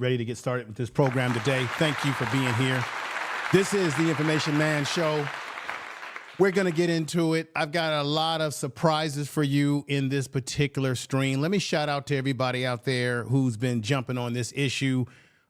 ready to get started with this program today. Thank you for being here. This is the Information Man Show. We're going to get into it. I've got a lot of surprises for you in this particular stream. Let me shout out to everybody out there who's been jumping on this issue,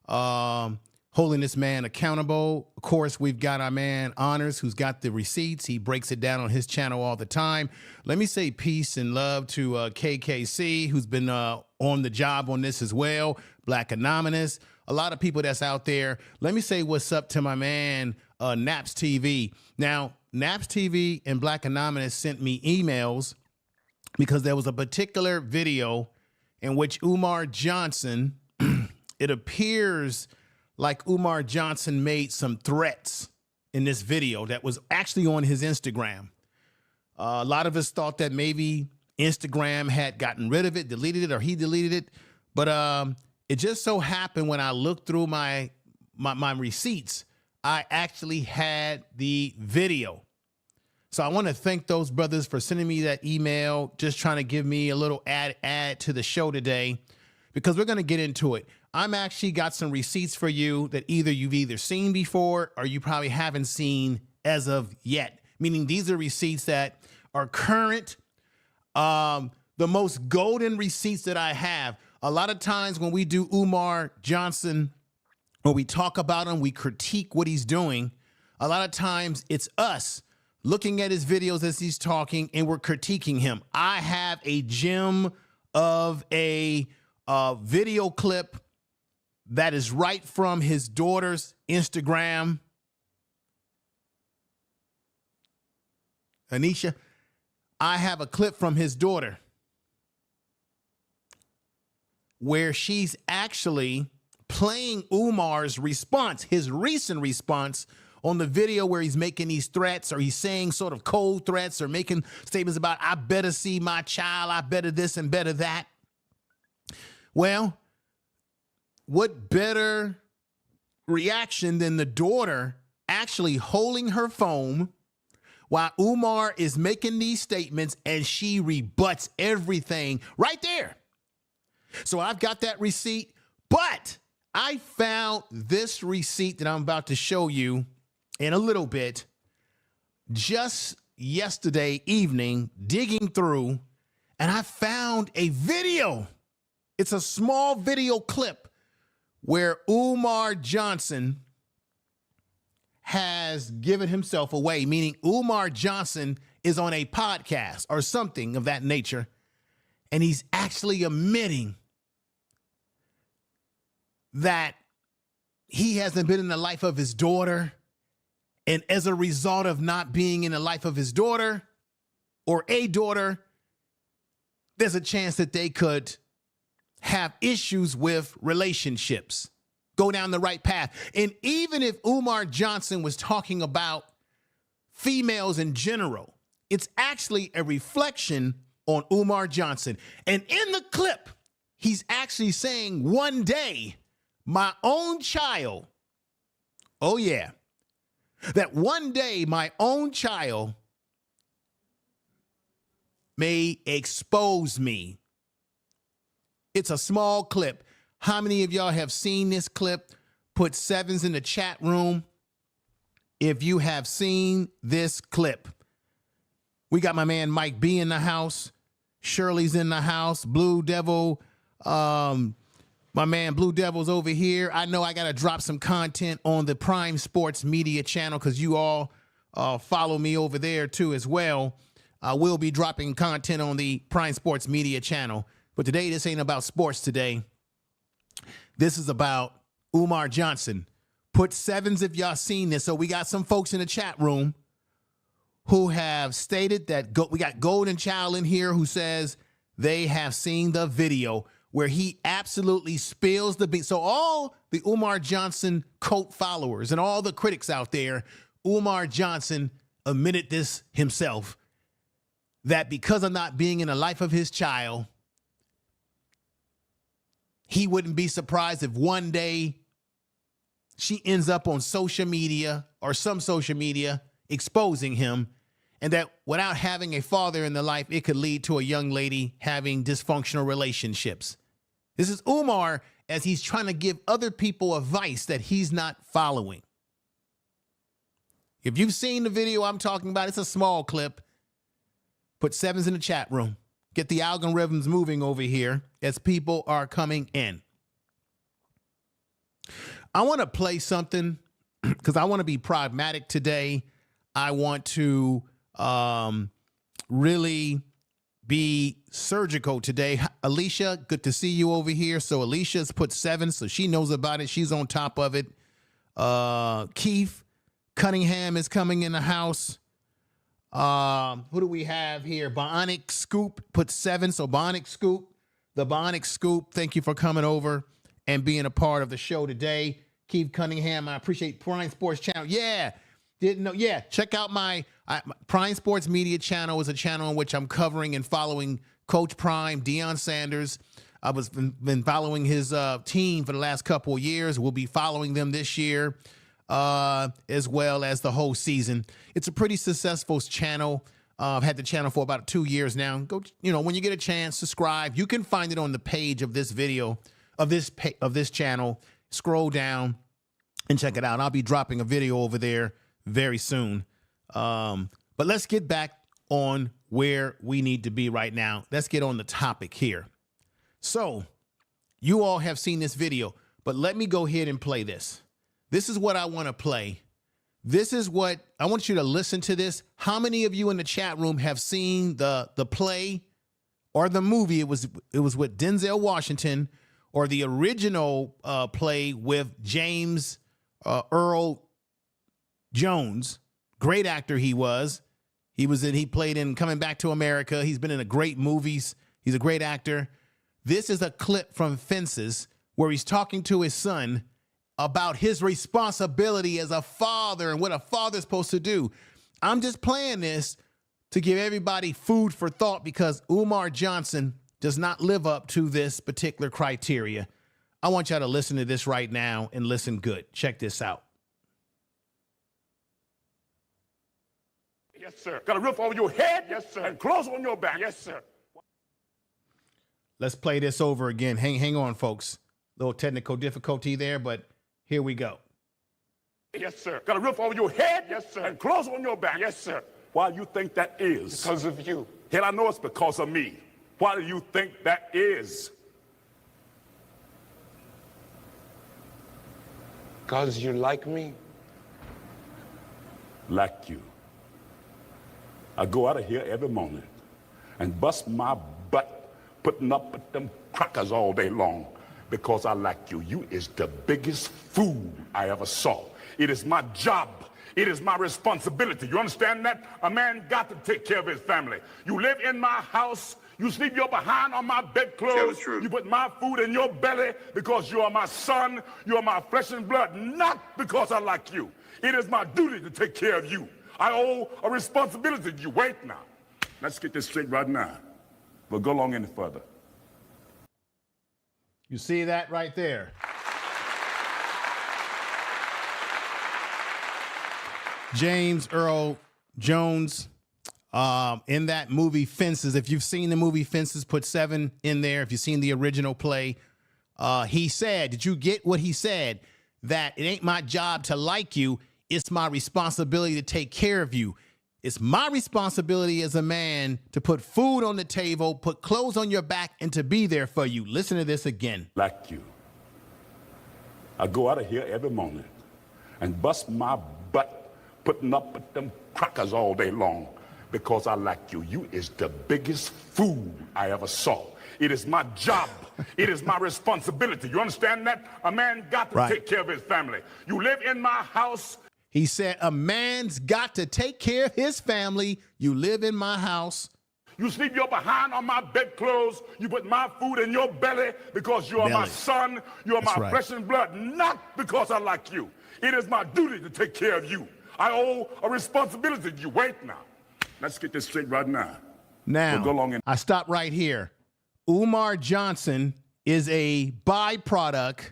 holding this man accountable. Of course, we've got our man Honors, who's got the receipts. He breaks it down on his channel all the time. Let me say peace and love to KKC, who's been on the job on this as well. Black Anonymous, a lot of people that's out there. Let me say what's up to my man Naps TV. Now, Naps TV and Black Anonymous sent me emails because there was a particular video in which Umar Johnson, it appears like Umar Johnson made some threats in this video that was actually on his Instagram. A lot of us thought that maybe Instagram had gotten rid of it, deleted it, or he deleted it. But it just so happened when I looked through my receipts, I actually had the video. So I want to thank those brothers for sending me that email, just trying to give me a little add to the show today, because we're going to get into it. I'm actually got some receipts for you that you've either seen before or you probably haven't seen as of yet, meaning these are receipts that are current, the most golden receipts that I have. A lot of times when we do Umar Johnson, or we talk about him, we critique what he's doing, a lot of times it's us looking at his videos as he's talking and we're critiquing him. I have a gem of a video clip that is right from his daughter's Instagram. Anisa, I have a clip from his daughter where she's actually playing Umar's response, his recent response on the video where he's making these threats, or he's saying sort of cold threats, or making statements about, I better see my child, I better this and better that. Well, what better reaction than the daughter actually holding her phone while Umar is making these statements, and she rebuts everything right there. So I've got that receipt, but I found this receipt that I'm about to show you in a little bit just yesterday evening, digging through, and I found a video. It's a small video clip where Umar Johnson has given himself away, meaning Umar Johnson is on a podcast or something of that nature, and he's actually admitting that he hasn't been in the life of his daughter, and as a result of not being in the life of his daughter or a daughter, there's a chance that they could have issues with relationships, go down the right path. And even if Umar Johnson was talking about females in general, it's actually a reflection on Umar Johnson. And in the clip, he's actually saying, one day, my own child, oh yeah, that one day my own child may expose me. It's a small clip. How many of y'all have seen this clip? Put sevens in the chat room if you have seen this clip. We got my man Mike B in the house. Shirley's in the house. Blue Devil, my man Blue Devil's over here. I know I got to drop some content on the Prime Sports Media channel because you all follow me over there too as well. I will be dropping content on the Prime Sports Media channel. But today, this ain't about sports today. This is about Umar Johnson. Put sevens if y'all seen this. So we got some folks in the chat room who have stated that we got Golden Child in here who says they have seen the video where he absolutely spills the beans. So all the Umar Johnson cult followers and all the critics out there, Umar Johnson admitted this himself, that because of not being in the life of his child, he wouldn't be surprised if one day she ends up on social media or some social media exposing him, and that without having a father in the life, it could lead to a young lady having dysfunctional relationships. This is Umar as he's trying to give other people advice that he's not following. If you've seen the video I'm talking about, it's a small clip. Put sevens in the chat room. Get the algorithms moving over here as people are coming in. I want to play something because I want to be pragmatic today. I want to really be surgical today. Alicia, good to see you over here. So Alicia's put 7, so she knows about it. She's on top of it. Keith Cunningham is coming in the house. Who do we have here? Bionic Scoop put 7. So Bionic Scoop, the Bionic Scoop, thank you for coming over and being a part of the show today. Keith Cunningham, I appreciate Prime Sports Channel. Yeah, didn't know. Yeah, check out my Prime Sports Media channel. Is a channel in which I'm covering and following Coach Prime, Deion Sanders. I was been following his team for the last couple of years. We'll be following them this year, as well as the whole season. It's a pretty successful channel. I've had the channel for about 2 years now. Go, when you get a chance, subscribe. You can find it on the page of this video, of this channel. Scroll down and check it out. I'll be dropping a video over there very soon. But let's get back on where we need to be right now. Let's get on the topic here. So you all have seen this video, but let me go ahead and play this. This is what I want to play. This is what I want you to listen to this. How many of you in the chat room have seen the play or the movie? It was with Denzel Washington, or the original play with James Earl Jones. Great actor he was. He played in Coming Back to America. He's been in great movies. He's a great actor. This is a clip from Fences where he's talking to his son about his responsibility as a father and what a father's supposed to do. I'm just playing this to give everybody food for thought because Umar Johnson does not live up to this particular criteria. I want y'all to listen to this right now and listen good. Check this out. Yes, sir. Got a roof over your head? Yes, sir. And clothes on your back? Yes, sir. Let's play this over again. Hang on, folks. Little technical difficulty there, but here we go. Yes, sir. Got a roof over your head? Yes, sir. And clothes on your back? Yes, sir. Why do you think that is? Because of you. Hell, I know it's because of me. Why do you think that is? Because you like me. Like you. I go out of here every morning and bust my butt putting up with them crackers all day long because I like you. You is the biggest fool I ever saw. It is my job. It is my responsibility. You understand that? A man got to take care of his family. You live in my house. You sleep your behind on my bedclothes. You put my food in your belly because you are my son. You are my flesh and blood, not because I like you. It is my duty to take care of you. I owe a responsibility to you. Wait now. Let's get this straight right now. We'll go along any further. You see that right there? James Earl Jones. In that movie Fences, if you've seen the movie Fences, put 7 in there. If you've seen the original play, he said, did you get what he said? That it ain't my job to like you. It's my responsibility to take care of you. It's my responsibility as a man to put food on the table, put clothes on your back, and to be there for you. Listen to this again. Like you. I go out of here every morning and bust my butt putting up with them crackers all day long because I like you. You is the biggest fool I ever saw. It is my job. It is my responsibility. You understand that? A man got to take care of his family. You live in my house. He said, a man's got to take care of his family. You live in my house. You sleep your behind on my bedclothes. You put my food in your belly because you are my son. You are my flesh and blood, not because I like you. It is my duty to take care of you. I owe a responsibility to you. Wait now. Let's get this straight right now. Now, we'll go along and I stop right here. Umar Johnson is a byproduct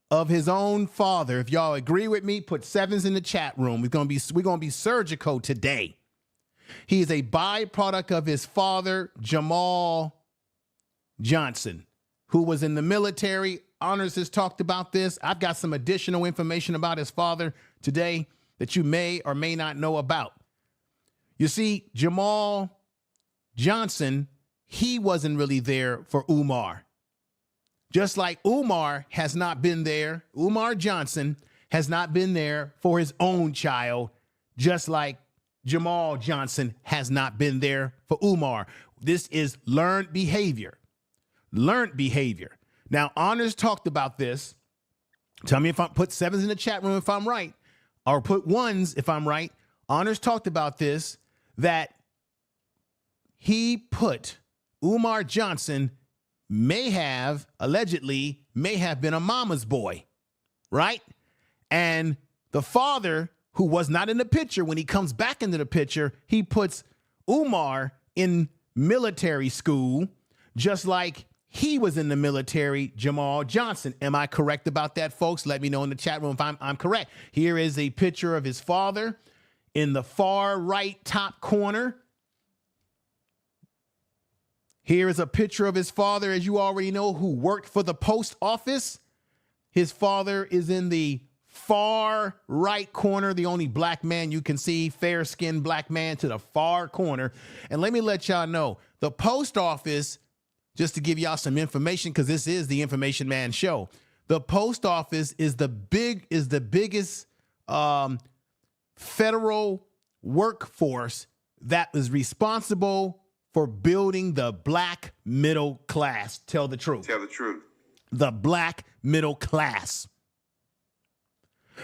of his own father. If y'all agree with me, put 7s in the chat room. We're gonna be surgical today. He is a byproduct of his father, Jamal Johnson, who was in the military, Honors has talked about this. I've got some additional information about his father today that you may or may not know about. You see, Jamal Johnson, he wasn't really there for Umar. Just like Umar has not been there, Umar Johnson has not been there for his own child, just like Jamal Johnson has not been there for Umar. This is learned behavior. Learned behavior. Now, Honors talked about this. Tell me if I put sevens in the chat room if I'm right, or put ones if I'm right. Honors talked about this, that he put Umar Johnson allegedly may have been a mama's boy, right? And the father, who was not in the picture, when he comes back into the picture, he puts Umar in military school, just like he was in the military, Jamal Johnson. Am I correct about that, folks? Let me know in the chat room if I'm correct. Here is a picture of his father in the far right top corner. Here is a picture of his father, as you already know, who worked for the post office. His father is in the far right corner, the only black man you can see, fair-skinned black man to the far corner. And let me let y'all know, the post office, just to give y'all some information, because this is the Information Man Show, the post office is the biggest federal workforce that is responsible for building the black middle class. Tell the truth. Tell the truth. The black middle class.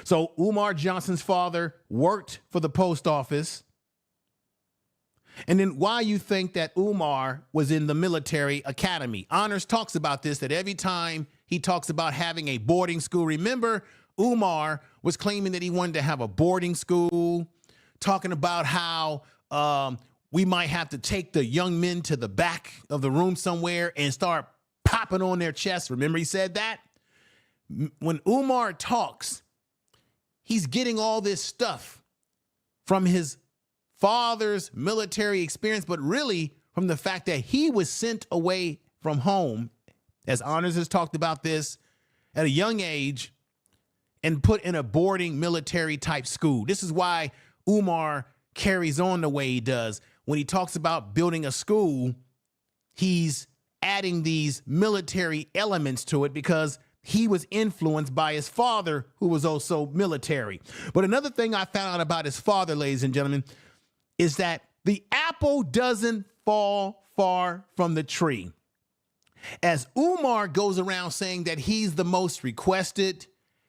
So Umar Johnson's father worked for the post office. And then why you think that Umar was in the military academy? Honors talks about this, that every time he talks about having a boarding school, remember, Umar was claiming that he wanted to have a boarding school, talking about how we might have to take the young men to the back of the room somewhere and start popping on their chests. Remember he said that? When Umar talks, he's getting all this stuff from his father's military experience, but really from the fact that he was sent away from home, as Honors has talked about this, at a young age and put in a boarding military type school. This is why Umar carries on the way he does. When he talks about building a school, he's adding these military elements to it because he was influenced by his father, who was also military. But another thing I found out about his father, ladies and gentlemen, is that the apple doesn't fall far from the tree. As Umar goes around saying that he's the most requested,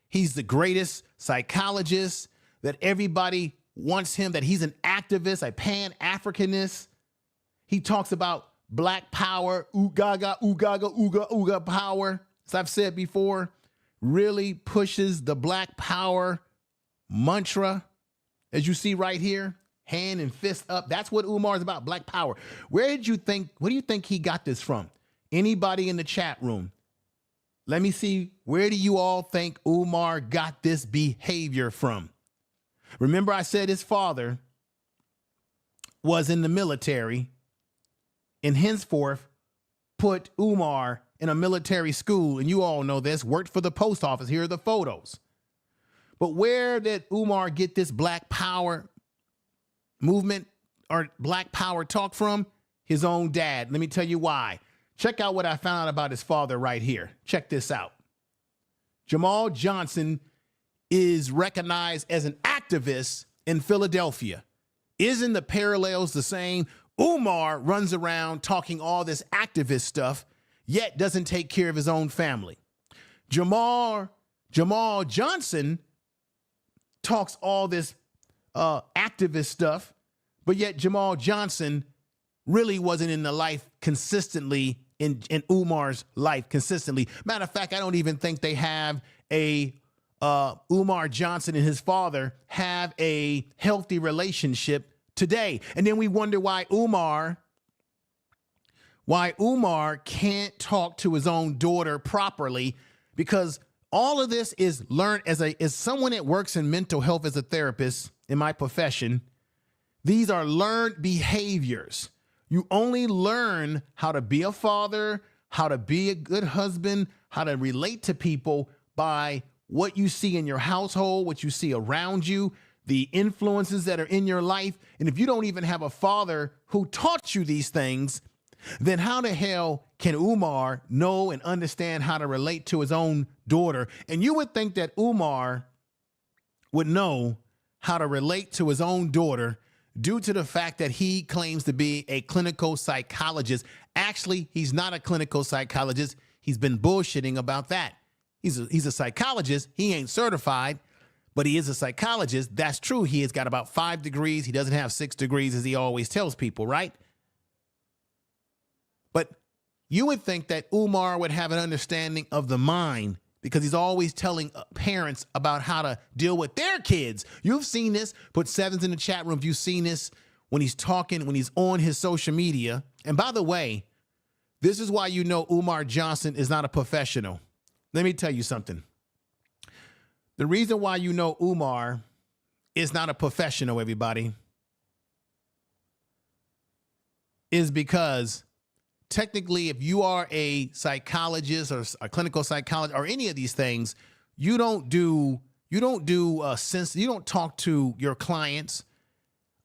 he's the greatest psychologist, that everybody wants him, that he's an activist, a pan-Africanist. He talks about black power, oogaga, oogaga, ooga, ooga power. As I've said before, really pushes the black power mantra, as you see right here, hand and fist up. That's what Umar is about, black power. Where do you think he got this from? Anybody in the chat room? Let me see, where do you all think Umar got this behavior from? Remember I said his father was in the military and henceforth put Umar in a military school, and you all know this, worked for the post office. Here are the photos. But where did Umar get this black power movement or black power talk from? His own dad. Let me tell you why. Check out what I found out about his father right here. Check this out. Jamal Johnson is recognized as an activist in Philadelphia. Isn't the parallels the same? Umar runs around talking all this activist stuff, yet doesn't take care of his own family. Jamal Johnson talks all this activist stuff, but yet Jamal Johnson really wasn't in the life consistently, in Umar's life consistently. Matter of fact, I don't even think they have Umar Johnson and his father have a healthy relationship today. And then we wonder why Umar can't talk to his own daughter properly, because all of this is learned as someone that works in mental health as a therapist in my profession. These are learned behaviors. You only learn how to be a father, how to be a good husband, relate to people by what you see in your household, what you see around you, the influences that are in your life. And if you don't even have a father who taught you these things, then how the hell can Umar know and understand how to relate to his own daughter? And you would think that Umar would know how to relate to his own daughter due to the fact that he claims to be a clinical psychologist. Actually, he's not a clinical psychologist. He's been bullshitting about that. He's a psychologist. He ain't certified, but he is a psychologist. That's true. He has got about 5 degrees. He doesn't have 6 degrees, as he always tells people, right? But you would think that Umar would have an understanding of the mind because he's always telling parents about how to deal with their kids. You've seen this. Put 7s in the chat room if you've seen this when he's talking, when he's on his social media. And by the way, this is why you know Umar Johnson is not a professional. Let me tell you something. The reason why you know Umar is not a professional, everybody, is because technically, if you are a psychologist or a clinical psychologist or any of these things, you don't talk to your clients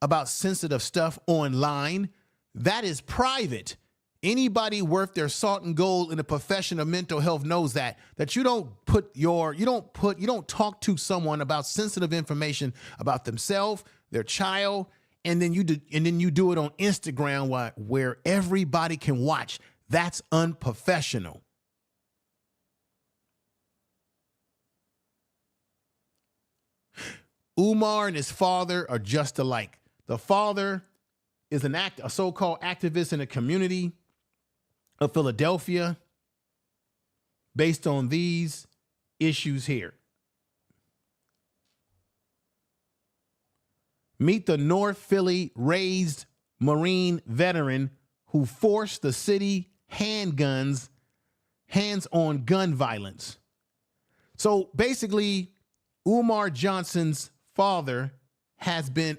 about sensitive stuff online. That is private. Anybody worth their salt and gold in the profession of mental health knows that you don't talk to someone about sensitive information about themselves, their child, and then you do it on Instagram where everybody can watch. That's unprofessional. Umar and his father are just alike. The father is a so-called activist in the community of Philadelphia based on these issues here. Meet the North Philly raised Marine veteran who forced the city hands on gun violence. So basically, Umar Johnson's father has been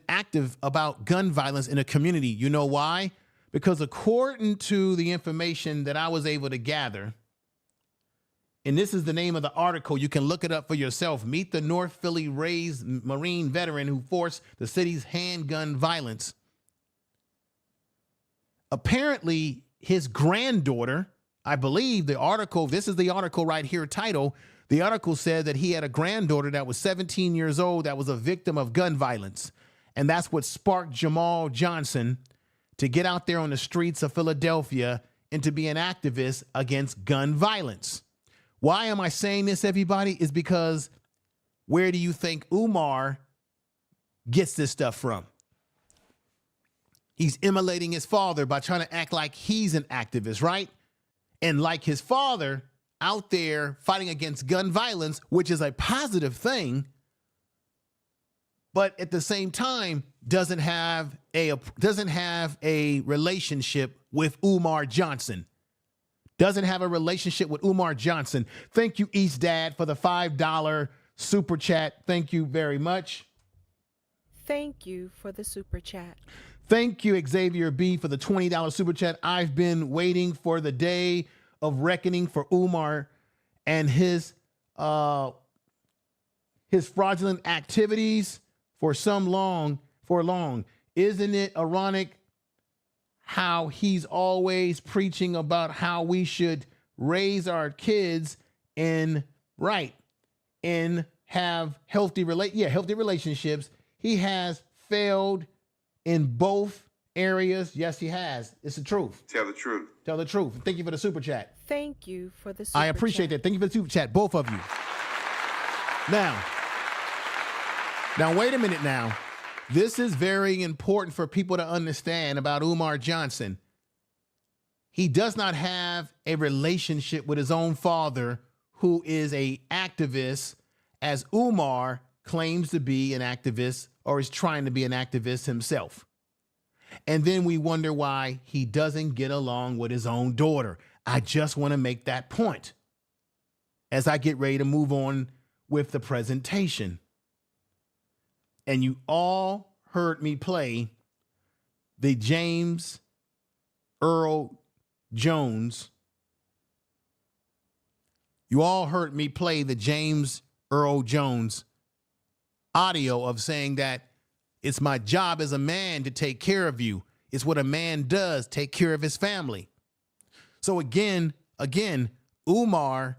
active about gun violence in a community. You know why? Because according to the information that I was able to gather, and this is the name of the article, you can look it up for yourself. Meet the North Philly raised Marine veteran who forced the city's handgun violence. Apparently, his granddaughter, I believe the article, this is the article right here, title. The article said that he had a granddaughter that was 17 years old that was a victim of gun violence. And that's what sparked Jamal Johnson to get out there on the streets of Philadelphia and to be an activist against gun violence. Why am I saying this, everybody? Is because where do you think Umar gets this stuff from? He's emulating his father by trying to act like he's an activist, right? And like his father out there fighting against gun violence, which is a positive thing, but at the same time doesn't have a relationship with Umar Johnson. Doesn't have a relationship with Umar Johnson. Thank you, East Dad, for the $5 super chat. Thank you very much. Thank you for the super chat. Thank you, Xavier B, for the $20 super chat. I've been waiting for the day of reckoning for Umar and his fraudulent activities for long. Isn't it ironic how he's always preaching about how we should raise our kids and have healthy relationships? He has failed in both areas. Yes, he has. It's the truth. Tell the truth. Tell the truth. Thank you for the super chat. Thank you for the super I appreciate chat. that. Thank you for the super chat, both of you. Now, wait a minute now. This is very important for people to understand about Umar Johnson. He does not have a relationship with his own father, who is an activist, as Umar claims to be an activist or is trying to be an activist himself. And then we wonder why he doesn't get along with his own daughter. I just want to make that point as I get ready to move on with the presentation. And you all heard me play the James Earl Jones You all heard me play the James Earl Jones audio of saying that it's my job as a man to take care of you. It's what a man does, take care of his family. So again, Umar,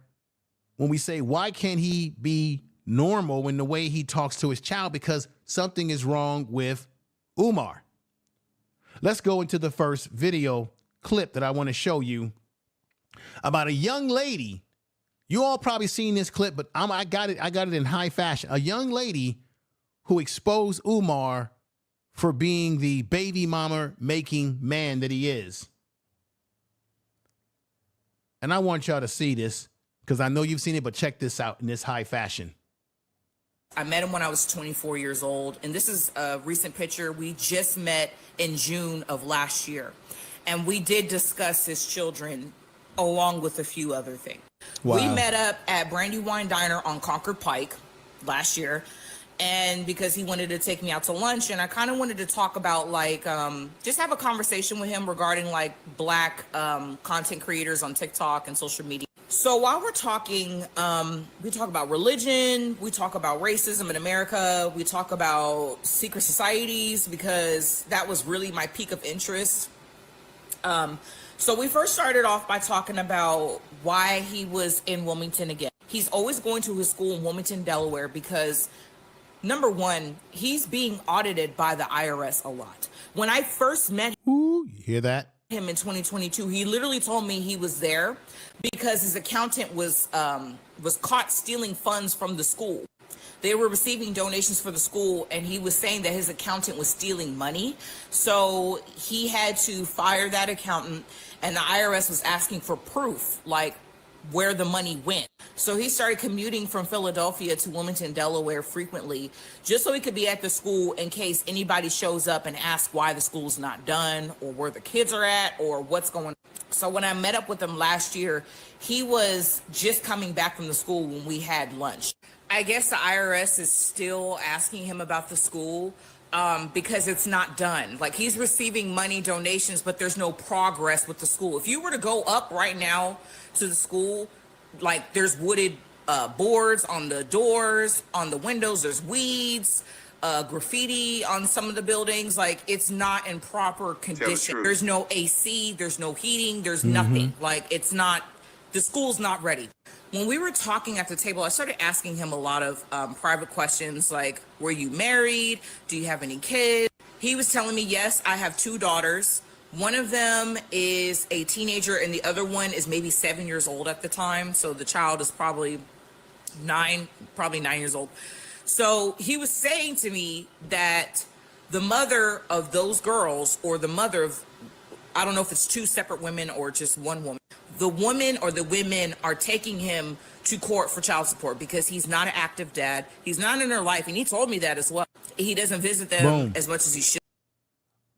when we say, why can't he be normal in the way he talks to his child? Because something is wrong with Umar. Let's go into the first video clip that I want to show you about a young lady. You all probably seen this clip, but I got it in high fashion. A young lady who exposed Umar for being the baby mama making man that he is. And I want y'all to see this because I know you've seen it, but check this out in this high fashion. I met him when I was 24 years old, and this is a recent picture. We just met in June of last year, and we did discuss his children along with a few other things. Wow. We met up at Brandywine Diner on Concord Pike last year, and because he wanted to take me out to lunch, and I kind of wanted to talk about like just have a conversation with him regarding like Black content creators on TikTok and social media. So while we're talking, we talk about religion, we talk about racism in America, we talk about secret societies, because that was really my peak of interest. So we first started off by talking about why he was in Wilmington again. He's always going to his school in Wilmington, Delaware, because number one, he's being audited by the IRS a lot. When I first met Ooh, you hear that? him in 2022, he literally told me he was there because his accountant was caught stealing funds from the school. They were receiving donations for the school, and he was saying that his accountant was stealing money. So he had to fire that accountant, and the IRS was asking for proof, like where the money went. So he started commuting from Philadelphia to Wilmington, Delaware frequently, just so he could be at the school in case anybody shows up and asks why the school's not done or where the kids are at or what's going on. So when I met up with him last year, he was just coming back from the school when we had lunch. I guess the IRS is still asking him about the school because it's not done. Like, he's receiving money, donations, but there's no progress with the school. If you were to go up right now to the school, like, there's wooded boards on the doors, on the windows, there's weeds, graffiti on some of the buildings. Like, it's not in proper condition. There's no AC, there's no heating, there's nothing. Like, it's not, the school's not ready. When we were talking at the table, I started asking him a lot of private questions, like, were you married? Do you have any kids? He was telling me, yes, I have 2 daughters. One of them is a teenager, and the other one is maybe 7 years old at the time. So the child is probably 9 years old. So he was saying to me that the mother of those girls, or the mother of, I don't know if it's 2 separate women or just one woman, the woman or the women are taking him to court for child support because he's not an active dad. He's not in their life. And he told me that as well. He doesn't visit them as much as he should.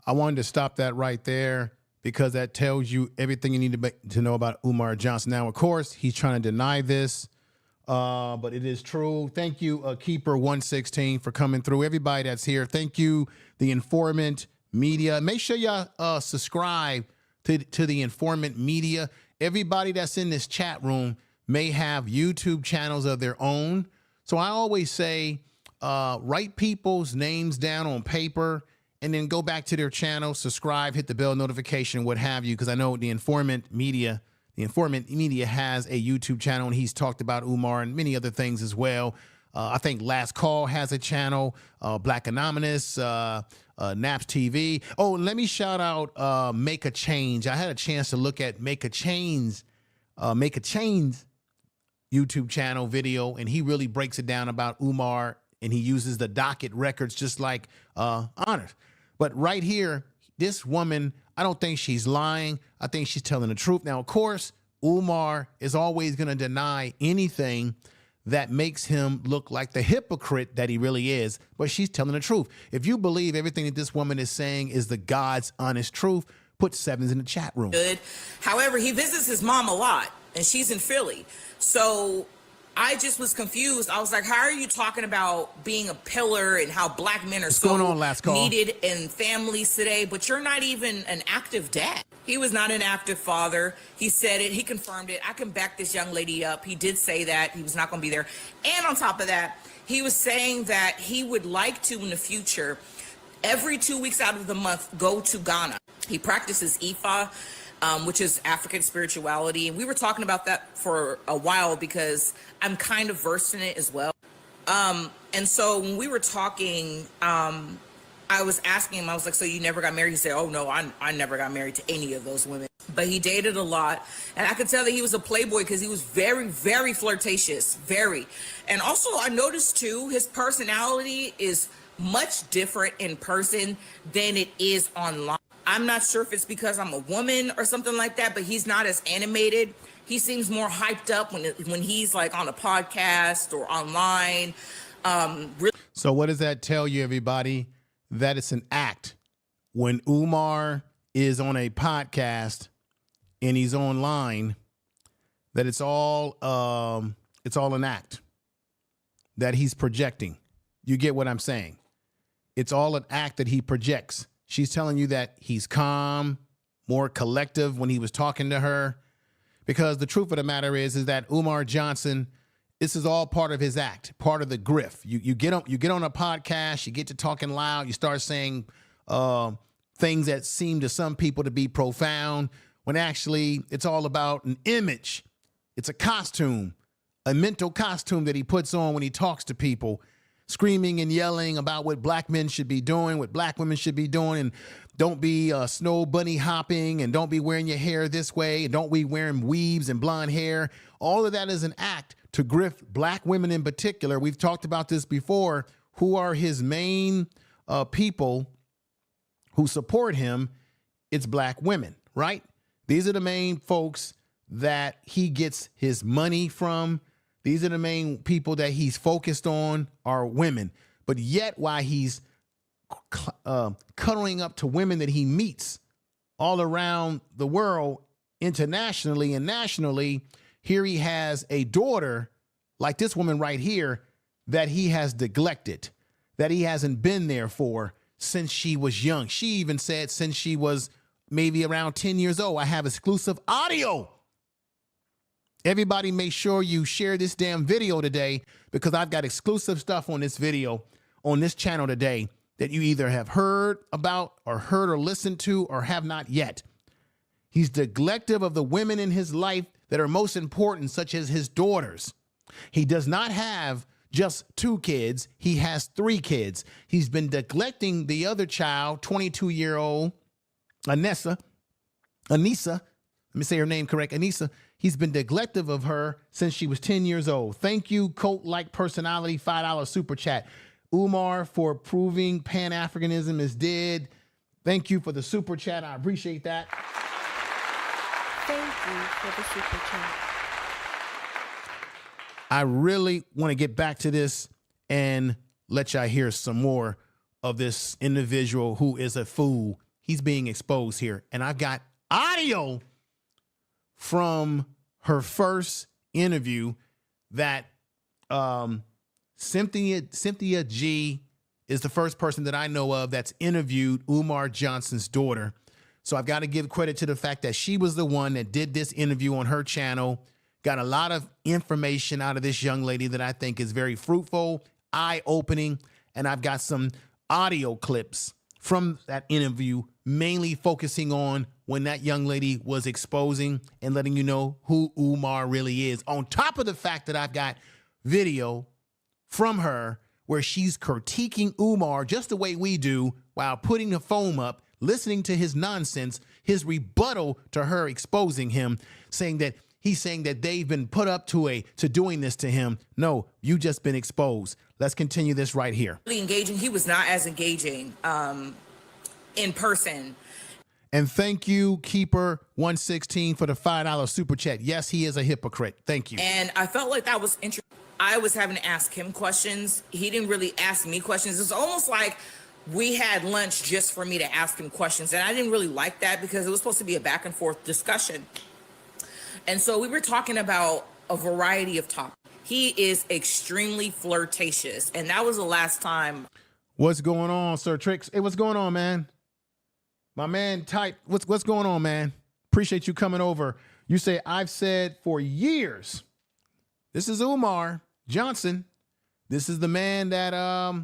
I wanted to stop that right there because that tells you everything you need to know about Umar Johnson. Now, of course, he's trying to deny this, but it is true. Thank you, Keeper 116, for coming through. Everybody that's here, thank you, The Informant Media. Make sure y'all subscribe to The Informant Media. Everybody that's in this chat room may have YouTube channels of their own. So I always say, write people's names down on paper and then go back to their channel, subscribe, hit the bell notification, what have you, because I know The Informant Media has a YouTube channel, and he's talked about Umar and many other things as well. I think Last Call has a channel, Black Anonymous, Naps TV. Oh, let me shout out Make a Change. I had a chance to look at Make a Change's YouTube channel video, and he really breaks it down about Umar, and he uses the docket records just like Honor. But right here, this woman, I don't think she's lying. I think she's telling the truth. Now, of course, Umar is always going to deny anything that makes him look like the hypocrite that he really is, but she's telling the truth. If you believe everything that this woman is saying is the God's honest truth, put 7s in the chat room. Good. However, he visits his mom a lot, and she's in Philly. So I just was confused. I was like, how are you talking about being a pillar and how black men are What's going on, last call? needed in families today, but you're not even an active dad? He was not an active father. He said it. He confirmed it. I can back this young lady up. He did say that he was not going to be there. And on top of that, he was saying that he would like to, in the future, every 2 weeks out of the month, go to Ghana. He practices Ifa, which is African spirituality. And we were talking about that for a while because I'm kind of versed in it as well. And so when we were talking, I was asking him, I was like, so you never got married? He said, oh no, I never got married to any of those women. But he dated a lot. And I could tell that he was a playboy because he was very, very flirtatious, very. And also I noticed too, his personality is much different in person than it is online. I'm not sure if it's because I'm a woman or something like that, but he's not as animated. He seems more hyped up when he's like on a podcast or online. So what does that tell you, everybody? That it's an act. When Umar is on a podcast and he's online, that it's all an act that he's projecting. You get what I'm saying? It's all an act that he projects. She's telling you that he's calm, more collective when he was talking to her, because the truth of the matter is that Umar Johnson, this is all part of his act, part of the grift. You get on a podcast, you get to talking loud, you start saying things that seem to some people to be profound, when actually it's all about an image. It's a costume, a mental costume that he puts on when he talks to people, screaming and yelling about what black men should be doing, what black women should be doing, and don't be snow bunny hopping, and don't be wearing your hair this way, and don't be wearing weaves and blonde hair. All of that is an act to grift black women in particular. We've talked about this before. Who are his main people who support him? It's black women, right? These are the main folks that he gets his money from. These are the main people that he's focused on, are women. But yet, while he's cuddling up to women that he meets all around the world, internationally and nationally, here he has a daughter like this woman right here that he has neglected, that he hasn't been there for since she was young. She even said since she was maybe around 10 years old. I have exclusive audio. Everybody make sure you share this damn video today, because I've got exclusive stuff on this video on this channel today that you either have heard about or heard or listened to or have not yet. He's neglective of the women in his life that are most important, such as his daughters. He does not have just 2 kids. He has 3 kids. He's been neglecting the other child, 22-year-old Anisa. Let me say her name correct. Anisa. He's been neglective of her since she was 10 years old. Thank you, Cult-like personality, $5 super chat. Umar, for proving Pan-Africanism is dead. Thank you for the super chat. I appreciate that. Thank you for the super chat. I really want to get back to this and let y'all hear some more of this individual who is a fool. He's being exposed here. And I've got audio from her first interview that Cynthia G is the first person that I know of that's interviewed Umar Johnson's daughter. So I've got to give credit to the fact that she was the one that did this interview on her channel, got a lot of information out of this young lady that I think is very fruitful, eye-opening, and I've got some audio clips from that interview, mainly focusing on when that young lady was exposing and letting you know who Umar really is. On top of the fact that I've got video from her where she's critiquing Umar just the way we do while putting the phone up, listening to his nonsense, his rebuttal to her exposing him, saying that he's saying that they've been put up to doing this to him. No, you just been exposed. Let's continue this right here. Really engaging. He was not as engaging in person. And thank you, Keeper116, for the $5 super chat. Yes, he is a hypocrite. Thank you. And I felt like that was interesting. I was having to ask him questions. He didn't really ask me questions. It's almost like we had lunch just for me to ask him questions. And I didn't really like that because it was supposed to be a back and forth discussion. And so we were talking about a variety of topics. He is extremely flirtatious. And that was the last time. What's going on, Sir Tricks? Hey, what's going on, man? My man Type, what's going on, man? Appreciate you coming over. You say, I've said for years. This is Umar Johnson. This is the man that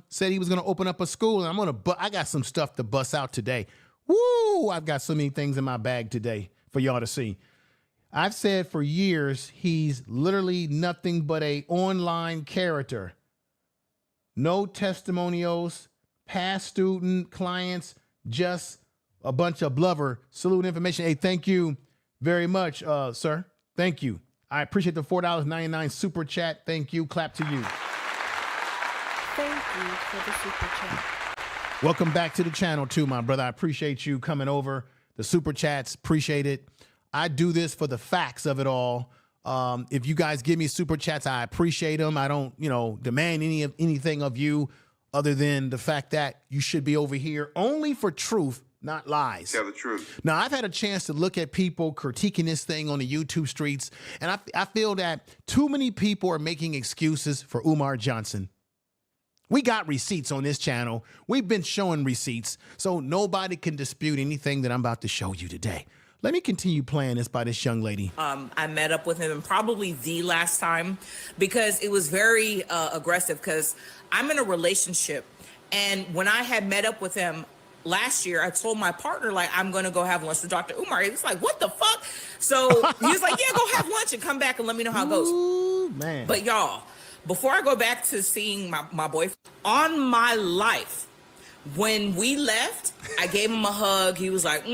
said he was going to open up a school. And I got some stuff to bust out today. Woo! I've got so many things in my bag today for y'all to see. I've said for years, he's literally nothing but a online character. No testimonials, past student, clients, just a bunch of blubber. Salute information. Hey, thank you very much, sir. Thank you. I appreciate the $4.99 super chat. Thank you. Clap to you. Thank you for the super chat. Welcome back to the channel too, my brother. I appreciate you coming over. The super chats, appreciate it. I do this for the facts of it all. If you guys give me super chats, I appreciate them. I don't, demand anything of you other than the fact that you should be over here only for truth, not lies. Tell the truth. Now, I've had a chance to look at people critiquing this thing on the YouTube streets, and I feel that too many people are making excuses for Umar Johnson. We got receipts on this channel. We've been showing receipts, so nobody can dispute anything that I'm about to show you today. Let me continue playing this by this young lady. I met up with him, and probably the last time, because it was very aggressive, because I'm in a relationship. And when I had met up with him last year, I told my partner, like, I'm going to go have lunch with Dr. Umar. He was like, what the fuck? So he was like, yeah, go have lunch and come back and let me know how it goes. Ooh, man. But y'all, before I go back to seeing my boyfriend, on my life, when we left, I gave him a hug. He was like,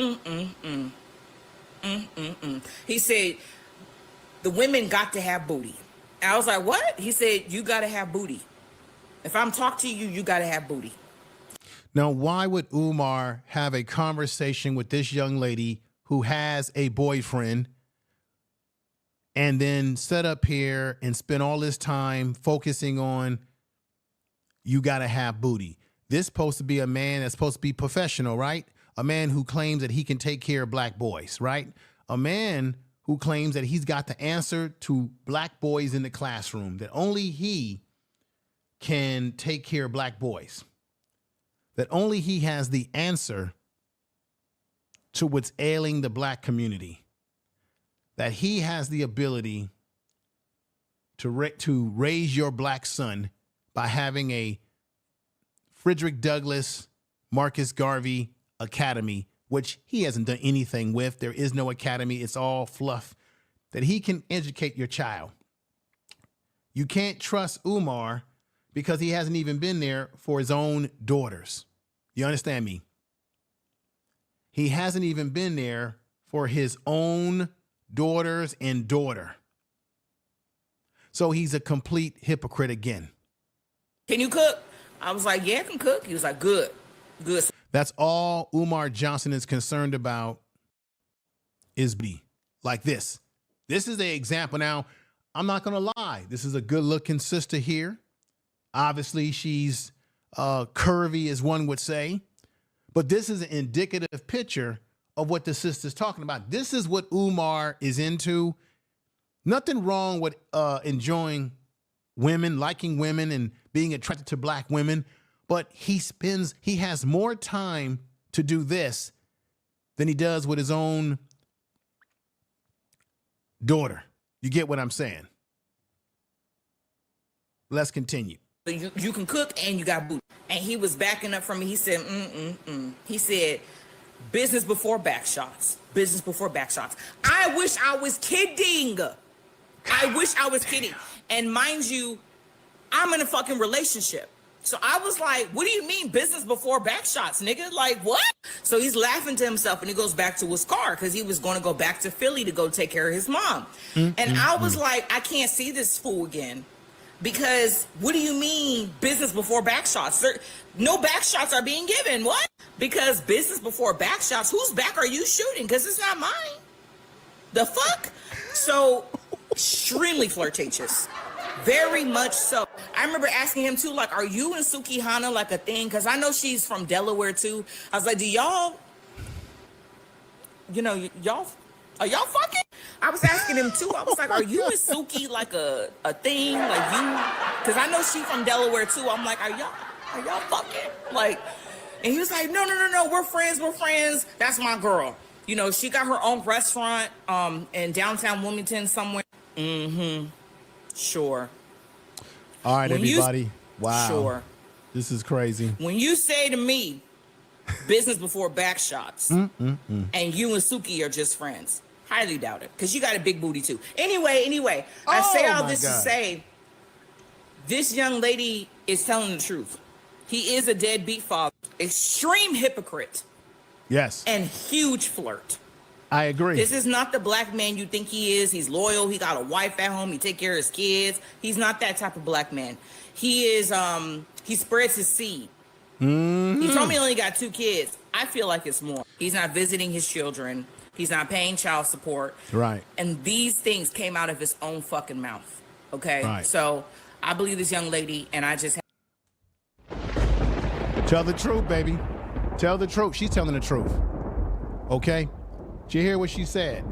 He said, the women got to have booty. And I was like, what? He said, you got to have booty. If I'm talking to you, you got to have booty. Now, why would Umar have a conversation with this young lady who has a boyfriend and then sit up here and spend all this time focusing on you got to have booty? This supposed to be a man that's supposed to be professional, right? A man who claims that he can take care of black boys, right? A man who claims that he's got the answer to black boys in the classroom, that only he can take care of black boys, that only he has the answer to what's ailing the black community, that he has the ability to raise your black son by having a Frederick Douglass, Marcus Garvey Academy, which he hasn't done anything with. There is no academy. It's all fluff. That he can educate your child. You can't trust Umar because he hasn't even been there for his own daughters. You understand me? He hasn't even been there for his own daughters and daughter. So he's a complete hypocrite again. Can you cook? I was like, yeah, I can cook. He was like, good, good. That's all Umar Johnson is concerned about is be like this. This is an example. Now, I'm not going to lie. This is a good looking sister here. Obviously, she's curvy, as one would say. But this is an indicative picture of what the sister's talking about. This is what Umar is into. Nothing wrong with enjoying women, liking women, and being attracted to black women. But he has more time to do this than he does with his own daughter. You get what I'm saying? Let's continue. You can cook and you got booty. And he was backing up from me. He said, He said, business before back shots. Business before back shots. I wish I was kidding. I wish I was kidding. And mind you, I'm in a fucking relationship. So I was like, what do you mean business before back shots, nigga? Like, what? So he's laughing to himself and he goes back to his car because he was going to go back to Philly to go take care of his mom. And I was like, I can't see this fool again. Because what do you mean business before back shots? No back shots are being given. What? Because business before back shots, whose back are you shooting? Because it's not mine. The fuck? So extremely flirtatious. Very much so. I remember asking him too, like, are you and Sukihana like a thing? Because I know she's from Delaware too. I was like, do y'all, y'all Are y'all fucking? I was asking him too. I was like, are you and Suki like a thing? Like you, cause I know she from Delaware too. I'm like, are y'all fucking? Like, and he was like, no, we're friends. That's my girl. You know, she got her own restaurant in downtown Wilmington somewhere. Mm-hmm. Sure. All right, When everybody. Wow. Sure. This is crazy. When you say to me, business before back shots, and you and Suki are just friends, highly doubt it, because you got a big booty too. Anyway, I say all this to say, this young lady is telling the truth. He is a deadbeat father, extreme hypocrite, Yes, and huge flirt. I agree. This is not the black man you think he is. He's loyal. He got a wife at home. He take care of his kids. He's not that type of black man. He is, he spreads his seed. He told me he only got 2 kids. I feel like it's more. He's not visiting his children. He's not paying child support. Right. And these things came out of his own fucking mouth. Okay? Right. So I believe this young lady, and I just... Tell the truth, baby. Tell the truth. She's telling the truth. Okay? Did you hear what she said?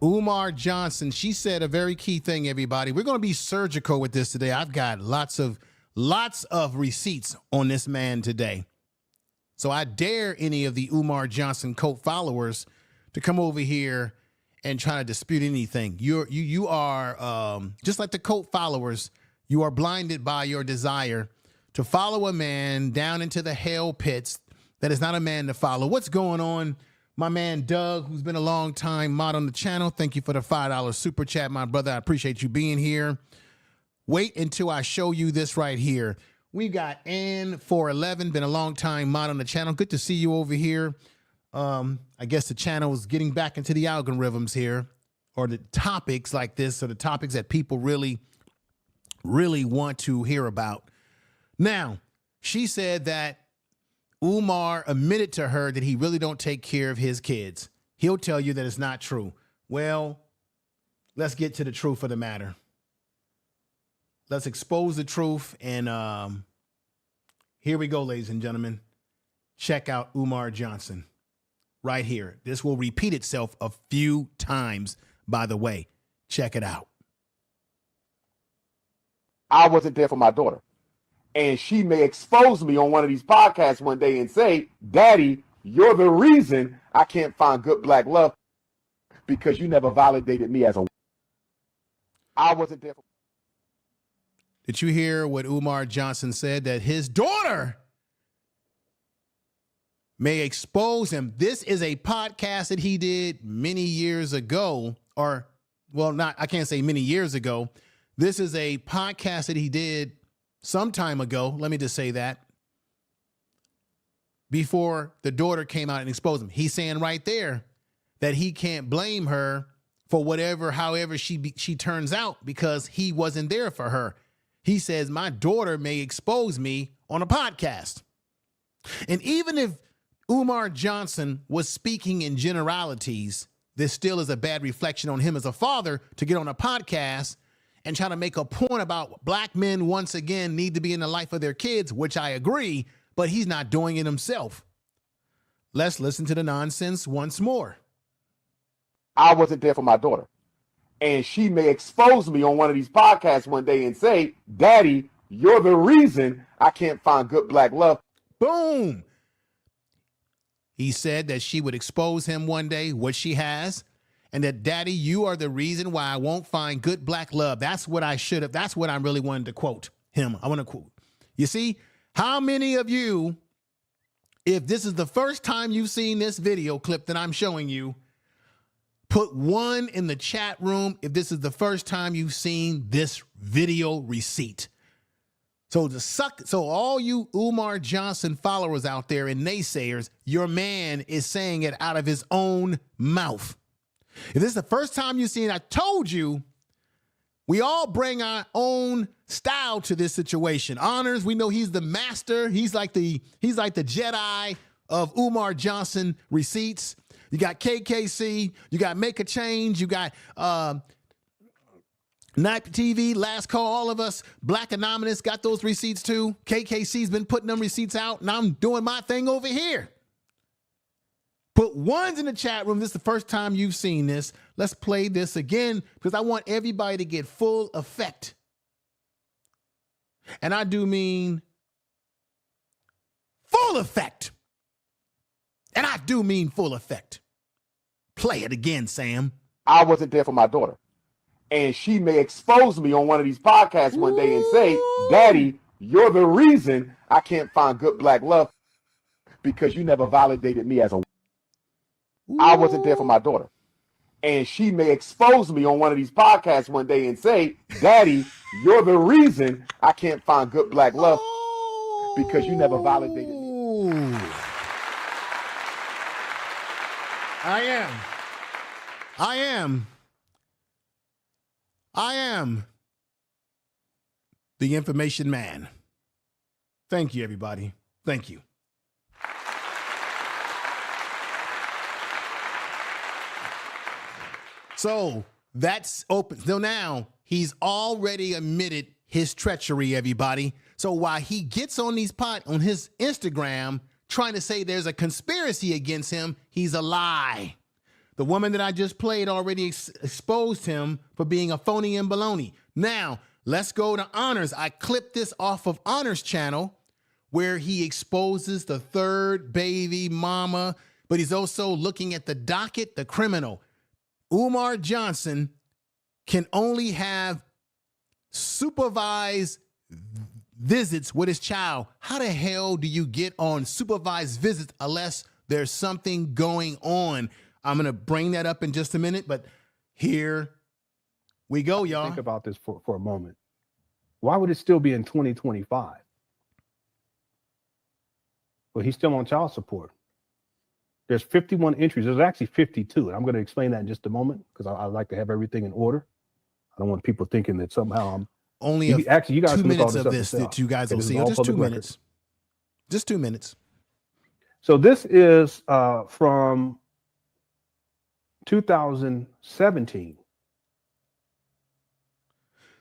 Umar Johnson, she said a very key thing, everybody. We're going to be surgical with this today. I've got lots of receipts on this man today. So I dare any of the Umar Johnson cult followers to come over here and try to dispute anything. You are just like the cult followers. You are blinded by your desire to follow a man down into the hell pits that is not a man to follow. What's going on? My man Doug, who's been a long time mod on the channel. Thank you for the $5 super chat, my brother. I appreciate you being here. Wait until I show you this right here. We got N411, been a long time mod on the channel. Good to see you over here. I guess the channel is getting back into the algorithms here, or the topics like this, or the topics that people really want to hear about. Now, she said that Umar admitted to her that he really don't take care of his kids. He'll tell you that it's not true. Well, let's get to the truth of the matter. Let's expose the truth. And here we go, ladies and gentlemen. Check out Umar Johnson right here. This will repeat itself a few times, by the way. Check it out. I wasn't there for my daughter. And she may expose me on one of these podcasts one day and say, Daddy, you're the reason I can't find good black love because you never validated me as a... I wasn't there for... Did you hear what Umar Johnson said? That his daughter may expose him. This is a podcast that he did many years ago, or, well, I can't say many years ago. This is a podcast that he did some time ago. Let me just say that. Before the daughter came out and exposed him. He's saying right there that he can't blame her for however she turns out because he wasn't there for her. He says, my daughter may expose me on a podcast. And even if Umar Johnson was speaking in generalities, this still is a bad reflection on him as a father to get on a podcast and try to make a point about black men once again need to be in the life of their kids, which I agree, but he's not doing it himself. Let's listen to the nonsense once more. I wasn't there for my daughter. And she may expose me on one of these podcasts one day and say, Daddy, you're the reason I can't find good black love. Boom. He said that she would expose him one day, which she has, and that, Daddy, you are the reason why I won't find good black love. That's what I should have. That's what I really wanted to quote him. I want to quote. You see, how many of you, if this is the first time you've seen this video clip that I'm showing you, put 1 in the chat room if this is the first time you've seen this video receipt. So all you Umar Johnson followers out there and naysayers, your man is saying it out of his own mouth. If this is the first time you've seen it, I told you, we all bring our own style to this situation. Honors, we know he's the master. He's like the Jedi of Umar Johnson receipts. You got KKC, you got Make a Change, you got Night TV, Last Call, all of us, Black Anonymous got those receipts too. KKC's been putting them receipts out, and I'm doing my thing over here. Put ones in the chat room. This is the first time you've seen this. Let's play this again because I want everybody to get full effect. And I do mean full effect. And I do mean full effect. Play it again, Sam. I wasn't there for my daughter. And she may expose me on one of these podcasts one day and say, Daddy, you're the reason I can't find good black love because you never validated me as a. I wasn't there for my daughter. And she may expose me on one of these podcasts one day and say, Daddy, you're the reason I can't find good black love because you never validated me. I am the information man. Thank you, everybody. Thank you. So that's open. So now he's already admitted his treachery, everybody. So while he gets on on his Instagram trying to say there's a conspiracy against him, he's a lie. The woman that I just played already exposed him for being a phony and baloney. Now, let's go to Honors. I clipped this off of Honors' channel where he exposes the third baby mama, but he's also looking at the docket, the criminal. Umar Johnson can only have supervised visits with his child. How the hell do you get on supervised visits unless there's something going on? I'm going to bring that up in just a minute, but here we go, y'all. Think about this for a moment. Why would it still be in 2025? Well, he's still on child support. There's 51 entries. There's actually 52. And I'm going to explain that in just a moment because I like to have everything in order. I don't want people thinking that somehow I'm only you guys 2 minutes of this yourself. that you guys will see. Just 2 minutes. Just 2 minutes. So this is from 2017.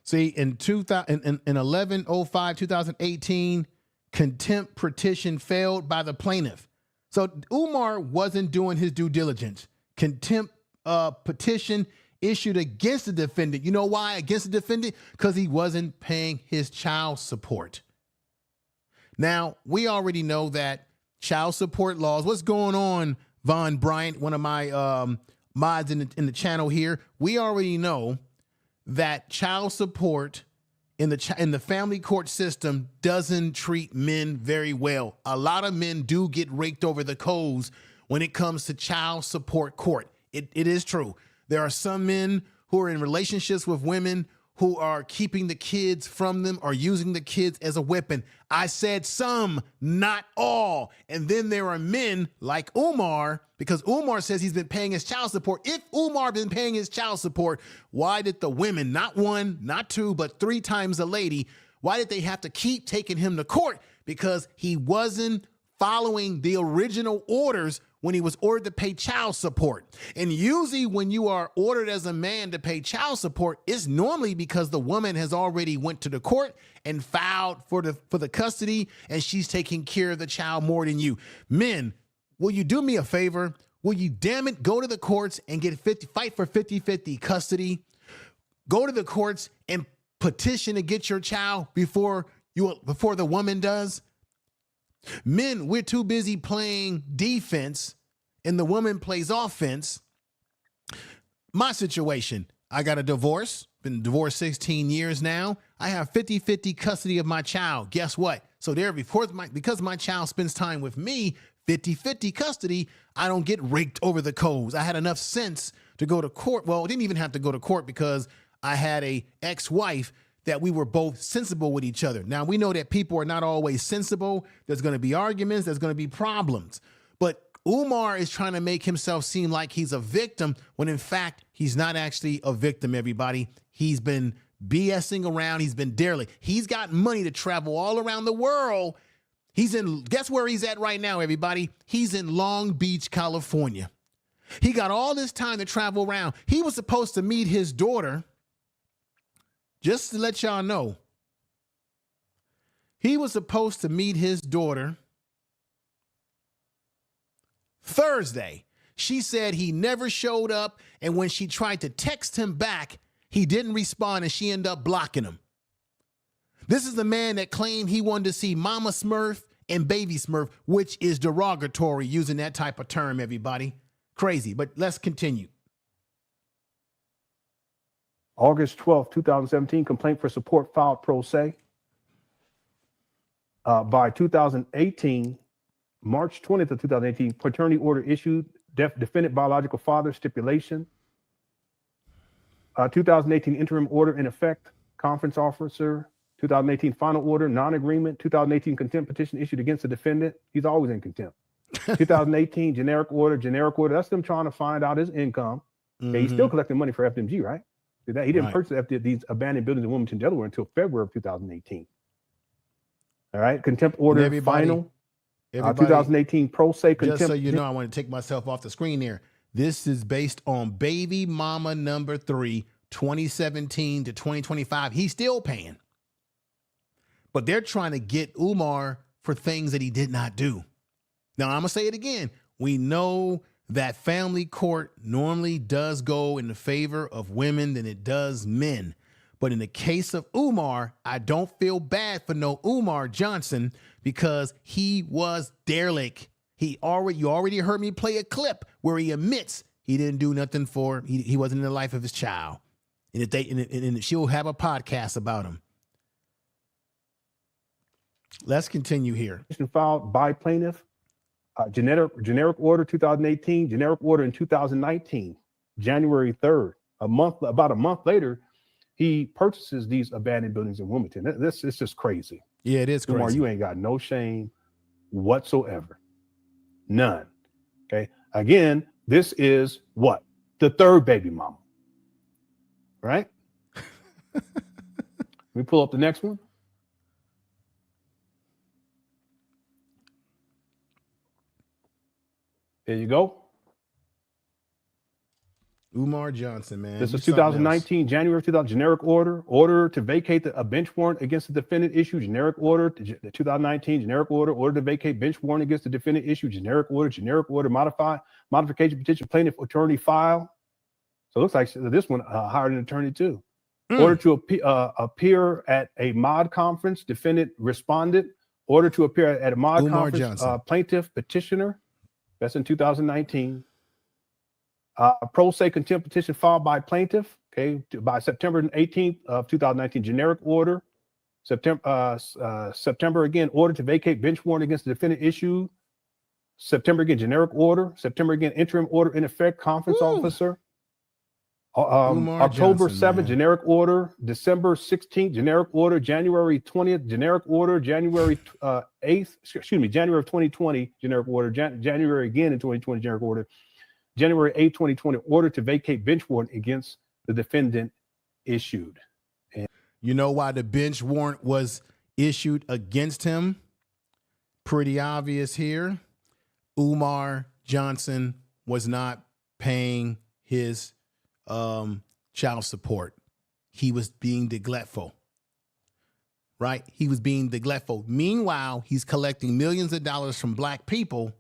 See, in 11/05/2018, contempt petition failed by the plaintiff. So Umar wasn't doing his due diligence. Contempt petition issued against the defendant. You know why against the defendant? Because he wasn't paying his child support. Now, we already know that child support laws, what's going on, Von Bryant, one of my mods in the channel here, we already know that child support in the family court system doesn't treat men very well. A lot of men do get raked over the coals when it comes to child support court. It is true. There are some men who are in relationships with women who are keeping the kids from them or using the kids as a weapon. I said some, not all. And then there are men like Umar, because Umar says he's been paying his child support. If Umar been paying his child support, why did the women, not one, not two, but 3 times a lady, why did they have to keep taking him to court? Because he wasn't following the original orders when he was ordered to pay child support. And usually when you are ordered as a man to pay child support, it's normally because the woman has already went to the court and filed for the custody and she's taking care of the child more than you. Men, will you do me a favor? Will you damn it go to the courts and fight for 50-50 custody? Go to the courts and petition to get your child before the woman does? Men, we're too busy playing defense and the woman plays offense. My situation, I got a divorce, been divorced 16 years now. I have 50-50 custody of my child. Guess what? So because my child spends time with me, 50-50 custody, I don't get raked over the coals. I had enough sense to go to court. Well, I didn't even have to go to court because I had a ex-wife that we were both sensible with each other. Now, we know that people are not always sensible. There's going to be arguments. There's going to be problems. But Umar is trying to make himself seem like he's a victim when, in fact, he's not actually a victim, everybody. He's been BSing around. He's been derelict. He's got money to travel all around the world. Guess where he's at right now, everybody? He's in Long Beach, California. He got all this time to travel around. He was supposed to meet his daughter. Just to let y'all know, he was supposed to meet his daughter Thursday, she said he never showed up, and when she tried to text him back, he didn't respond, and she ended up blocking him. This is the man that claimed he wanted to see Mama Smurf and Baby Smurf, which is derogatory using that type of term, everybody. Crazy, but let's continue. August 12th, 2017, complaint for support filed pro se. By 2018, March 20th of 2018, paternity order issued, defendant biological father stipulation. 2018 interim order in effect, conference officer. 2018 final order, non-agreement. 2018 contempt petition issued against the defendant. He's always in contempt. 2018 generic order. That's them trying to find out his income. Okay, he's still collecting money for FMG, right? He didn't purchase these abandoned buildings in Wilmington, Delaware until February of 2018. All right, contempt order final. 2018 pro se contempt. Just so you know, I want to take myself off the screen there. This is based on baby mama number 3, 2017 to 2025. He's still paying. But they're trying to get Umar for things that he did not do. Now, I'm going to say it again. We know that family court normally does go in the favor of women than it does men. But in the case of Umar, I don't feel bad for no Umar Johnson because he was derelict. You already heard me play a clip where he admits he didn't do nothing for, he wasn't in the life of his child. And she'll have a podcast about him. Let's continue here. Filed by plaintiff, generic order 2018, generic order in 2019, January 3rd. About a month later, he purchases these abandoned buildings in Wilmington. This is just crazy. Yeah, it is crazy. Umar, you ain't got no shame whatsoever. None. Okay. Again, this is what? The third baby mama. Right? Let me pull up the next one. There you go. Umar Johnson, man. This is 2019, January 2000, generic order to vacate a bench warrant against the defendant issue, generic order, 2019, generic order to vacate bench warrant against the defendant issue, generic order, modification petition plaintiff attorney file. So it looks like this one hired an attorney too. Order to appear at a mod conference, defendant responded. Order to appear at a mod Umar conference, Johnson. Plaintiff petitioner. That's in 2019. Pro se contempt petition filed by plaintiff, okay, by September 18th of 2019, generic order. September again, order to vacate bench warrant against the defendant issued. September again, generic order. September again, interim order in effect, conference officer. October 7th, generic order. December 16th, generic order. January 20th, generic order. January 8th, January of 2020, generic order. January again in 2020, generic order. January 8th, 2020, order to vacate bench warrant against the defendant issued. And you know why the bench warrant was issued against him? Pretty obvious here. Umar Johnson was not paying his child support. He was being neglectful, right? He was being neglectful. Meanwhile, he's collecting millions of dollars from black people,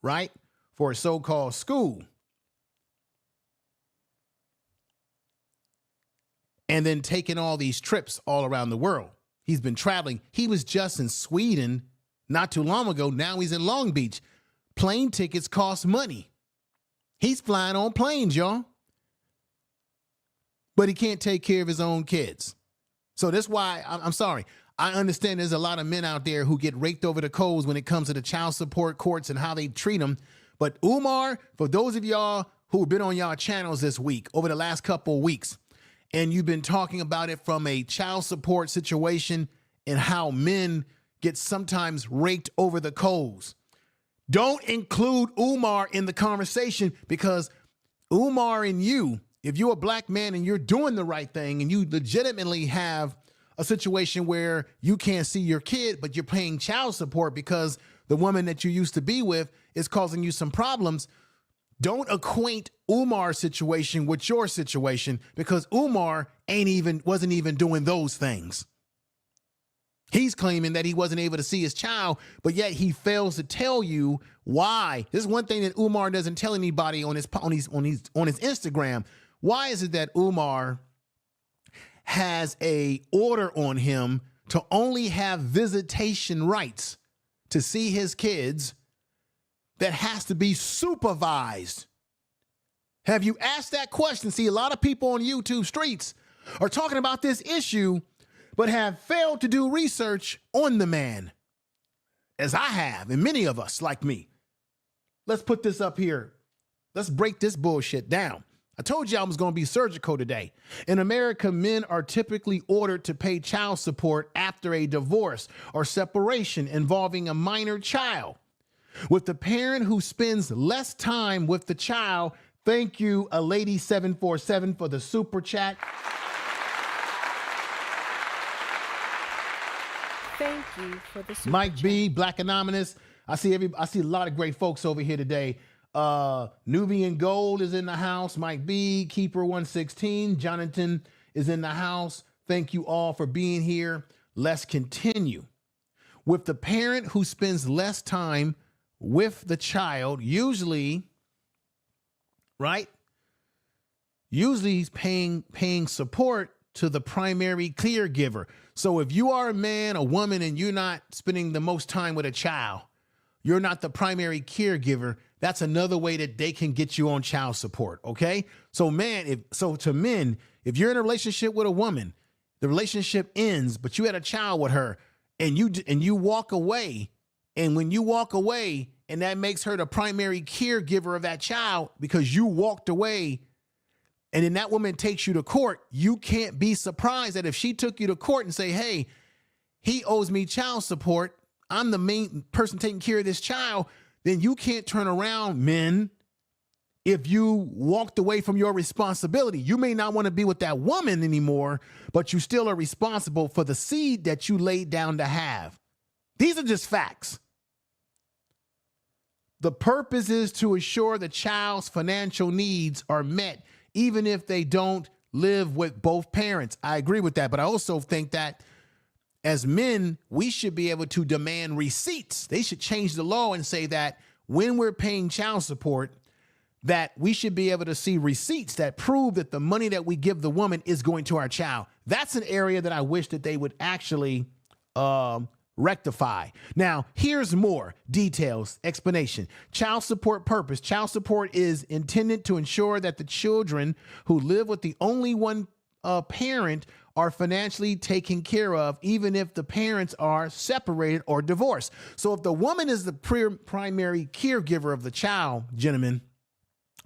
right? For a so-called school. And then taking all these trips all around the world. He's been traveling. He was just in Sweden not too long ago. Now he's in Long Beach. Plane tickets cost money. He's flying on planes, y'all. But he can't take care of his own kids. So that's why, I'm sorry. I understand there's a lot of men out there who get raked over the coals when it comes to the child support courts and how they treat them. But Umar, for those of y'all who have been on y'all channels this week, over the last couple of weeks, and you've been talking about it from a child support situation and how men get sometimes raked over the coals. Don't include Umar in the conversation because Umar and you, if you're a black man and you're doing the right thing and you legitimately have a situation where you can't see your kid, but you're paying child support because the woman that you used to be with is causing you some problems, don't equate Umar's situation with your situation because Umar wasn't even doing those things. He's claiming that he wasn't able to see his child, but yet he fails to tell you why. This is one thing that Umar doesn't tell anybody on his Instagram. Why is it that Umar has a order on him to only have visitation rights to see his kids that has to be supervised? Have you asked that question? See, a lot of people on YouTube streets are talking about this issue, but have failed to do research on the man, as I have, and many of us like me. Let's put this up here. Let's break this bullshit down. I told you I was going to be surgical today. In America, men are typically ordered to pay child support after a divorce or separation involving a minor child. With the parent who spends less time with the child, thank you, a lady 747 for the super chat. Thank you for the super Mike chat. B, Black Anonymous. I see a lot of great folks over here today. Nubian Gold is in the house. Mike B, Keeper 116. Jonathan is in the house. Thank you all for being here. Let's continue. With the parent who spends less time with the child, usually, right? Usually he's paying support to the primary caregiver. So if you are a man, a woman, and you're not spending the most time with a child, you're not the primary caregiver, that's another way that they can get you on child support, okay? So to men, if you're in a relationship with a woman, the relationship ends, but you had a child with her, and you walk away, and when you walk away, and that makes her the primary caregiver of that child because you walked away, and then that woman takes you to court, you can't be surprised that if she took you to court and say, hey, he owes me child support, I'm the main person taking care of this child, then you can't turn around, men, if you walked away from your responsibility. You may not want to be with that woman anymore, but you still are responsible for the seed that you laid down to have. These are just facts. The purpose is to ensure the child's financial needs are met, even if they don't live with both parents. I agree with that, but I also think that as men, we should be able to demand receipts. They should change the law and say that when we're paying child support, that we should be able to see receipts that prove that the money that we give the woman is going to our child. That's an area that I wish that they would actually rectify. Now, here's more details, explanation. Child support purpose. Child support is intended to ensure that the children who live with the only one parent are financially taken care of, even if the parents are separated or divorced. So if the woman is the primary caregiver of the child, gentlemen,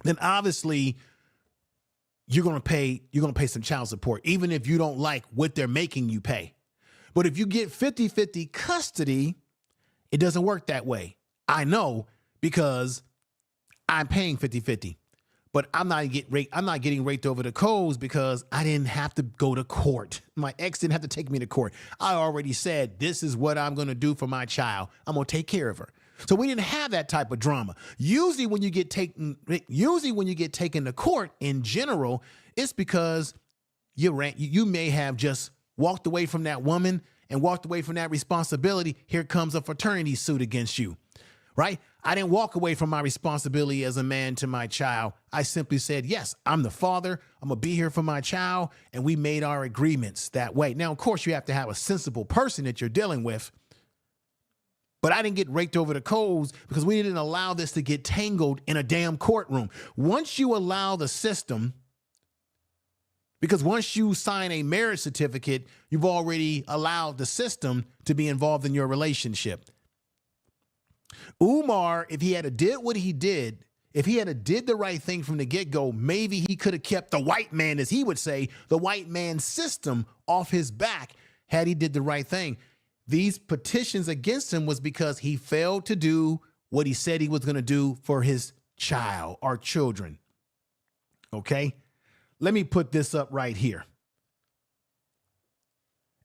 then obviously you're going to pay some child support, even if you don't like what they're making you pay. But if you get 50-50 custody, it doesn't work that way. I know, because I'm paying 50-50. But I'm not getting raked over the coals because I didn't have to go to court. My ex didn't have to take me to court. I already said, this is what I'm going to do for my child. I'm going to take care of her. So we didn't have that type of drama. Usually when you get taken to court in general, it's because you may have just walked away from that woman and walked away from that responsibility. Here comes a fraternity suit against you, right? I didn't walk away from my responsibility as a man to my child. I simply said, yes, I'm the father. I'm going to be here for my child. And we made our agreements that way. Now, of course, you have to have a sensible person that you're dealing with. But I didn't get raked over the coals because we didn't allow this to get tangled in a damn courtroom. Once you allow the system, because once you sign a marriage certificate, you've already allowed the system to be involved in your relationship. Umar, if he had did what he did, if he had did the right thing from the get-go, maybe he could have kept the white man, as he would say, the white man system off his back had he did the right thing. These petitions against him was because he failed to do what he said he was going to do for his child or children. Okay? Let me put this up right here.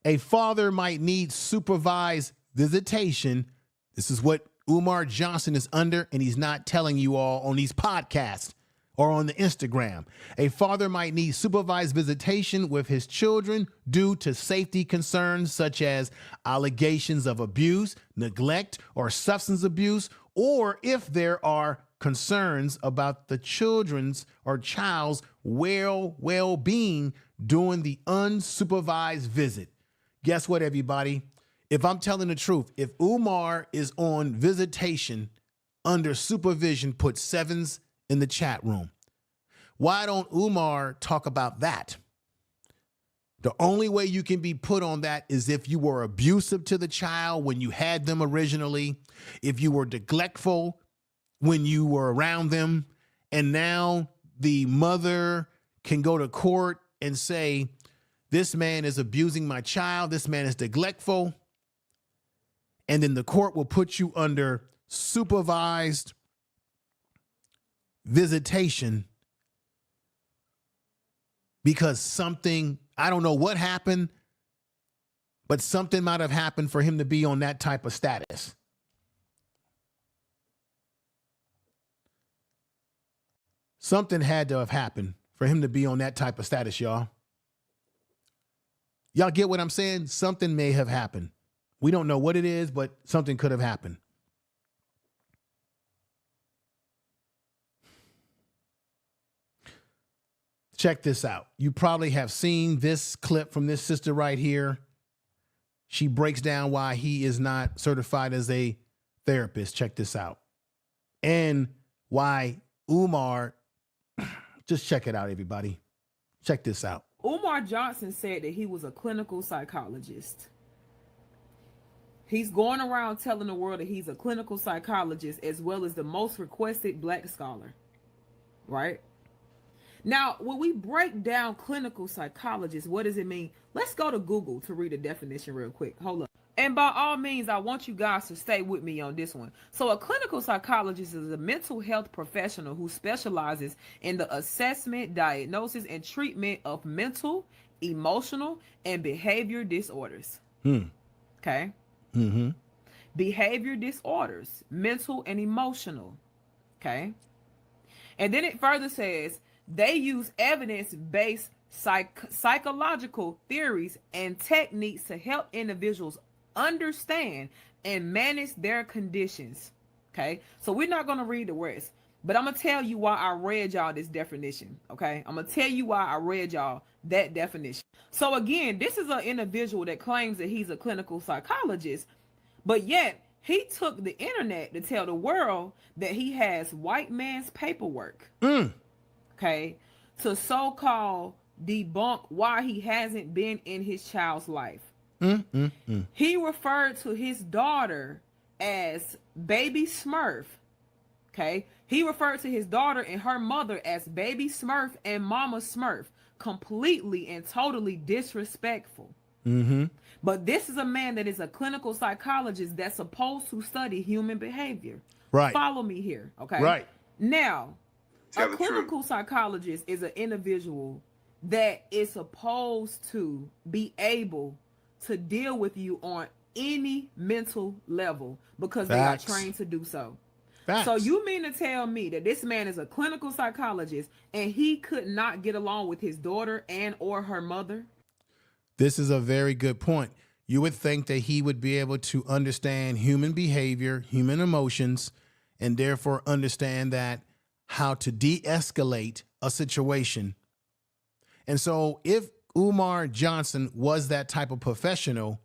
A father might need supervised visitation. This is what Umar Johnson is under, and he's not telling you all on these podcasts or on the Instagram. A father might need supervised visitation with his children due to safety concerns such as allegations of abuse, neglect, or substance abuse, or if there are concerns about the children's or child's well-being during the unsupervised visit. Guess what, everybody? If I'm telling the truth, if Umar is on visitation under supervision, put sevens in the chat room. Why don't Umar talk about that? The only way you can be put on that is if you were abusive to the child when you had them originally, if you were neglectful when you were around them, and now the mother can go to court and say, this man is abusing my child, this man is neglectful, and then the court will put you under supervised visitation because something, I don't know what happened, but something might have happened for him to be on that type of status. Something had to have happened for him to be on that type of status, y'all. Y'all get what I'm saying? Something may have happened. We don't know what it is, but something could have happened. Check this out. You probably have seen this clip from this sister right here. She breaks down why he is not certified as a therapist. Check this out. And why Umar, just check it out, everybody. Check this out. Umar Johnson said that he was a clinical psychologist. He's going around telling the world that he's a clinical psychologist as well as the most requested black scholar, right? Now, when we break down clinical psychologist, what does it mean? Let's go to Google to read the definition real quick. Hold up. And by all means, I want you guys to stay with me on this one. So a clinical psychologist is a mental health professional who specializes in the assessment, diagnosis, and treatment of mental, emotional, and behavior disorders. Okay? Mm-hmm. Behavior disorders, mental and emotional. Okay? And then it further says, they use evidence-based psychological theories and techniques to help individuals understand and manage their conditions. Okay, so we're not going to read the rest, but I'm going to tell you why I read y'all this definition. Okay, I'm going to tell you why I read y'all that definition. So again, this is an individual that claims that he's a clinical psychologist, but yet he took the internet to tell the world that he has white man's paperwork. Okay, to so-called debunk why he hasn't been in his child's life. He referred to his daughter as Baby Smurf. Okay, he referred to his daughter and her mother as Baby Smurf and Mama Smurf. Completely and totally disrespectful. But this is a man that is a clinical psychologist that's supposed to study human behavior. Right. Follow me here. Okay. Right. Now, a clinical psychologist is an individual that is supposed to be able to deal with you on any mental level because they are trained to do so. So you mean to tell me that this man is a clinical psychologist and he could not get along with his daughter and or her mother? This is a very good point. You would think that he would be able to understand human behavior, human emotions, and therefore understand that how to de-escalate a situation. And so if Umar Johnson was that type of professional,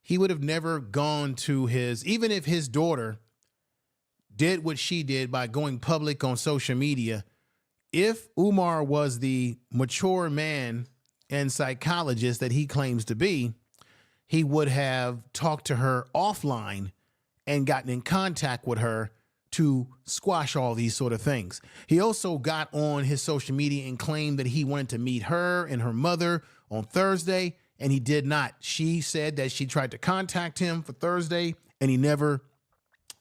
he would have never gone to even if his daughter did what she did by going public on social media, if Umar was the mature man and psychologist that he claims to be, he would have talked to her offline and gotten in contact with her to squash all these sort of things. He also got on his social media and claimed that he wanted to meet her and her mother on Thursday, and he did not. She said that she tried to contact him for Thursday, and he never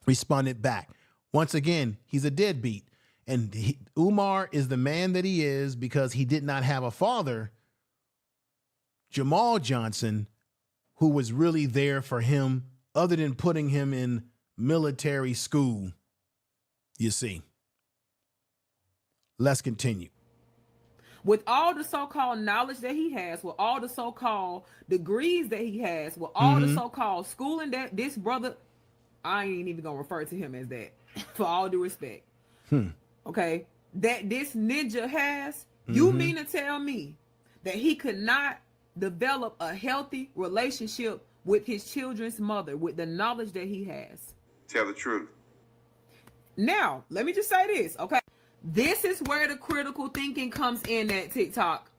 responded back. Once again, he's a deadbeat. And Umar is the man that he is because he did not have a father, Jamal Johnson, who was really there for him other than putting him in military school, you see. Let's continue. With all the so-called knowledge that he has, with all the so-called degrees that he has, with all the so-called schooling that this brother, I ain't even gonna refer to him as that, for all due respect. Okay, that this ninja has, you mean to tell me that he could not develop a healthy relationship with his children's mother with the knowledge that he has? Tell the truth. Now, let me just say this, okay? This is where the critical thinking comes in at TikTok.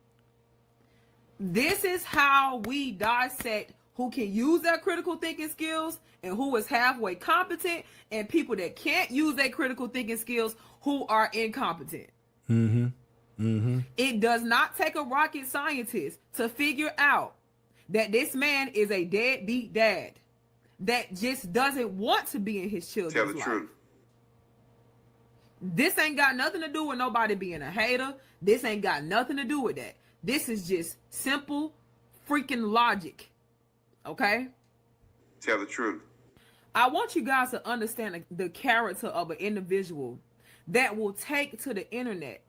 This is how we dissect who can use their critical thinking skills and who is halfway competent, and people that can't use their critical thinking skills who are incompetent. It does not take a rocket scientist to figure out that this man is a deadbeat dad that just doesn't want to be in his children's Tell the life. truth. This ain't got nothing to do with nobody being a hater. This ain't got nothing to do with that. This is just simple freaking logic. Okay? Tell the truth. I want you guys to understand the character of an individual that will take to the internet,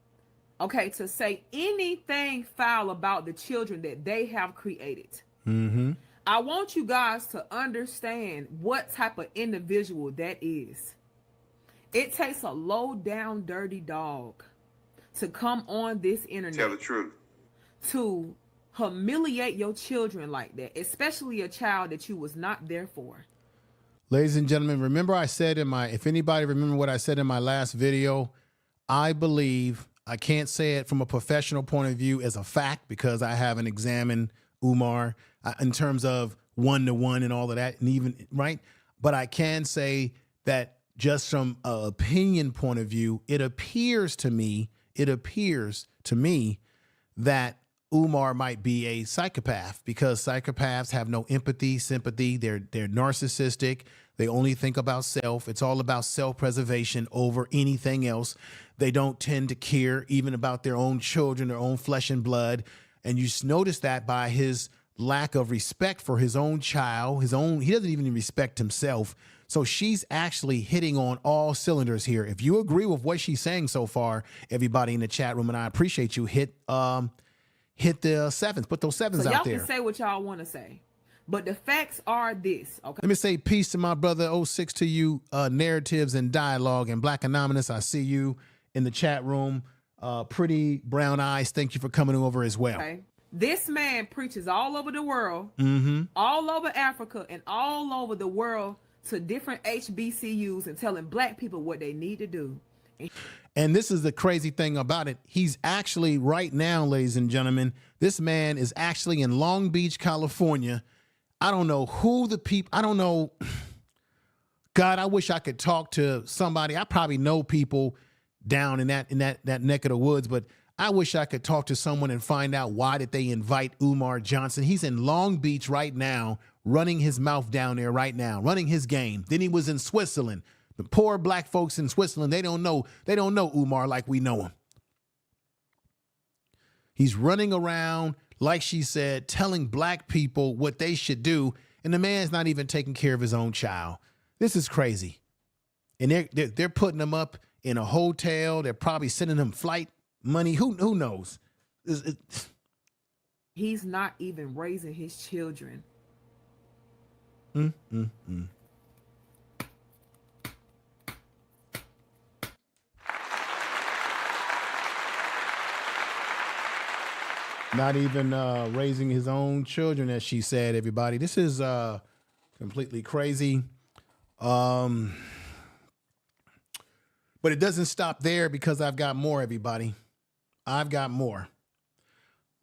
okay, to say anything foul about the children that they have created. I want you guys to understand what type of individual that is. It takes a low down dirty dog to come on this internet. Tell the truth. To humiliate your children like that, especially a child that you was not there for. Ladies and gentlemen, remember I said if anybody remember what I said in my last video, I believe, I can't say it from a professional point of view as a fact because I haven't examined Umar in terms of one-to-one and all of that, and even, right? But I can say that just from an opinion point of view, it appears to me that Umar might be a psychopath because psychopaths have no empathy, sympathy. They're narcissistic. They only think about self. It's all about self-preservation over anything else. They don't tend to care even about their own children, their own flesh and blood. And you notice that by his lack of respect for his own child, he doesn't even respect himself. So she's actually hitting on all cylinders here. If you agree with what she's saying so far, everybody in the chat room, and I appreciate you, hit the sevens, put those sevens so out there. Y'all can say what y'all want to say, but the facts are this, okay? Let me say peace to my brother 06 to you, Narratives and Dialogue, and Black Anonymous. I see you in the chat room. Pretty Brown Eyes, thank you for coming over as well. Okay. This man preaches all over the world, all over Africa, and all over the world to different HBCUs and telling black people what they need to do. And this is the crazy thing about it. He's actually right now, ladies and gentlemen, this man is actually in Long Beach, California. I don't know who the people, I don't know. God, I wish I could talk to somebody. I probably know people down in that neck of the woods, but I wish I could talk to someone and find out why did they invite Umar Johnson. He's in Long Beach right now, running his mouth down there right now, running his game. Then he was in Switzerland. The poor black folks in Switzerland, they don't know Umar like we know him. He's running around, like she said, telling black people what they should do, and the man's not even taking care of his own child. This is crazy. And they're putting him up in a hotel. They're probably sending him flight money. Who knows? He's not even raising his children. Not even raising his own children, as she said, everybody. This is completely crazy. But it doesn't stop there because I've got more, everybody. I've got more.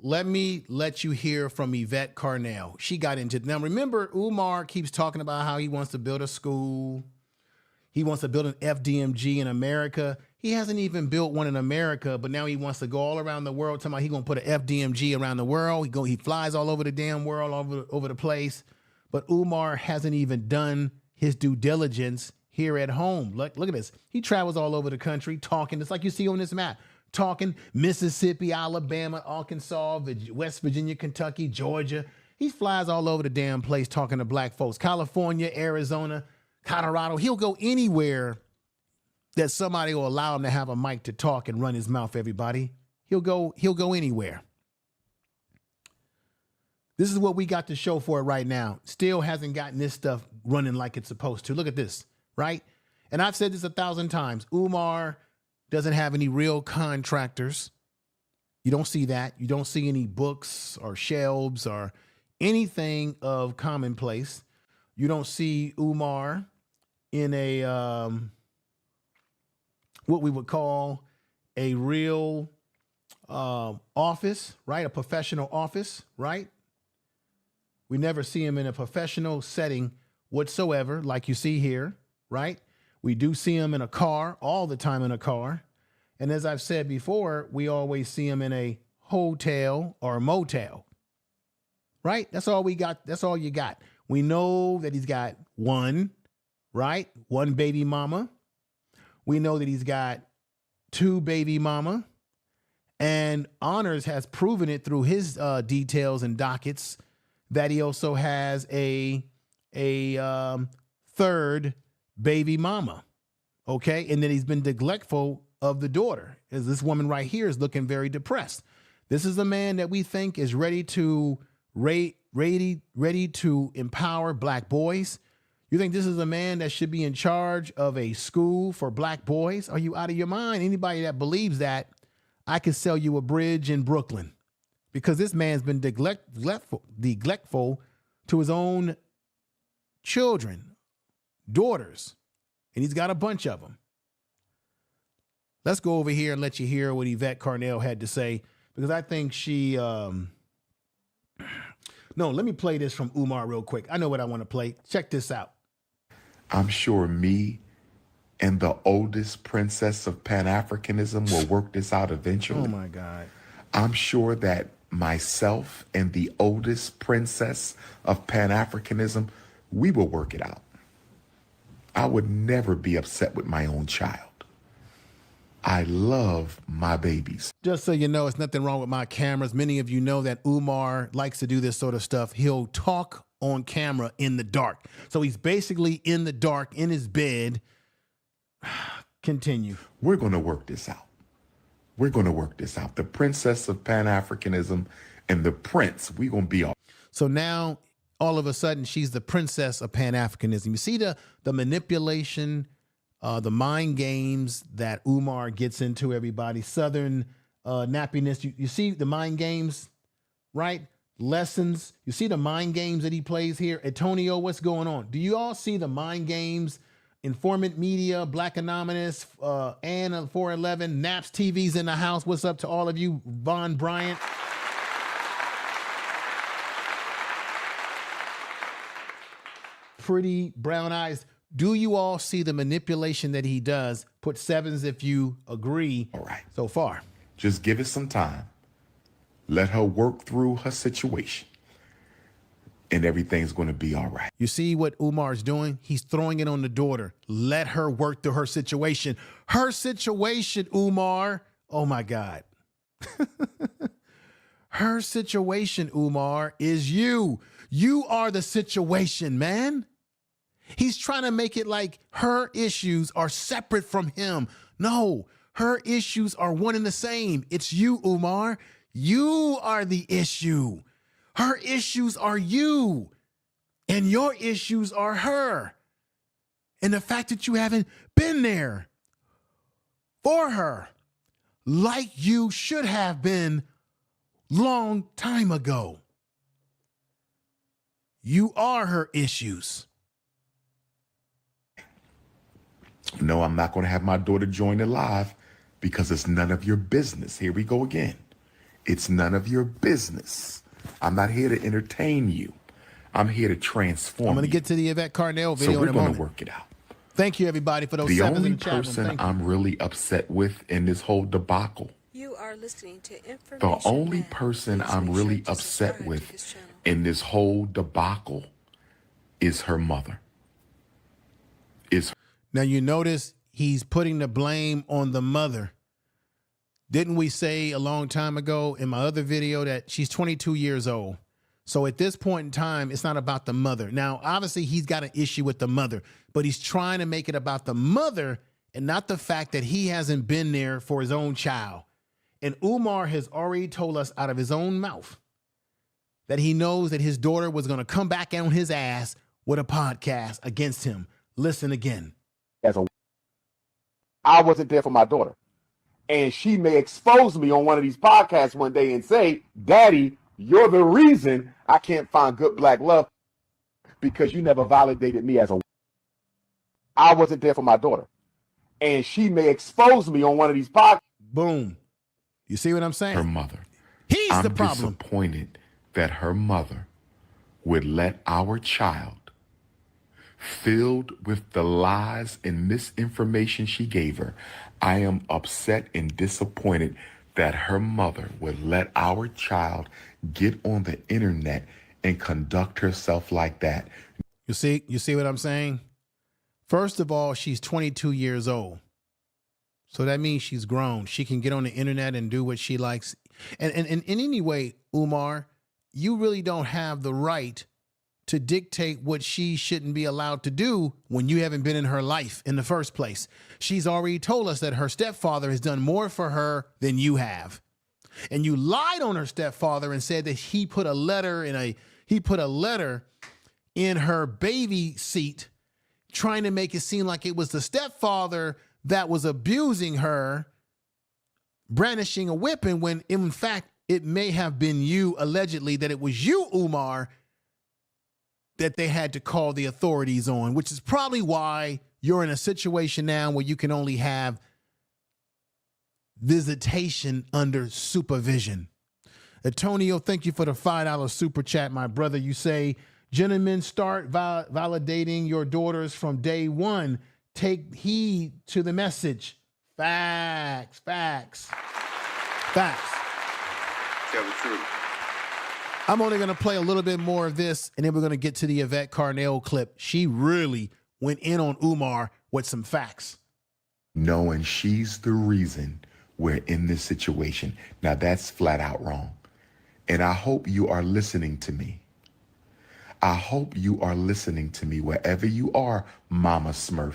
Let me let you hear from Yvette Carnell. She got into it. Now, remember, Umar keeps talking about how he wants to build a school. He wants to build an FDMG in America. He hasn't even built one in America, but now he wants to go all around the world, talking about he's going to put an FDMG around the world. He flies all over the damn world, all over the place. But Umar hasn't even done his due diligence here at home. Look at this. He travels all over the country talking, just like you see on this map, talking Mississippi, Alabama, Arkansas, West Virginia, Kentucky, Georgia. He flies all over the damn place talking to black folks. California, Arizona, Colorado. He'll go anywhere that somebody will allow him to have a mic to talk and run his mouth, everybody. He'll go anywhere. This is what we got to show for it right now. Still hasn't gotten this stuff running like it's supposed to. Look at this, right? And I've said this 1,000 times. Umar doesn't have any real contractors. You don't see that. You don't see any books or shelves or anything of commonplace. You don't see Umar in a what we would call a real office, right? A professional office, right? We never see him in a professional setting whatsoever, like you see here, right? We do see him in a car, all the time in a car. And as I've said before, we always see him in a hotel or a motel, right? That's all we got. That's all you got. We know that he's got one, right? One baby mama. We know that he's got 2 baby mama. And Honors has proven it through his details and dockets that he also has a 3rd baby mama, okay? And that he's been neglectful of the daughter, as this woman right here is looking very depressed. This is a man that we think is ready to empower black boys. You think this is a man that should be in charge of a school for black boys? Are you out of your mind? Anybody that believes that, I could sell you a bridge in Brooklyn, because this man's been neglectful to his own children, daughters, and he's got a bunch of them. Let's go over here and let you hear what Yvette Carnell had to say, because I think she, no, let me play this from Umar real quick. I know what I want to play. Check this out. I'm sure me and the oldest princess of Pan-Africanism will work this out eventually. Oh my God. I'm sure that myself and the oldest princess of Pan-Africanism, we will work it out. I would never be upset with my own child. I love my babies. Just so you know, it's nothing wrong with my cameras. Many of you know that Umar likes to do this sort of stuff. He'll talk on camera in the dark. So he's basically in the dark in his bed. Continue. We're going to work this out. We're going to work this out. The princess of Pan-Africanism and the prince, we're going to be all. So now, all of a sudden, she's the princess of Pan-Africanism. You see the manipulation, the mind games that Umar gets into, everybody. Southern nappiness. You see the mind games, right? Lessons. You see the mind games that he plays here. Antonio, what's going on? Do you all see the mind games? Informant Media, Black Anonymous, Anna 411, Naps TV's in the house. What's up to all of you? Von Bryant. Pretty brown eyes. Do you all see the manipulation that he does? Put 7s if you agree. All right. So far. Just give it some time. Let her work through her situation. And everything's going to be all right. You see what Umar's doing? He's throwing it on the daughter. Let her work through her situation. Her situation, Umar. Oh, my God. Her situation, Umar, is you. You are the situation, man. He's trying to make it like her issues are separate from him. No, her issues are one and the same. It's you, Umar. You are the issue. Her issues are you, and your issues are her. And the fact that you haven't been there for her like you should have been long time ago. You are her issues. No, I'm not going to have my daughter join it live because it's none of your business. Here we go again. It's none of your business. I'm not here to entertain you. I'm here to transform. I'm going to get to the Yvette Carnell video in a moment. So we're going to work it out. Thank you, everybody, for those The 7s only in the chat room. person I'm really upset with in this whole debacle, You are listening to Information the only Man. person Please I'm make really sure to upset subscribe to with his channel. in this whole debacle is her mother. Now, you notice he's putting the blame on the mother. Didn't we say a long time ago in my other video that she's 22 years old? So at this point in time, it's not about the mother. Now, obviously, he's got an issue with the mother, but he's trying to make it about the mother and not the fact that he hasn't been there for his own child. And Umar has already told us out of his own mouth that he knows that his daughter was going to come back on his ass with a podcast against him. Listen again. I wasn't there for my daughter. And she may expose me on one of these podcasts one day and say, Daddy, you're the reason I can't find good black love because you never validated me as a. I wasn't there for my daughter. And she may expose me on one of these podcasts. Boom. You see what I'm saying? Her mother. He's the problem. I'm disappointed that her mother would let our child, filled with the lies and misinformation she gave her, I am upset and disappointed that her mother would let our child get on the internet and conduct herself like that. You see what I'm saying? First of all, she's 22 years old. So that means she's grown. She can get on the internet and do what she likes. And anyway, Umar, you really don't have the right to dictate what she shouldn't be allowed to do when you haven't been in her life in the first place. She's already told us that her stepfather has done more for her than you have. And you lied on her stepfather and said that he put a letter in her baby seat, trying to make it seem like it was the stepfather that was abusing her, brandishing a weapon, when in fact it may have been you, allegedly, that it was you, Umar, that they had to call the authorities on, which is probably why you're in a situation now where you can only have visitation under supervision. Antonio, thank you for the $5 super chat, my brother. You say, gentlemen, start validating your daughters from day one. Take heed to the message. Facts. Tell the truth. I'm only going to play a little bit more of this, and then we're going to get to the Yvette Carnell clip. She really went in on Umar with some facts. Knowing she's the reason we're in this situation. Now that's flat out wrong. And I hope you are listening to me. I hope you are listening to me wherever you are, Mama Smurf.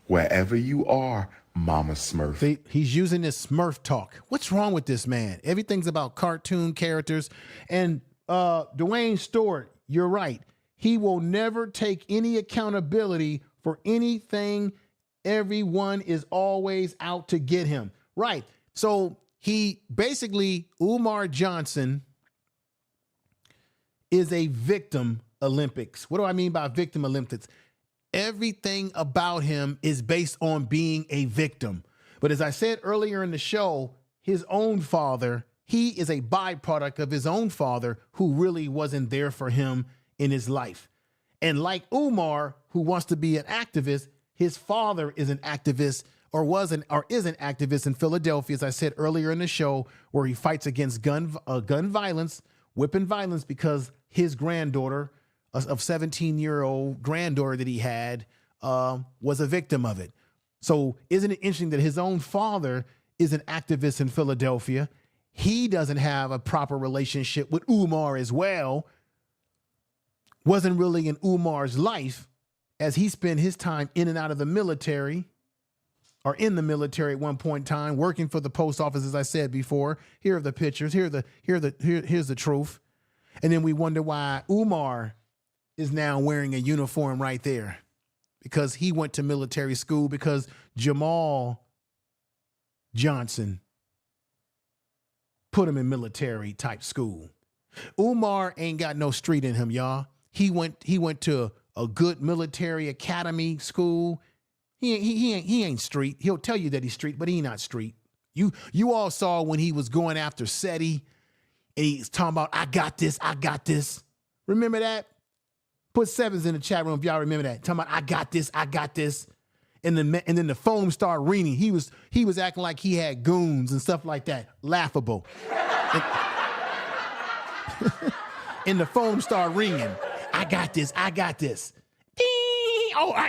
Wherever you are, Mama Smurf. See, he's using this Smurf talk. What's wrong with this man? Everything's about cartoon characters. And Dwayne Stewart, you're right. He will never take any accountability for anything. Everyone is always out to get him. Right. So he basically, Umar Johnson is a victim Olympics. What do I mean by victim Olympics? Everything about him is based on being a victim. But as I said earlier in the show, his own father, he is a byproduct of his own father who really wasn't there for him in his life. And like Umar, who wants to be an activist, his father is an activist or is an activist in Philadelphia, as I said earlier in the show, where he fights against gun violence, weapon violence, because his granddaughter, of 17-year-old granddaughter that he had, was a victim of it. So isn't it interesting that his own father is an activist in Philadelphia? He doesn't have a proper relationship with Umar as well. Wasn't really in Umar's life, as he spent his time in and out of the military, or in the military at one point in time, working for the post office, as I said before. Here are the pictures. Here's the truth. And then we wonder why Umar is now wearing a uniform right there, because he went to military school, because Jamal Johnson put him in military type school. Umar ain't got no street in him, y'all. He went to a good military academy school. He ain't street. He'll tell you that he's street, but he not street. You all saw when he was going after SETI, and he's talking about, I got this. Remember that? Put sevens in the chat room if y'all remember that. Talking about, I got this. And then the phone started ringing. He was acting like he had goons and stuff like that. Laughable. And the phone started ringing. I got this. Oh,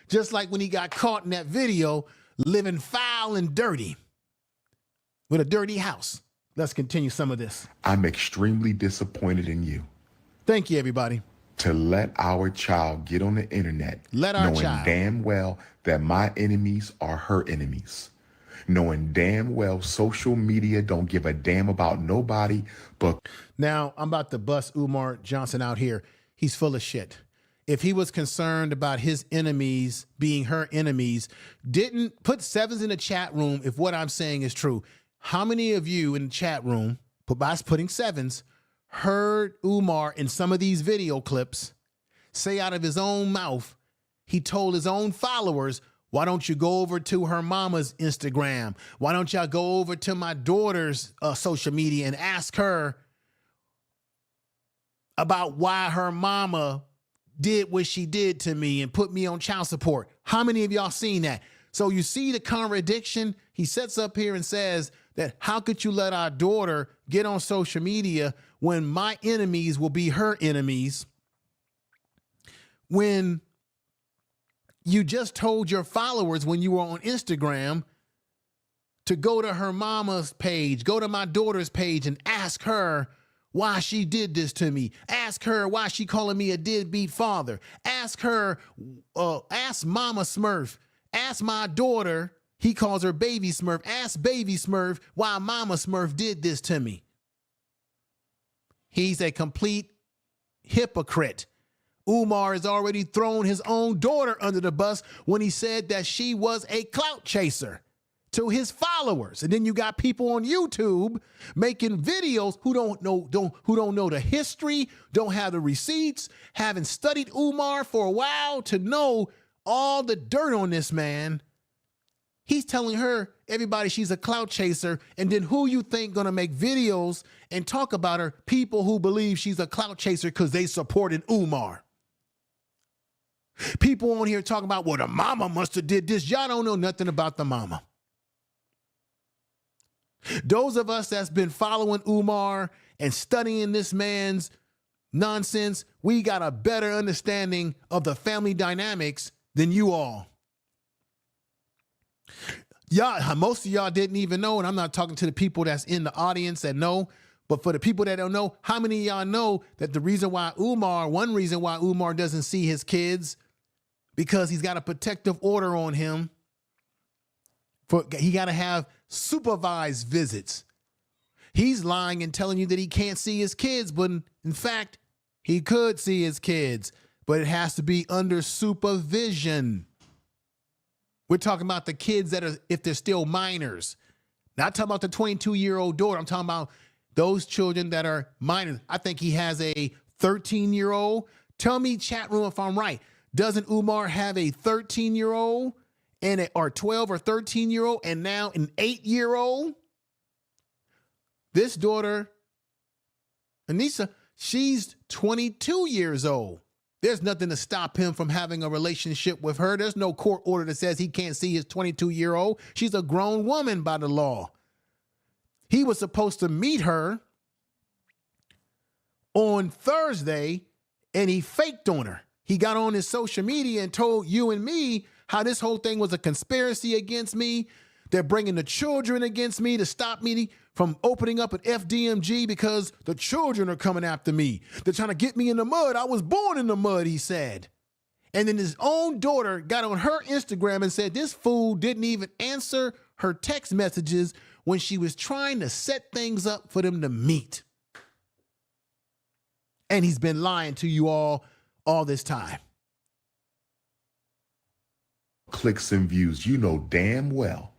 just like when he got caught in that video, living foul and dirty with a dirty house. Let's continue some of this. I'm extremely disappointed in you. Thank you, everybody. to let our child get on the internet Let our knowing child. damn well that my enemies are her enemies. Knowing damn well social media don't give a damn about nobody but... Now, I'm about to bust Umar Johnson out here. He's full of shit. If he was concerned about his enemies being her enemies, didn't put sevens in the chat room if what I'm saying is true. How many of you in the chat room, by putting sevens, heard Umar in some of these video clips say out of his own mouth, he told his own followers, why don't you go over to her mama's Instagram? Why don't y'all go over to my daughter's social media and ask her about why her mama did what she did to me and put me on child support? How many of y'all seen that? So you see the contradiction? He sets up here and says that how could you let our daughter get on social media when my enemies will be her enemies? When you just told your followers when you were on Instagram to go to her mama's page, go to my daughter's page and ask her why she did this to me. Ask her why she calling me a deadbeat father. Ask her, ask Mama Smurf. Ask my daughter, he calls her Baby Smurf. Ask Baby Smurf why Mama Smurf did this to me. He's a complete hypocrite. Umar has already thrown his own daughter under the bus when he said that she was a clout chaser to his followers. And then you got people on YouTube making videos who don't know the history, don't have the receipts, haven't studied Umar for a while to know all the dirt on this man. He's telling her, everybody, she's a clout chaser. And then who you think gonna make videos and talk about her? People who believe she's a clout chaser because they supported Umar. People on here talking about, well, the mama must have did this. Y'all don't know nothing about the mama. Those of us that's been following Umar and studying this man's nonsense, we got a better understanding of the family dynamics than you all. Y'all, most of y'all didn't even know, and I'm not talking to the people that's in the audience that know, but for the people that don't know, how many of y'all know that the reason why one reason why Umar doesn't see his kids, because he's got a protective order on him. He got to have supervised visits. He's lying and telling you that he can't see his kids, but in fact, he could see his kids, but it has to be under supervision. We're talking about the kids that are, if they're still minors. Not talking about the 22-year-old daughter. I'm talking about those children that are minors. I think he has a 13-year-old. Tell me, chat room, if I'm right. Doesn't Umar have a 13-year-old and or 12 or 13-year-old and now an 8-year-old? This daughter, Anisa, she's 22 years old. There's nothing to stop him from having a relationship with her. There's no court order that says he can't see his 22-year-old. She's a grown woman by the law. He was supposed to meet her on Thursday, and he faked on her. He got on his social media and told you and me how this whole thing was a conspiracy against me. They're bringing the children against me to stop me from opening up an FDMG because the children are coming after me. They're trying to get me in the mud. I was born in the mud, he said. And then his own daughter got on her Instagram and said this fool didn't even answer her text messages when she was trying to set things up for them to meet. And he's been lying to you all this time. Clicks and views, you know damn well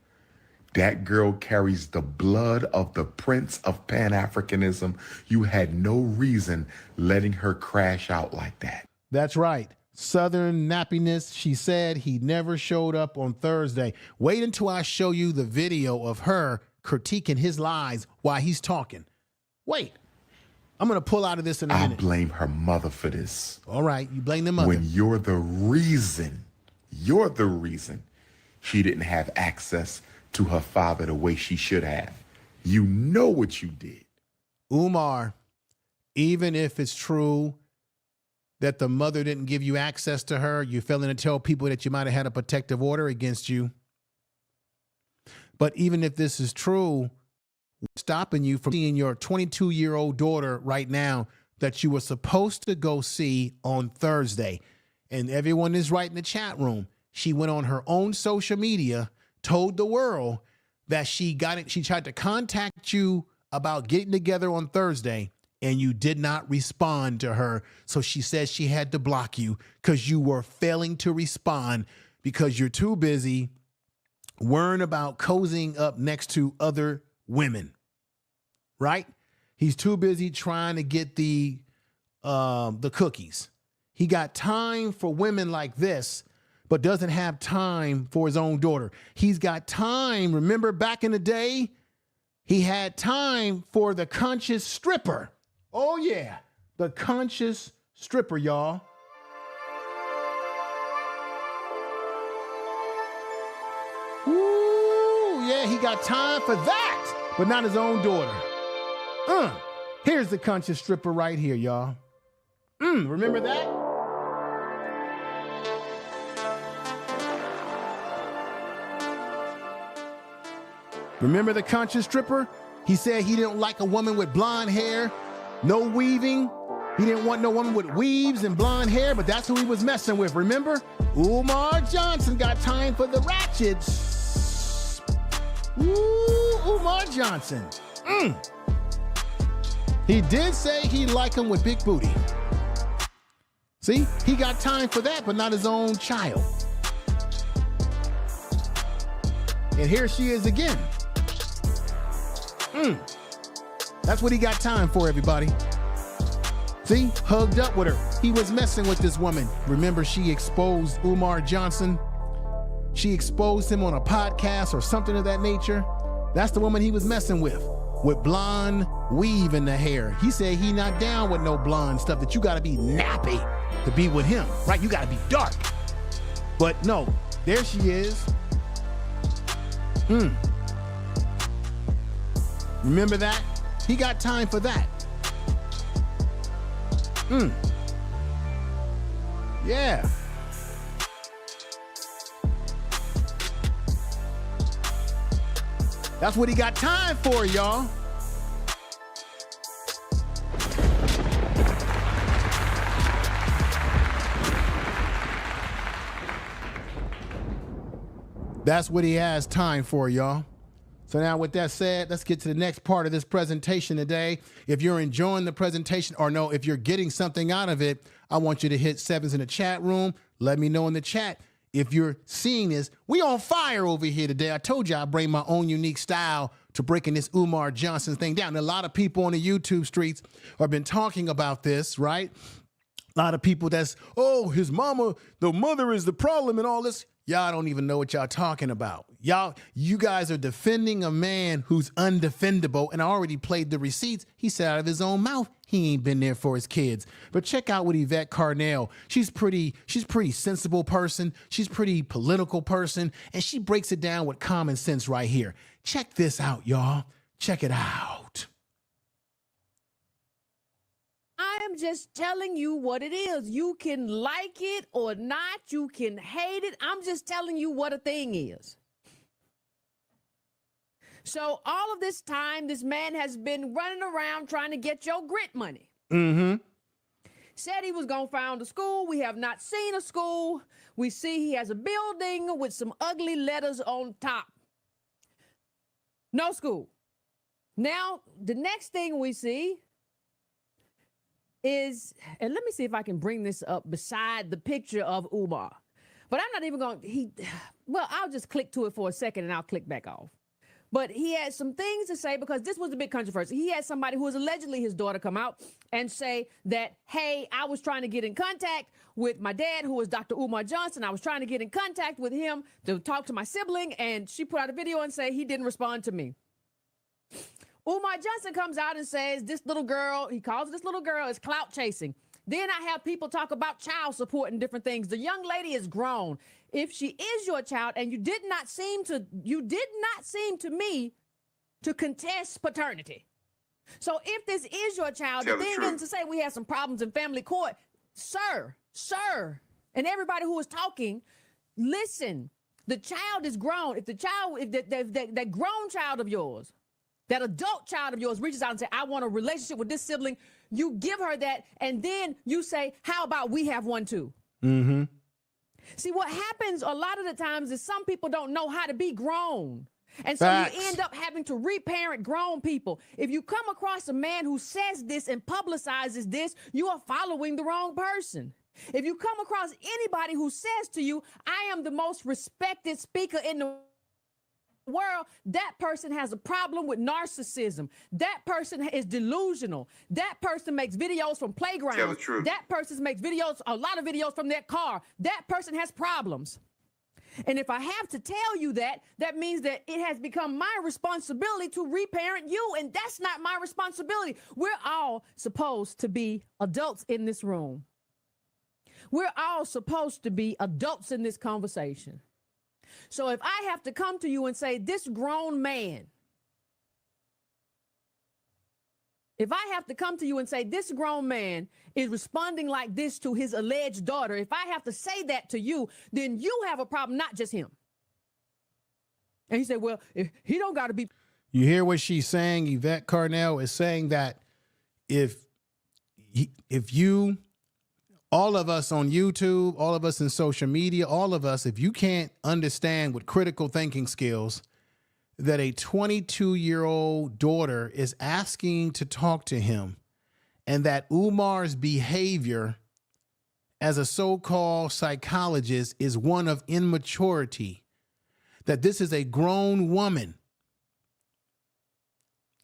that girl carries the blood of the Prince of Pan-Africanism. You had no reason letting her crash out like that. That's right. Southern nappiness. She said he never showed up on Thursday. Wait until I show you the video of her critiquing his lies while he's talking. Wait. I'm going to pull out of this in a minute. I blame her mother for this. All right. You blame the mother. When you're the reason she didn't have access to her father the way she should have. You know what you did. Umar, even if it's true that the mother didn't give you access to her, you're failing to tell people that you might have had a protective order against you. But even if this is true, what's stopping you from seeing your 22-year-old daughter right now that you were supposed to go see on Thursday. And everyone is right in the chat room. She went on her own social media, told the world that she tried to contact you about getting together on Thursday, and you did not respond to her. So she says she had to block you because you were failing to respond because you're too busy worrying about cozying up next to other women, right? He's too busy trying to get the cookies. He got time for women like this, but doesn't have time for his own daughter. He's got time. Remember back in the day, he had time for the conscious stripper. Oh yeah, the conscious stripper, y'all. Ooh, yeah, he got time for that, but not his own daughter. Here's the conscious stripper right here, y'all. Remember that? Remember the conscious stripper? He said he didn't like a woman with blonde hair, no weaving. He didn't want no woman with weaves and blonde hair, but that's who he was messing with, remember? Umar Johnson got time for the ratchets. Ooh, Umar Johnson. He did say he liked him with big booty. See, he got time for that, but not his own child. And here she is again. That's what he got time for, everybody. See, hugged up with her. He was messing with this woman. Remember, she exposed Umar Johnson. She exposed him on a podcast or something of that nature. That's the woman he was messing with blonde weave in the hair. He said he not down with no blonde stuff, that you gotta be nappy to be with him, right? You gotta be dark. But no, there she is. Remember that? He got time for that. Yeah. That's what he got time for, y'all. That's what he has time for, y'all. So now with that said, let's get to the next part of this presentation today. If you're enjoying the presentation, or no, if you're getting something out of it, I want you to hit 7s in the chat room. Let me know in the chat if you're seeing this. We on fire over here today. I told you I bring my own unique style to breaking this Umar Johnson thing down. And a lot of people on the YouTube streets have been talking about this, right? A lot of people that's, oh, his mama, the mother is the problem and all this. Y'all don't even know what y'all talking about. You guys are defending a man who's undefendable, and I already played the receipts. He said out of his own mouth he ain't been there for his kids. But check out what Yvette Carnell. She's pretty sensible person. She's pretty political person, and she breaks it down with common sense right here. Check this out, y'all. Check it out. I am just telling you what it is. You can like it or not. You can hate it. I'm just telling you what a thing is. So all of this time, this man has been running around trying to get your grit money. Said he was going to found a school. We have not seen a school. We see he has a building with some ugly letters on top. No school. Now, the next thing we see is, and let me see if I can bring this up beside the picture of Umar. But I'm not even going to, I'll just click to it for a second and I'll click back off. But he had some things to say, because this was a big controversy. He had somebody who was allegedly his daughter come out and say that, hey, I was trying to get in contact with my dad, who was Dr. Umar Johnson. I was trying to get in contact with him to talk to my sibling, and she put out a video and say he didn't respond to me. Umar Johnson comes out and says this little girl, he calls this little girl, is clout chasing. Then I have people talk about child support and different things. The young lady is grown. If she is your child, and you did not seem to me to contest paternity. So if this is your child, the thing is to say we have some problems in family court, sir, and everybody who is talking, listen, the child is grown. If that grown child of yours, that adult child of yours reaches out and says, I want a relationship with this sibling, you give her that, and then you say, how about we have one too? Mm-hmm. See, what happens a lot of the times is some people don't know how to be grown. And so Facts. you end up having to reparent grown people. If you come across a man who says this and publicizes this, you are following the wrong person. If you come across anybody who says to you, I am the most respected speaker in the world, that person has a problem with narcissism. That person is delusional. That person makes videos from playgrounds. Tell the truth. That person makes videos, a lot of videos from their car. That person has problems. And if I have to tell you that, that means that it has become my responsibility to reparent you, and that's not my responsibility. We're all supposed to be adults in this room. We're all supposed to be adults in this conversation. So if I have to come to you and say, this grown man, if I have to come to you and say, this grown man is responding like this to his alleged daughter, if I have to say that to you, then you have a problem, not just him. And he said, well, if he don't got to be. You hear what she's saying? Yvette Carnell is saying that if you, all of us on YouTube, all of us in social media, all of us, if you can't understand with critical thinking skills that a 22-year-old daughter is asking to talk to him, and that Umar's behavior as a so-called psychologist is one of immaturity, that this is a grown woman.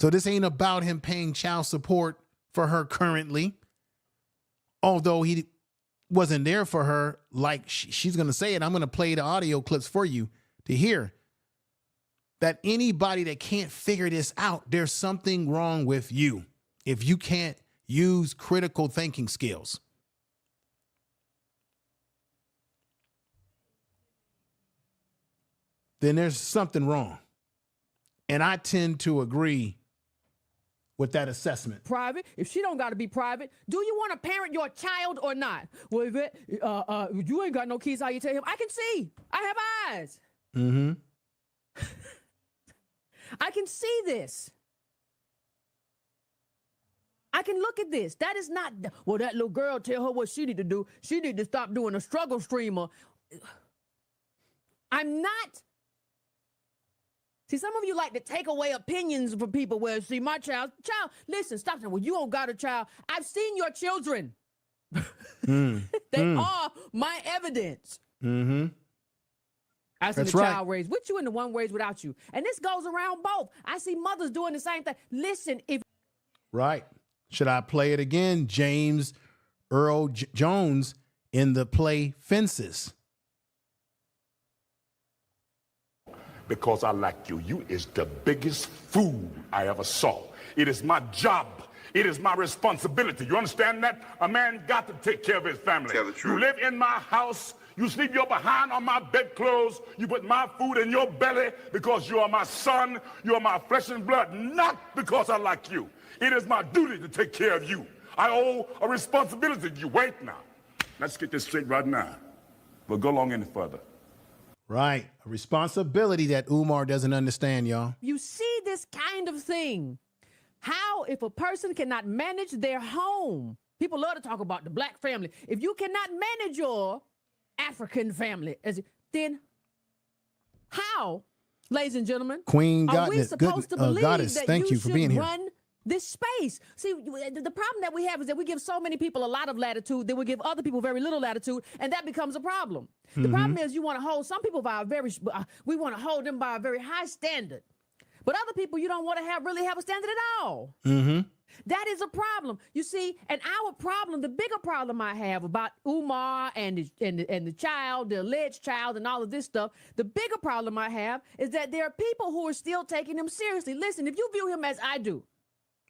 So this ain't about him paying child support for her currently, although he wasn't there for her like she's going to say it. I'm going to play the audio clips for you to hear. That anybody that can't figure this out, there's something wrong with you if you can't use critical thinking skills. Then there's something wrong. And I tend to agree with that assessment. Private, if she don't got to be private, do you want to parent your child or not? Well, Yvette, you ain't got no kids, how you tell him? I can see. I have eyes. Mm-hmm. I can see this. I can look at this. That is not, well, that little girl, tell her what she need to do. She need to stop doing a struggle streamer. I'm not. See, some of you like to take away opinions from people. Well, see, my child, listen, stop saying, well, you don't got a child. I've seen your children. They are my evidence. Mm-hmm. I see That's the right. child raised with you and the one raised without you. And this goes around both. I see mothers doing the same thing. Listen, if. Right. Should I play it again? James Earl Jones in the play Fences. Because I like you. You is the biggest fool I ever saw. It is my job. It is my responsibility. You understand that? A man got to take care of his family. Tell the truth. You live in my house. You sleep your behind on my bedclothes. You put my food in your belly because you are my son. You are my flesh and blood, not because I like you. It is my duty to take care of you. I owe a responsibility to you. Wait now. Let's get this straight right now. We'll go along any further. Right. A responsibility that Umar doesn't understand, y'all. You see this kind of thing. How, if a person cannot manage their home, people love to talk about the black family. If you cannot manage your African family, then how, ladies and gentlemen, Queen are we Goddess, supposed to believe Goddess, that thank you for should being here. run this space? See, the problem that we have is that we give so many people a lot of latitude that we give other people very little latitude, and that becomes a problem. The problem is you want to hold some people by we want to hold them by a very high standard, but other people you don't want to really have a standard at all. That is a problem. You see, and our problem, the bigger problem I have about Umar and the child, the alleged child, and all of this stuff, the bigger problem I have is that there are people who are still taking him seriously. Listen, if you view him as I do,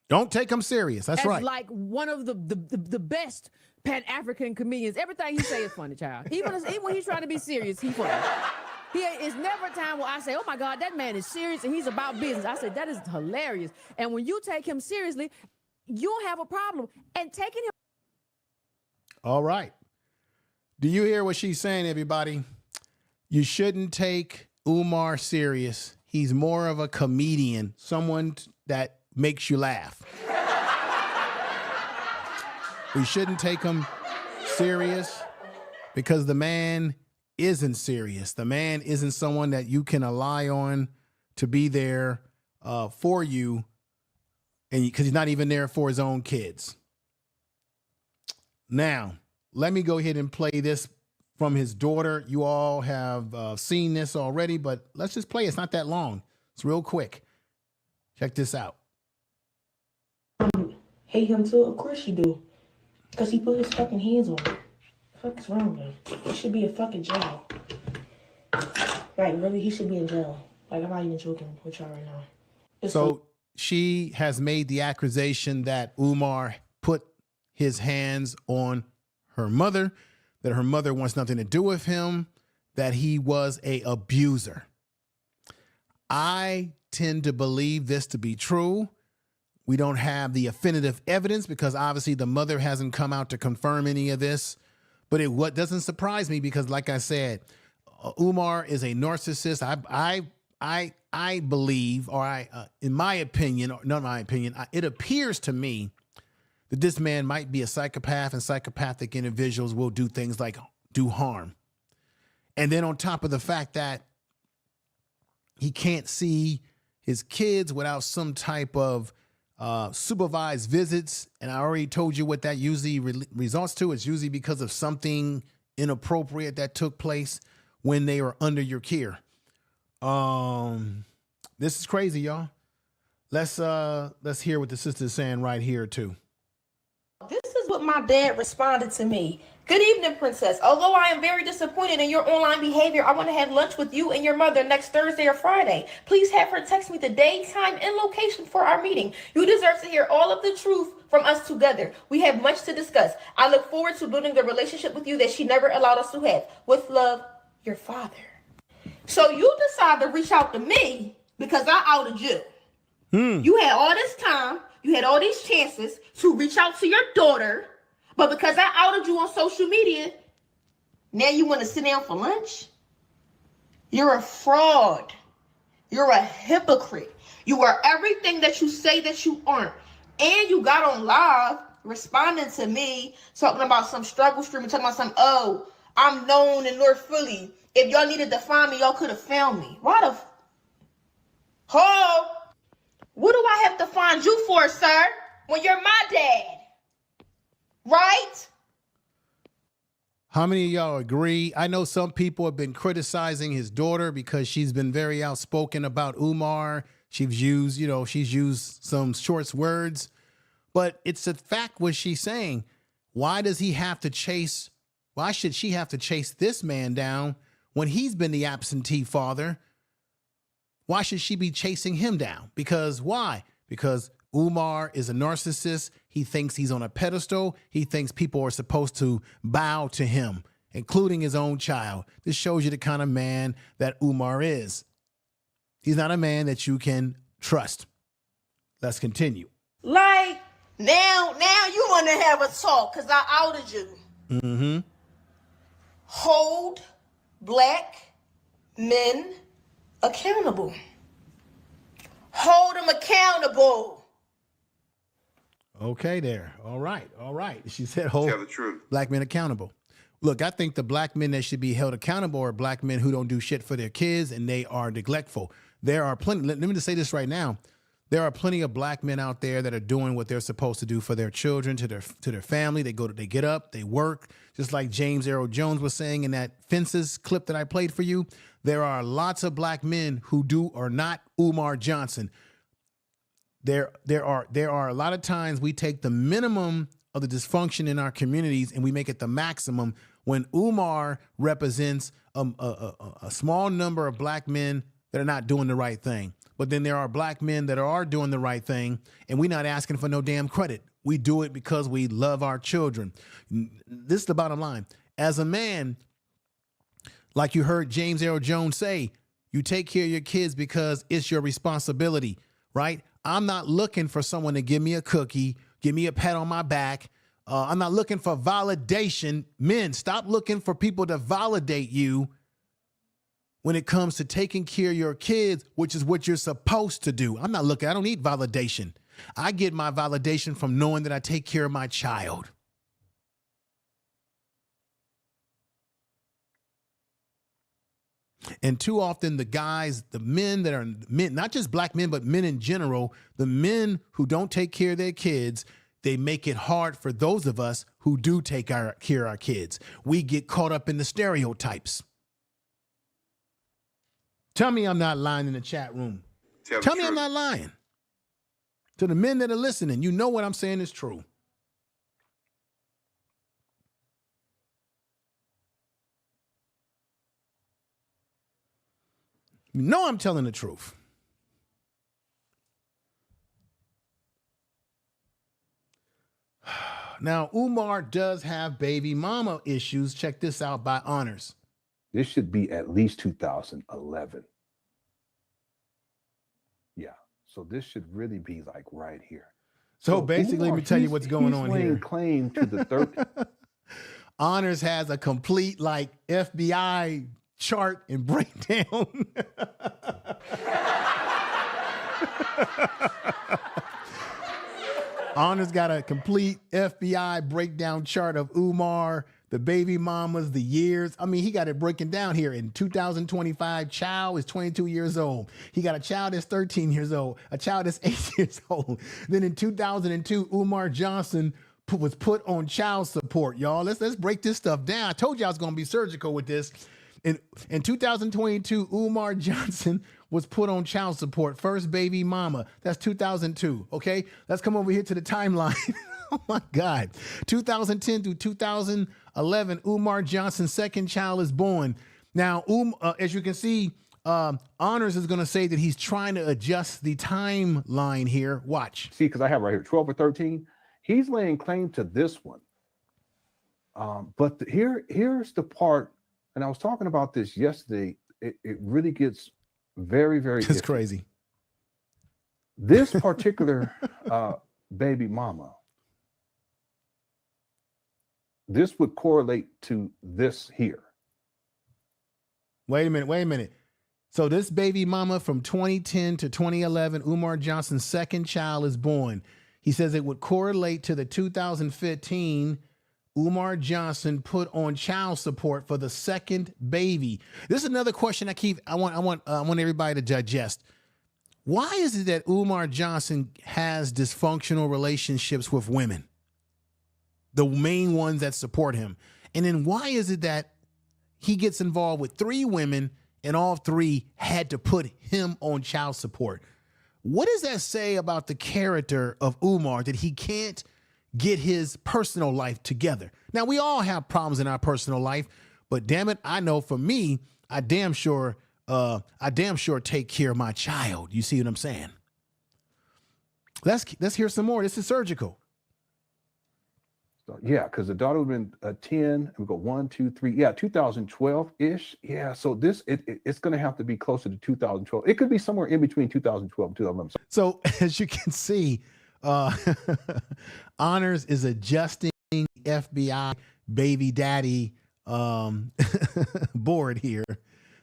don't take him serious. That's as right. like one of the best Pan-African comedians. Everything he say is funny, child. Even when he's trying to be serious, he's funny. Is never a time where I say, oh my God, that man is serious and he's about business. I say, that is hilarious. And when you take him seriously, you'll have a problem. And taking him. All right. Do you hear what she's saying, everybody? You shouldn't take Umar serious. He's more of a comedian, someone that makes you laugh. We shouldn't take him serious because the man isn't serious. The man isn't someone that you can rely on to be there for you, and because he's not even there for his own kids. Now, let me go ahead and play this from his daughter. You all have seen this already, but let's just play. It's not that long. It's real quick. Check this out. Hate him too? Of course you do. Because he put his fucking hands on me. What the fuck is wrong with him? He should be in fucking jail. Like, really, he should be in jail. Like, I'm not even joking with y'all right now. So she has made the accusation that Umar put his hands on her mother, that her mother wants nothing to do with him, that he was a abuser. I tend to believe this to be true. We don't have the definitive evidence because obviously the mother hasn't come out to confirm any of this. But what doesn't surprise me because, like I said, Umar is a narcissist. I believe, or in my opinion, or not my opinion, it appears to me that this man might be a psychopath, and psychopathic individuals will do things like do harm. And then on top of the fact that he can't see his kids without some type of supervised visits. And I already told you what that usually results to. It's usually because of something inappropriate that took place when they are under your care. This is crazy, y'all. Let's hear what the sister is saying right here too. This is what my dad responded to me. Good evening, princess. Although I am very disappointed in your online behavior, I want to have lunch with you and your mother next Thursday or Friday. Please have her text me the day, time, and location for our meeting. You deserve to hear all of the truth from us together. We have much to discuss. I look forward to building the relationship with you that she never allowed us to have. With love, your father. So you decide to reach out to me because I outed you. You had all this time, you had all these chances to reach out to your daughter, but because I outed you on social media, now you want to sit down for lunch? You're a fraud. You're a hypocrite. You are everything that you say that you aren't. And you got on live responding to me, talking about some struggle stream, talking about some, oh, I'm known in North Philly. If y'all needed to find me, y'all could have found me. Why the what do I have to find you for, sir? When you're my dad. Right? How many of y'all agree? I know some people have been criticizing his daughter because she's been very outspoken about Umar. She's used some short words, but it's a fact what she's saying. Why should she have to chase this man down when he's been the absentee father? Why should she be chasing him down? Because why? Because Umar is a narcissist. He thinks he's on a pedestal. He thinks people are supposed to bow to him, including his own child. This shows you the kind of man that Umar is. He's not a man that you can trust. Let's continue. Like, now you want to have a talk because I outed you. Mm-hmm. Hold black men accountable. Hold them accountable. Okay there. All right. She said hold Tell the truth. black men accountable. Look, I think the black men that should be held accountable are black men who don't do shit for their kids and they are neglectful. There are plenty, let me just say this right now. There are plenty of black men out there that are doing what they're supposed to do for their children, to their family. They get up, they work, just like James Earl Jones was saying in that Fences clip that I played for you. There are lots of black men who are not Umar Johnson. There are a lot of times we take the minimum of the dysfunction in our communities and we make it the maximum when Umar represents a small number of black men that are not doing the right thing. But then there are black men that are doing the right thing, and we're not asking for no damn credit. We do it because we love our children. This is the bottom line. As a man, like you heard James Earl Jones say, you take care of your kids because it's your responsibility, right? I'm not looking for someone to give me a cookie, give me a pat on my back. I'm not looking for validation. Men, stop looking for people to validate you when it comes to taking care of your kids, which is what you're supposed to do. I don't need validation. I get my validation from knowing that I take care of my child. And too often the guys, the men that are men, not just black men, but men in general, the men who don't take care of their kids, they make it hard for those of us who do take care of our kids. We get caught up in the stereotypes. Tell me I'm not lying in the chat room. Tell me I'm not lying. To the men that are listening, you know what I'm saying is true. You know I'm telling the truth. Now, Umar does have baby mama issues. Check this out by Honors. This should be at least 2011. Yeah. So this should really be like right here. So basically, let me tell you what's going on here. Claim to the third. Honors has a complete like FBI chart and breakdown. Honors got a complete FBI breakdown chart of Umar, the baby mamas, the years. I mean, he got it breaking down here. In 2025, child is 22 years old. He got a child that's 13 years old, a child that's 8 years old. Then in 2002, Umar Johnson was put on child support. Y'all, let's break this stuff down. I told you I was going to be surgical with this. In 2022, Umar Johnson was put on child support. First baby mama. That's 2002. Okay, let's come over here to the timeline. Oh my God. 2010 through 2011, Umar Johnson's second child is born. Now, as you can see, Honors is going to say that he's trying to adjust the timeline here. Watch. See, because I have right here 12 or 13. He's laying claim to this one. But here's the part, and I was talking about this yesterday. It really gets very, very It's crazy. This particular baby mama, this would correlate to this here. Wait a minute. So this baby mama from 2010 to 2011, Umar Johnson's second child is born. He says it would correlate to the 2015 Umar Johnson put on child support for the second baby. This is another question I want everybody to digest. Why is it that Umar Johnson has dysfunctional relationships with women? The main ones that support him. And then why is it that he gets involved with 3 women and all 3 had to put him on child support? What does that say about the character of Umar that he can't get his personal life together? Now, we all have problems in our personal life, but damn it, I know for me, I damn sure take care of my child. You see what I'm saying? Let's hear some more. This is surgical. So, yeah, because the daughter would have been 10. We go 1, 2, 3. Yeah, 2012-ish. Yeah, so this it's going to have to be closer to 2012. It could be somewhere in between 2012 and 2011. So as you can see, Honors is adjusting FBI baby daddy board here.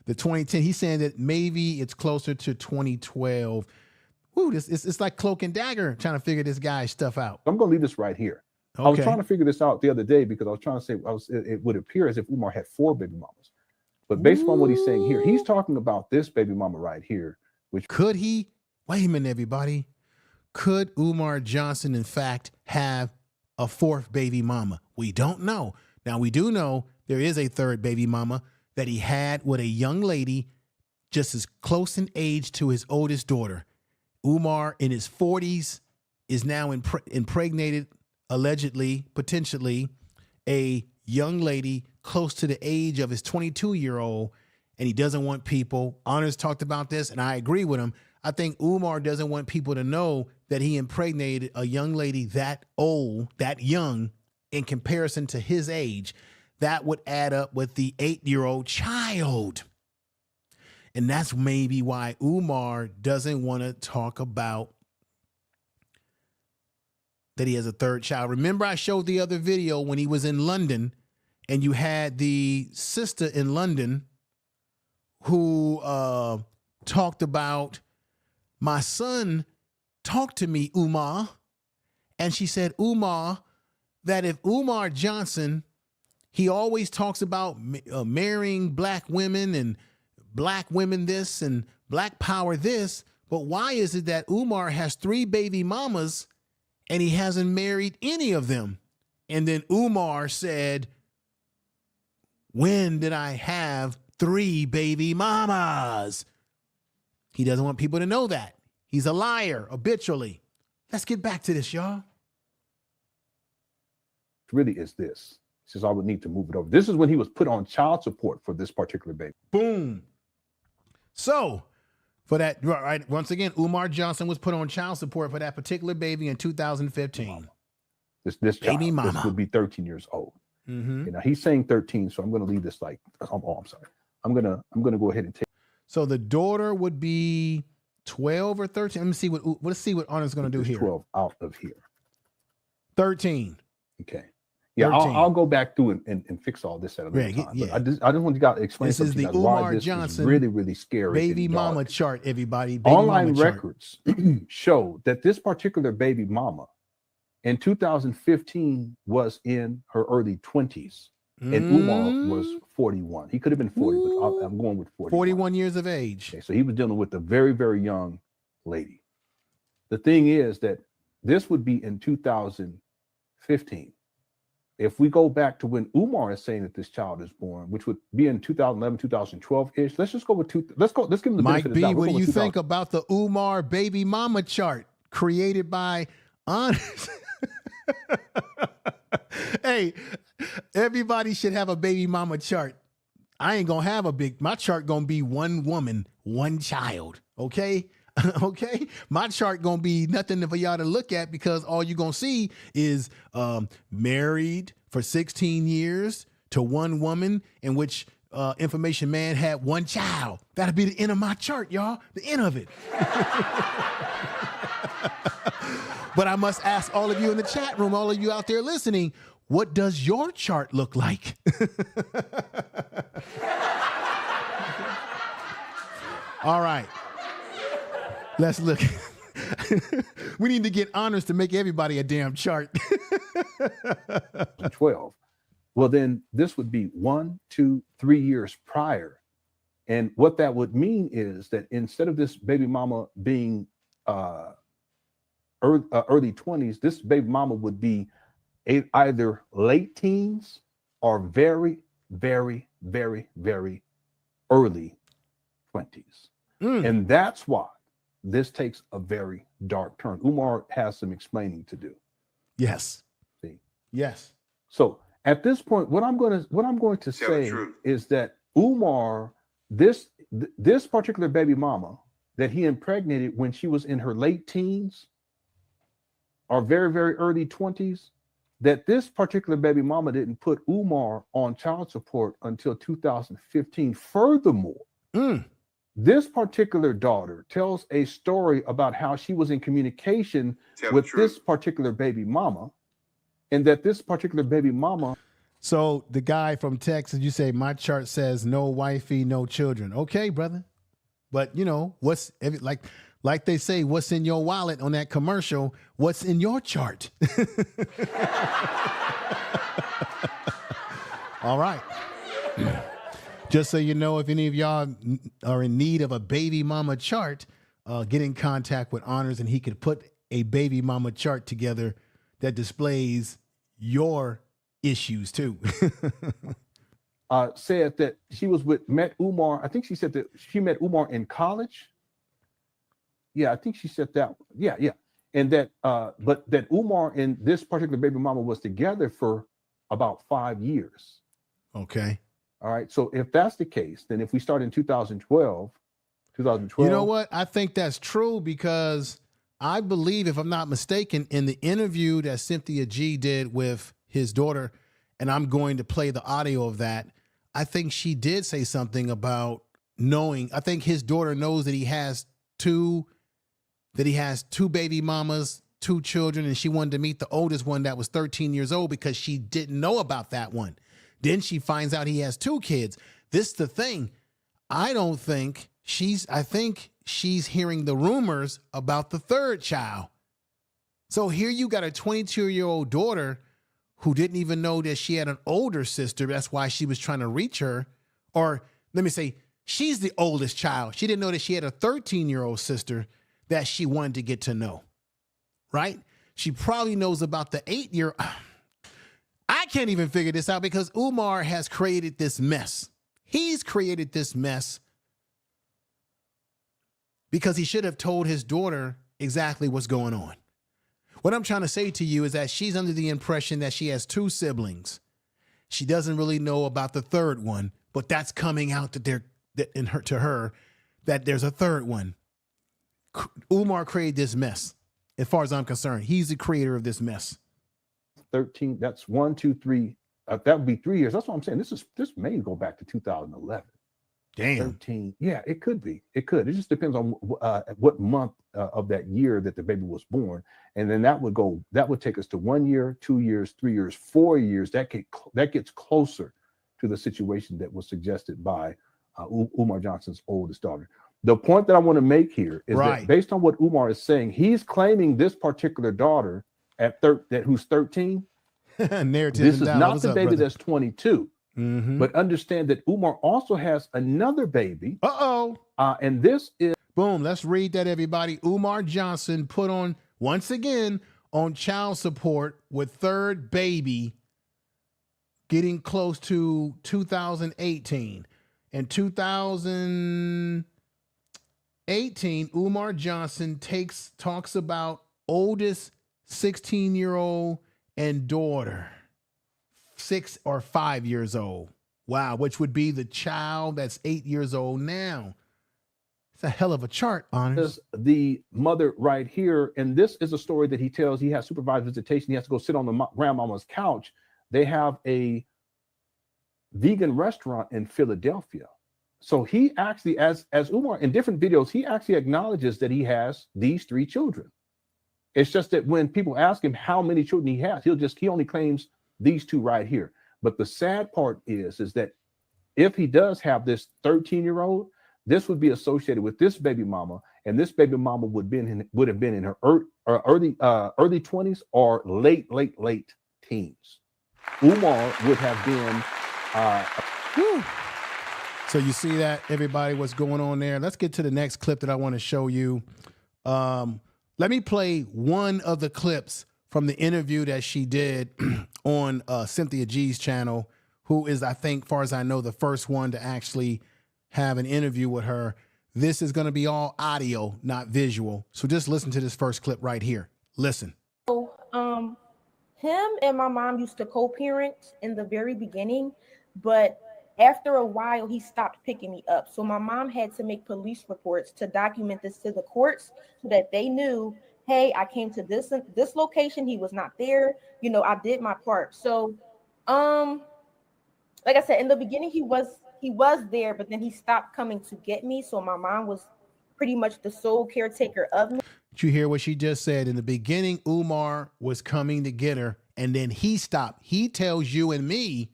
The 2010, he's saying that maybe it's closer to 2012. Ooh, it's like cloak and dagger trying to figure this guy's stuff out. I'm going to leave this right here. Okay. I was trying to figure this out the other day because I was trying to say it would appear as if Umar had 4 baby mamas. But based on what he's saying here, he's talking about this baby mama right here. Which could he? Wait a minute, everybody. Could Umar Johnson, in fact, have a 4th baby mama? We don't know. Now, we do know there is a 3rd baby mama that he had with a young lady just as close in age to his oldest daughter. Umar, in his 40s, is now impregnated, allegedly, potentially, a young lady close to the age of his 22-year-old, and he doesn't want people. Honors talked about this, and I agree with him. I think Umar doesn't want people to know that he impregnated a young lady that old, that young, in comparison to his age. That would add up with the 8-year-old child. And that's maybe why Umar doesn't want to talk about that he has a 3rd child. Remember, I showed the other video when he was in London, and you had the sister in London who talked about, my son talked to me, Umar, and she said, Umar, that if Umar Johnson, he always talks about marrying black women and black women this and black power this, but why is it that Umar has 3 baby mamas and he hasn't married any of them? And then Umar said, when did I have 3 baby mamas? He doesn't want people to know that. He's a liar habitually. Let's get back to this, y'all. Really is this. He says, I would need to move it over. This is when he was put on child support for this particular baby. Boom. So for that, right, once again, Umar Johnson was put on child support for that particular baby in 2015. This child, baby mama. this would be 13 years old. Mm-hmm. You know, he's saying 13, so I'm going to leave this like, I'm sorry. I'm gonna go ahead and take. So the daughter would be 12 or 13. Let's see what Honor's going to do here. 12 out of here. 13. Okay. Yeah, 13. I'll go back through and fix all this at a later time. Yeah. But I just want you guys to explain. This is the Umar Johnson really, really scary. baby mama chart, everybody. Baby Online mama records show that this particular baby mama in 2015 was in her early 20s. And Umar was 41. He could have been 40, but I'm going with 41 years of age. Okay, so he was dealing with a very, very young lady. The thing is that this would be in 2015. If we go back to when Umar is saying that this child is born, which would be in 2011, 2012-ish, let's just go with let's give him the Mike benefit of B, the doubt. what do you think about the Umar baby mama chart created by Honest? Hey, everybody should have a baby mama chart. I ain't gonna have my chart gonna be one woman, one child. Okay. Okay. My chart gonna be nothing for y'all to look at because all you're gonna see is married for 16 years to one woman in which Information Man had one child. That'll be the end of my chart, y'all. The end of it. But I must ask all of you in the chat room, all of you out there listening, what does your chart look like? All right. Let's look. We need to get Honors to make everybody a damn chart. 12. Well, then this would be 1, 2, 3 years prior. And what that would mean is that instead of this baby mama being early 20s, this baby mama would be either late teens or very, very, very, very early 20s. And that's why this takes a very dark turn. Umar has some explaining to do. Yes. See? Yes. So at this point, what I'm going to say is that Umar, this particular baby mama that he impregnated when she was in her late teens or very, very early 20s, that this particular baby mama didn't put Umar on child support until 2015. Furthermore, this particular daughter tells a story about how she was in communication with this particular baby mama, and that this particular baby mama. So the guy from Texas, you say, my chart says no wifey, no children. Okay, brother. But you know, what's like they say, what's in your wallet on that commercial? What's in your chart? All right. Just so you know, if any of y'all are in need of a baby mama chart, get in contact with Honors and he could put a baby mama chart together that displays your issues too. Said that she met Umar. I think she said that she met Umar in college. Yeah, I think she said that. Yeah. And that, but that Umar and this particular baby mama was together for about 5 years. Okay. All right. So if that's the case, then if we start in 2012, you know what? I think that's true because I believe, if I'm not mistaken, in the interview that Cynthia G did with his daughter, and I'm going to play the audio of that, I think she did say something about knowing. I think his daughter knows that he has two baby mamas, 2 children, and she wanted to meet the oldest one that was 13 years old because she didn't know about that one. Then she finds out he has 2 kids. This is the thing. I think she's hearing the rumors about the 3rd child. So here you got a 22-year-old daughter who didn't even know that she had an older sister. That's why she was trying to reach her. Or let me say, She's the oldest child. She didn't know that she had a 13-year-old sister that she wanted to get to know, right? She probably knows about the 8-year. I can't even figure this out because Umar has created this mess. He's created this mess because he should have told his daughter exactly what's going on. What I'm trying to say to you is that she's under the impression that she has 2 siblings. She doesn't really know about the third one, but that's coming out to her that there's a third one. Umar created this mess. As far as I'm concerned, he's the creator of this mess. 13. That's 1, 2, 3. That would be 3 years. That's what I'm saying. This may go back to 2011. Damn. 13. Yeah, it could be. It could. It just depends on what month of that year that the baby was born, and then that would take us to 1 year, 2 years, 3 years, 4 years. That gets closer to the situation that was suggested by Umar Johnson's oldest daughter. The point that I want to make here is that based on what Umar is saying, he's claiming this particular daughter who's 13. This is not the baby that's 22. Mm-hmm. But understand that Umar also has another baby. And this is boom. Let's read that, everybody. Umar Johnson put on once again on child support with third baby, getting close to 2018. In 2018, Umar Johnson talks about oldest 16-year-old and daughter 6 or 5 years old. Wow, which would be the child that's 8 years old now. It's a hell of a chart, Honors. The mother right here, and this is a story that he tells. He has supervised visitation. He has to go sit on the grandmama's couch. They have a vegan restaurant in Philadelphia. So he actually, as Umar in different videos, he actually acknowledges that he has these 3 children. It's just that when people ask him how many children he has, he only claims these 2 right here. But the sad part is that if he does have this 13-year-old, this would be associated with this baby mama, and this baby mama would have been in her early 20s or late teens. Umar would have been. So you see that, everybody, what's going on there? Let's get to the next clip that I want to show you. Let me play one of the clips from the interview that she did on Cynthia G's channel, who is, I think, far as I know, the first one to actually have an interview with her. This is going to be all audio, not visual. So just listen to this first clip right here. Listen. So, him and my mom used to co-parent in the very beginning, but after a while, he stopped picking me up. So my mom had to make police reports to document this to the courts so that they knew, hey, I came to this location. He was not there. You know, I did my part. So, like I said, in the beginning, he was there, but then he stopped coming to get me. So my mom was pretty much the sole caretaker of me. Did you hear what she just said? In the beginning, Umar was coming to get her, and then he stopped. He tells you and me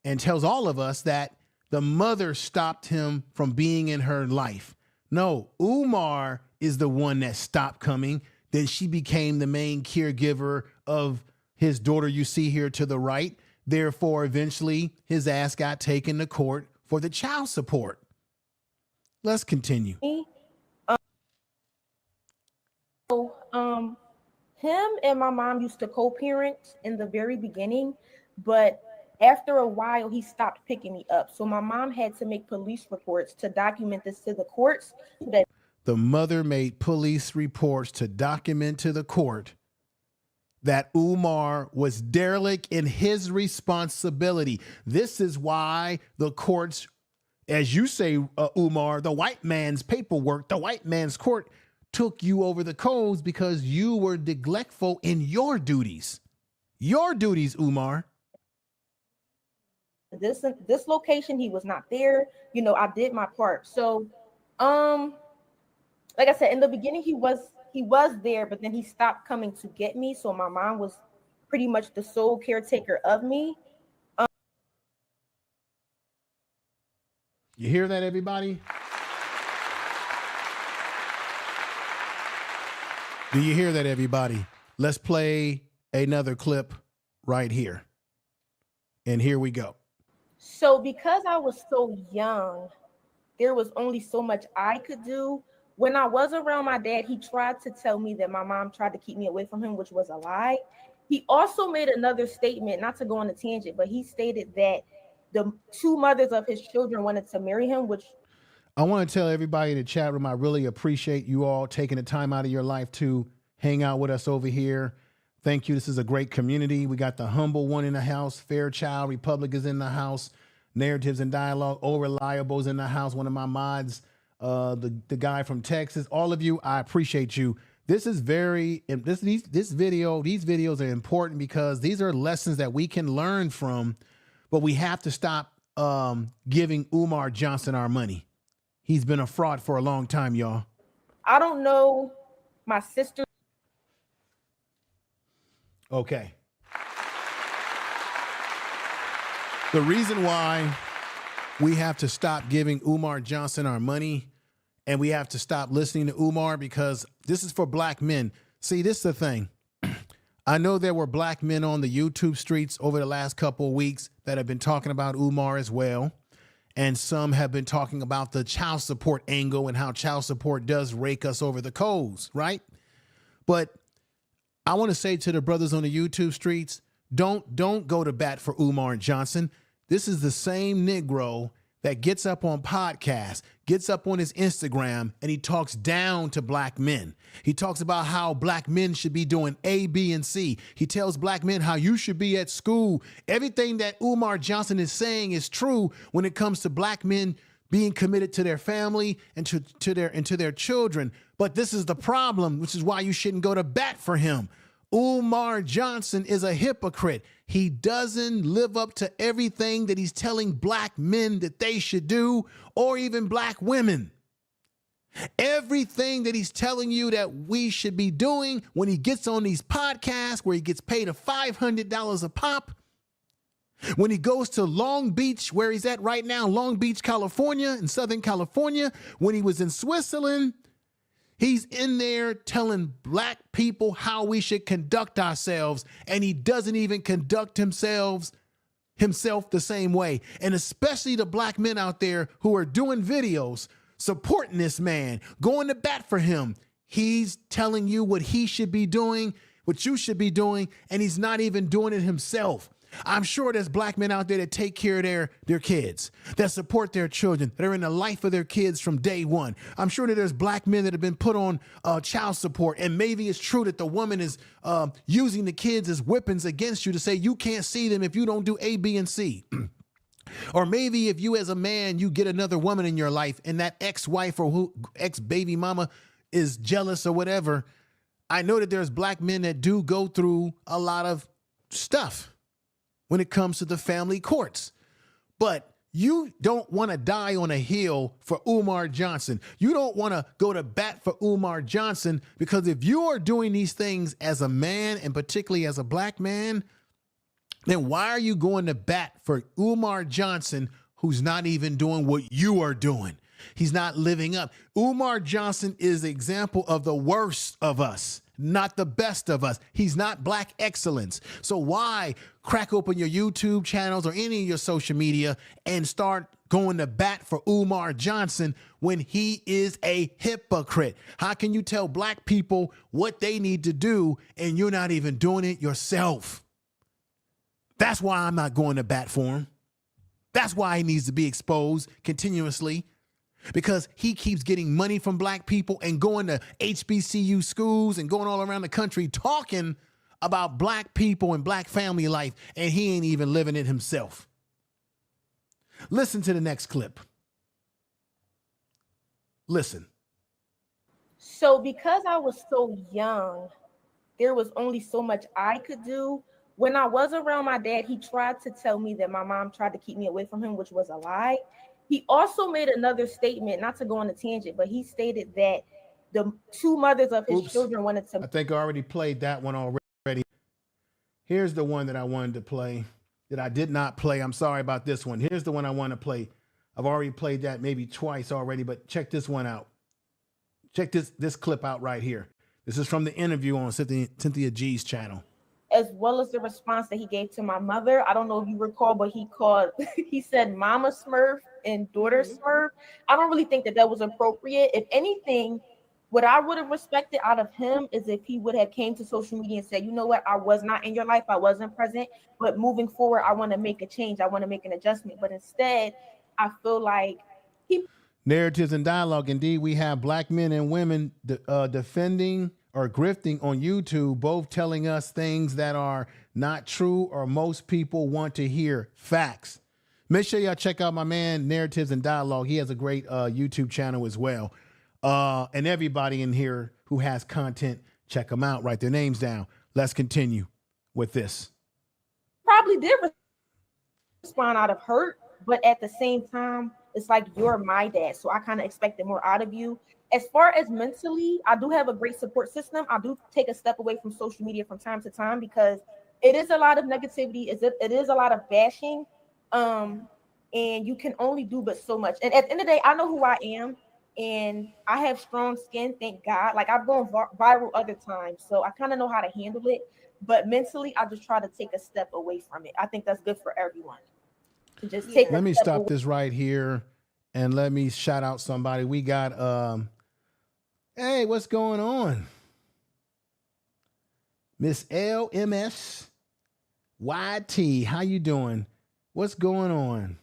and tells all of us that the mother stopped him from being in her life. No, Umar is the one that stopped coming. Then she became the main caregiver of his daughter you see here to the right. Therefore, eventually, his ass got taken to court for the child support. Let's continue. Him and my mom used to co-parent in the very beginning, but after a while, he stopped picking me up. So my mom had to make police reports to document this to the courts. So that the mother made police reports to document to the court that Umar was derelict in his responsibility. This is why the courts, as you say, Umar, the white man's paperwork, the white man's court took you over the coals because you were neglectful in your duties. Your duties, Umar. This location, he was not there. You know, I did my part. So, like I said, in the beginning, he was there, but then he stopped coming to get me. So my mom was pretty much the sole caretaker of me. You hear that, everybody? Do you hear that, everybody? Let's play another clip right here. And here we go. So because I was so young, there was only so much I could do. When I was around my dad, he tried to tell me that my mom tried to keep me away from him, which was a lie. He also made another statement, not to go on a tangent, but he stated that the two mothers of his children wanted to marry him, which I want to tell everybody in the chat room, I really appreciate you all taking the time out of your life to hang out with us over here. Thank you. This is a great community. We got the humble one in the house. Fairchild Republic is in the house. Narratives and Dialogue. Oh, Reliable's in the house. One of my mods, the guy from Texas. All of you, I appreciate you. This is these videos are important because these are lessons that we can learn from, but we have to stop giving Umar Johnson our money. He's been a fraud for a long time, y'all. I don't know my sister. Okay. The reason why we have to stop giving Umar Johnson our money and we have to stop listening to Umar, because this is for black men. See, this is the thing. I know there were black men on the YouTube streets over the last couple of weeks that have been talking about Umar as well. And some have been talking about the child support angle and how child support does rake us over the coals, right? But I want to say to the brothers on the YouTube streets, don't go to bat for Umar Johnson. This is the same Negro that gets up on podcasts, gets up on his Instagram, and he talks down to black men. He talks about how black men should be doing A, B, and C. He tells black men how you should be at school. Everything that Umar Johnson is saying is true when it comes to black men being committed to their family and to their children. But this is the problem, which is why you shouldn't go to bat for him. Umar Johnson is a hypocrite. He doesn't live up to everything that he's telling black men that they should do, or even black women. Everything that he's telling you that we should be doing when he gets on these podcasts where he gets paid $500 a pop, when he goes to Long Beach, where he's at right now, Long Beach, California, in Southern California, when he was in Switzerland, he's in there telling black people how we should conduct ourselves, and he doesn't even conduct himself the same way. And especially the black men out there who are doing videos, supporting this man, going to bat for him. He's telling you what he should be doing, what you should be doing, and he's not even doing it himself. I'm sure there's black men out there that take care of their kids, that support their children, that are in the life of their kids from day one. I'm sure that there's black men that have been put on child support, and maybe it's true that the woman is using the kids as weapons against you to say you can't see them if you don't do A, B, and C. Or maybe if you as a man, you get another woman in your life and that ex-wife or ex-baby mama is jealous or whatever. I know that there's black men that do go through a lot of stuff when it comes to the family courts. But you don't want to die on a hill for Umar Johnson. You don't want to go to bat for Umar Johnson, because if you are doing these things as a man, and particularly as a black man, then why are you going to bat for Umar Johnson, who's not even doing what you are doing? He's not living up. Umar Johnson is the example of the worst of us, not the best of us. He's not black excellence. So why crack open your YouTube channels or any of your social media and start going to bat for Umar Johnson when he is a hypocrite? How can you tell black people what they need to do and you're not even doing it yourself? That's why I'm not going to bat for him. That's why he needs to be exposed continuously, because he keeps getting money from black people and going to HBCU schools and going all around the country talking about black people and black family life, and he ain't even living it himself. Listen to the next clip. Listen. So because I was so young, there was only so much I could do. When I was around my dad, he tried to tell me that my mom tried to keep me away from him, which was a lie. He also made another statement, not to go on a tangent, but he stated that the two mothers of his children wanted to. I think I already played that one already. Here's the one that I wanted to play that I did not play. I'm sorry about this one. Here's the one I want to play. I've already played that maybe twice already, but check this one out. Check this clip out right here. This is from the interview on Cynthia G's channel. as well as the response that he gave to my mother. I don't know if you recall, but he said mama Smurf and daughter Smurf. I don't really think that that was appropriate. If anything, what I would have respected out of him is if he would have came to social media and said, you know what, I was not in your life, I wasn't present, but moving forward, I want to make a change, I want to make an adjustment. But instead, I feel like Narratives and dialogue. Indeed, we have black men and women defending or grifting on YouTube, both telling us things that are not true or most people want to hear. Facts. Make sure y'all check out my man, Narratives and Dialogue. He has a great YouTube channel as well. And everybody in here who has content, check them out. Write their names down. Let's continue with this. Probably did respond out of hurt, but at the same time, it's like you're my dad, so I kind of expected more out of you. As far as mentally, I do have a great support system. I do take a step away from social media from time to time because it is a lot of negativity. It is a lot of bashing, and you can only do but so much. And at the end of the day, I know who I am, and I have strong skin, thank God. Like I've gone viral other times, so I kind of know how to handle it. But mentally, I just try to take a step away from it. I think that's good for everyone. Just take. Let me stop this right here and let me shout out somebody. We got hey, what's going on? Miss LMS YT, how you doing? What's going on?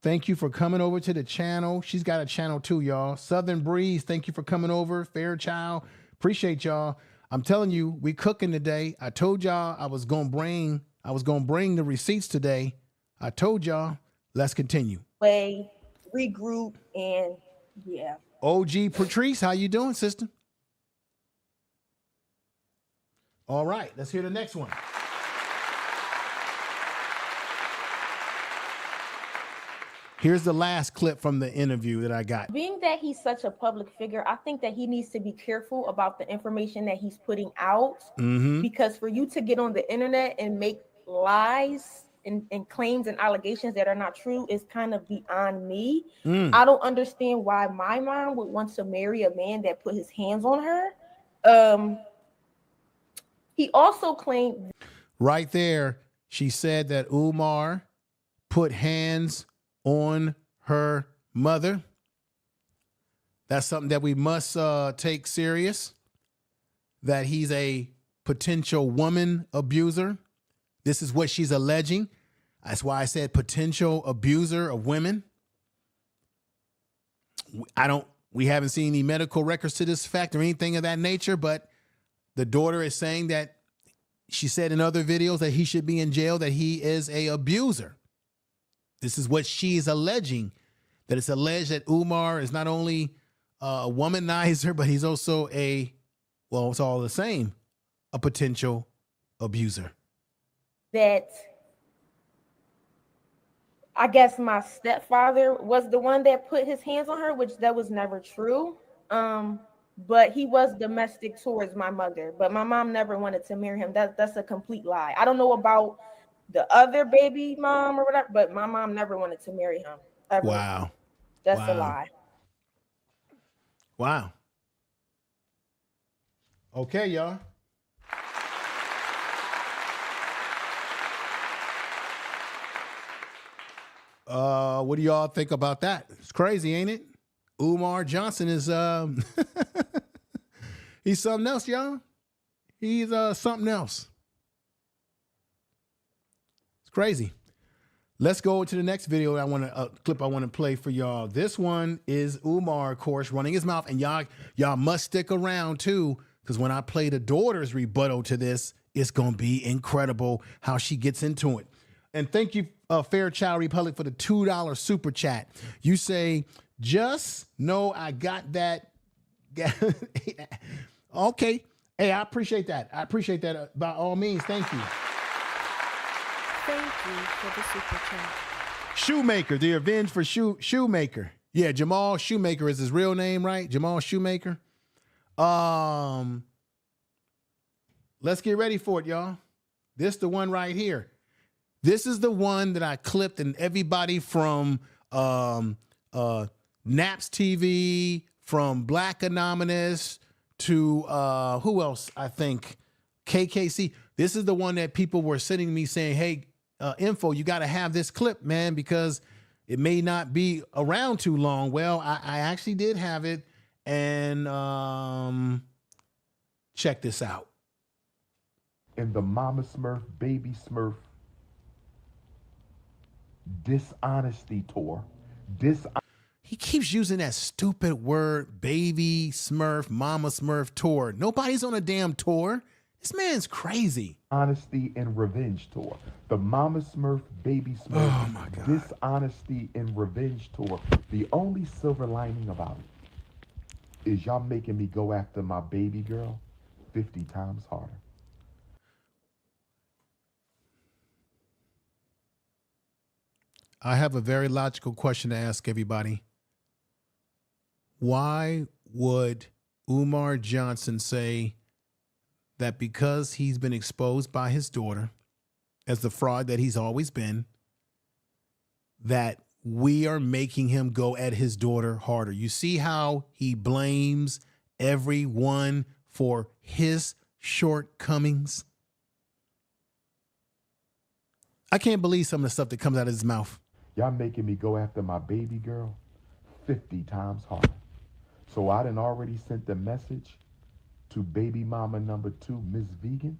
Thank you for coming over to the channel. She's got a channel too, y'all. Southern Breeze, thank you for coming over. Fairchild, appreciate y'all. I'm telling you, we cooking today. I told y'all I was gonna bring the receipts today. I told y'all, let's continue. Regroup and yeah. OG Patrice, how you doing, sister? All right, let's hear the next one. Here's the last clip from the interview that I got. Being that he's such a public figure, I think that he needs to be careful about the information that he's putting out. Because for you to get on the internet and make lies and claims and allegations that are not true is kind of beyond me. I don't understand why my mom would want to marry a man that put his hands on her. He also claimed right there, she said that Umar put hands on her mother. That's something that we must take serious, that he's a potential woman abuser. This is what she's alleging. That's why I said potential abuser of women. We haven't seen any medical records to this fact or anything of that nature, but the daughter is saying that she said in other videos that he should be in jail, that he is a abuser. This is what she's alleging, that it's alleged that Umar is not only a womanizer, but he's also it's all the same, a potential abuser. That I guess my stepfather was the one that put his hands on her, which that was never true. But he was domestic towards my mother, but my mom never wanted to marry him. That's a complete lie. I don't know about the other baby mom or whatever, but my mom never wanted to marry him. Ever. Wow. That's a lie. Wow. Okay, y'all. What do y'all think about that? It's crazy, ain't it? Umar Johnson is he's something else, y'all. He's something else. It's crazy. Let's go to the next video. Clip I want to play for y'all. This one is Umar, of course, running his mouth, and y'all must stick around too, because when I play the daughter's rebuttal to this, it's gonna be incredible how she gets into it. And thank you, Fairchild Republic, for the $2 super chat. You say, just know I got that. Okay. Hey, I appreciate that. I appreciate that by all means. Thank you. Thank you for the super chat. Shoemaker, the revenge for Shoemaker. Yeah, Jamal Shoemaker is his real name, right? Jamal Shoemaker. Let's get ready for it, y'all. This the one right here. This is the one that I clipped, and everybody from Naps TV, from Black Anonymous to who else? I think KKC. This is the one that people were sending me saying, hey, info, you got to have this clip, man, because it may not be around too long. Well, I actually did have it. And check this out. In the Mama Smurf, Baby Smurf dishonesty tour. He keeps using that stupid word, baby Smurf, mama Smurf tour. Nobody's on a damn tour. This man's crazy. Honesty and revenge tour. The Mama Smurf, Baby Smurf dishonesty and revenge tour. The only silver lining about it is y'all making me go after my baby girl 50 times harder. I have a very logical question to ask everybody. Why would Umar Johnson say that because he's been exposed by his daughter as the fraud that he's always been, that we are making him go at his daughter harder? You see how he blames everyone for his shortcomings? I can't believe some of the stuff that comes out of his mouth. Y'all making me go after my baby girl 50 times harder. So I done already sent the message to baby mama number 2, Miss Vegan.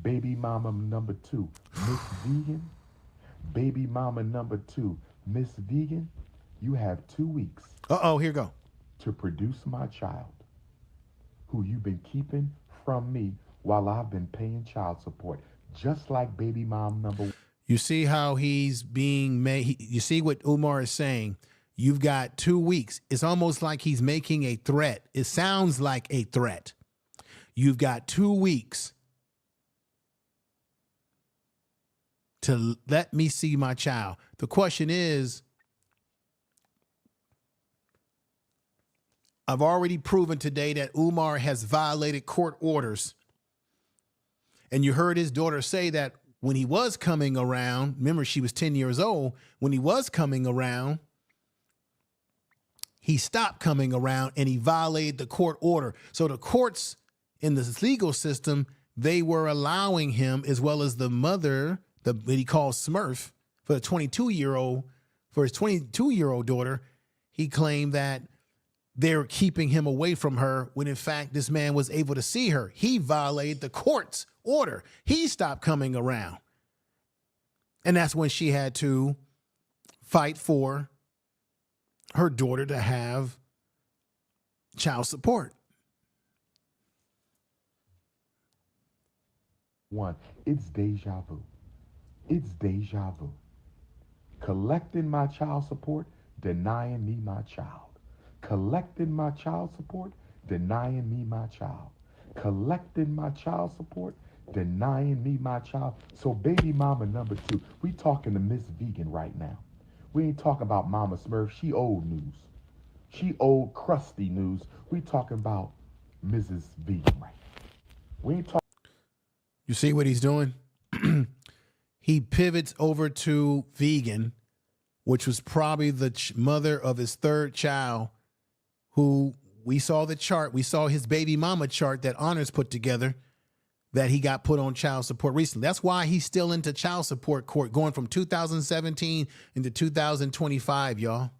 Baby mama number 2, Miss Vegan. Baby mama number 2, Miss Vegan. You have 2 weeks. Uh-oh, here you go. To produce my child, who you've been keeping from me while I've been paying child support, just like baby mom number 1. You see how he's being made. You see what Umar is saying. You've got 2 weeks. It's almost like he's making a threat. It sounds like a threat. You've got 2 weeks to let me see my child. The question is, I've already proven today that Umar has violated court orders. And you heard his daughter say that when he was coming around, remember she was 10 years old, when he was coming around, he stopped coming around and he violated the court order. So the courts in the legal system, they were allowing him, as well as the mother, what he calls Smurf, for the 22-year-old, for his 22-year-old daughter, he claimed that they're keeping him away from her when in fact this man was able to see her. He violated the court's order. He stopped coming around. And that's when she had to fight for her daughter to have child support. 1, it's deja vu. It's deja vu. Collecting my child support, denying me my child. Collecting my child support, denying me my child. Collecting my child support, denying me my child. So baby mama number 2, we talking to Miss Vegan right now. We ain't talking about Mama Smurf. She old news. She old crusty news. We talking about Mrs. Vegan right now. We ain't talking. You see what he's doing? He pivots over to Vegan, which was probably the mother of his third child, who we saw the chart. We saw his baby mama chart that Honors put together, that he got put on child support recently. That's why he's still into child support court, going from 2017 into 2025, y'all.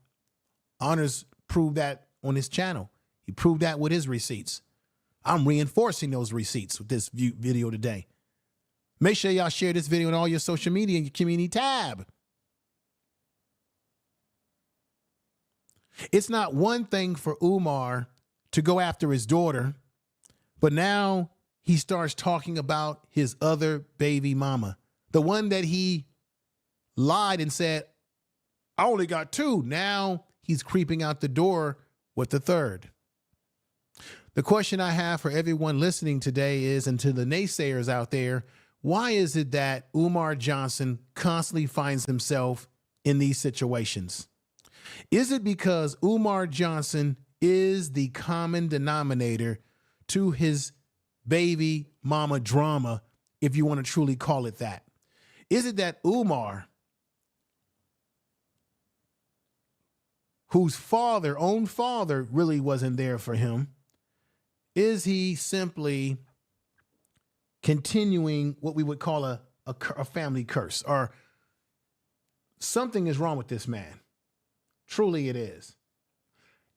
Honors proved that on his channel. He proved that with his receipts. I'm reinforcing those receipts with this video today. Make sure y'all share this video on all your social media and your community tab. It's not one thing for Umar to go after his daughter, but now he starts talking about his other baby mama, the one that he lied and said, I only got 2. Now he's creeping out the door with the third. The question I have for everyone listening today is, and to the naysayers out there, why is it that Umar Johnson constantly finds himself in these situations? Is it because Umar Johnson is the common denominator to his baby mama drama, if you want to truly call it that? Is it that Umar, whose own father really wasn't there for him, is he simply continuing what we would call a family curse, or something is wrong with this man. Truly it is.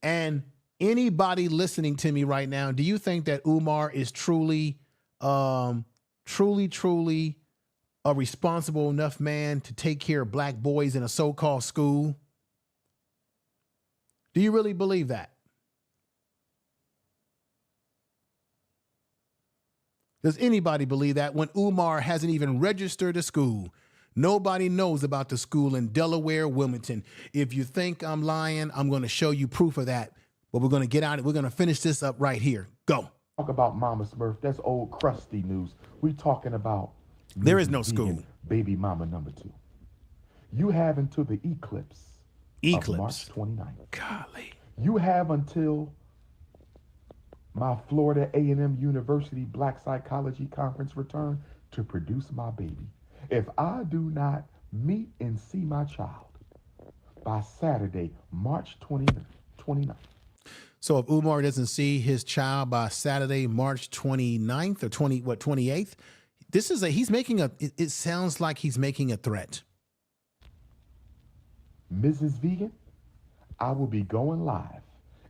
And anybody listening to me right now, do you think that Umar is truly a responsible enough man to take care of black boys in a so-called school? Do you really believe that? Does anybody believe that when Umar hasn't even registered a school? Nobody knows about the school in Delaware, Wilmington. If you think I'm lying, I'm going to show you proof of that. But we're going to get out. We're going to finish this up right here. Go. Talk about Mama Smurf. That's old crusty news. We talking about there is no Mrs. school. Vegan, baby mama number 2. You have until the eclipse. Of March 29th. Golly. You have until my Florida A&M University Black Psychology Conference return to produce my baby. If I do not meet and see my child by Saturday, March 29th. So if Umar doesn't see his child by Saturday, March 29th or 28th, it sounds like he's making a threat. Mrs. Vegan, I will be going live,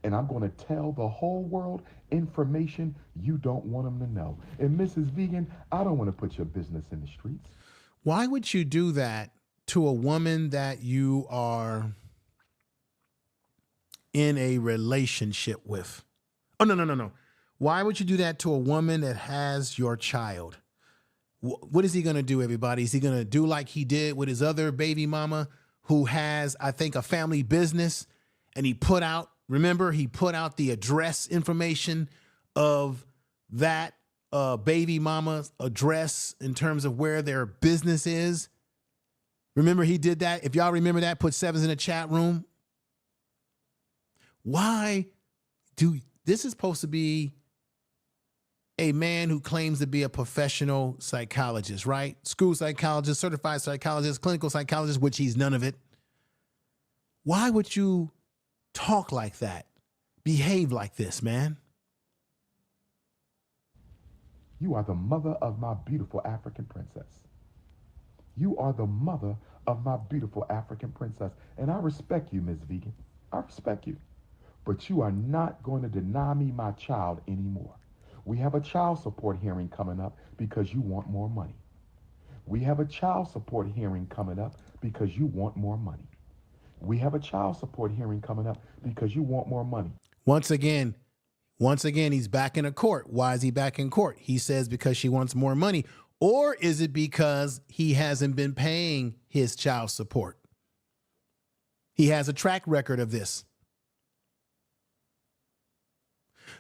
and I'm going to tell the whole world information you don't want them to know. And Mrs. Vegan, I don't want to put your business in the streets. Why would you do that to a woman that you are in a relationship with? Oh, no. Why would you do that to a woman that has your child? What is he going to do, everybody? Is he going to do like he did with his other baby mama who has, I think, a family business, and he put out the address information of that baby mama's address in terms of where their business is? Remember he did that? If y'all remember that, put 7s in the chat room. This is supposed to be a man who claims to be a professional psychologist, right? School psychologist, certified psychologist, clinical psychologist, which he's none of it. Why would you talk like that? Behave like this, man? You are the mother of my beautiful African princess. You are the mother of my beautiful African princess. And I respect you, Ms. Vegan. I respect you. But you are not going to deny me my child anymore. We have a child support hearing coming up because you want more money. We have a child support hearing coming up because you want more money. We have a child support hearing coming up because you want more money. Once again, he's back in a court. Why is he back in court? He says because she wants more money. Or is it because he hasn't been paying his child support? He has a track record of this.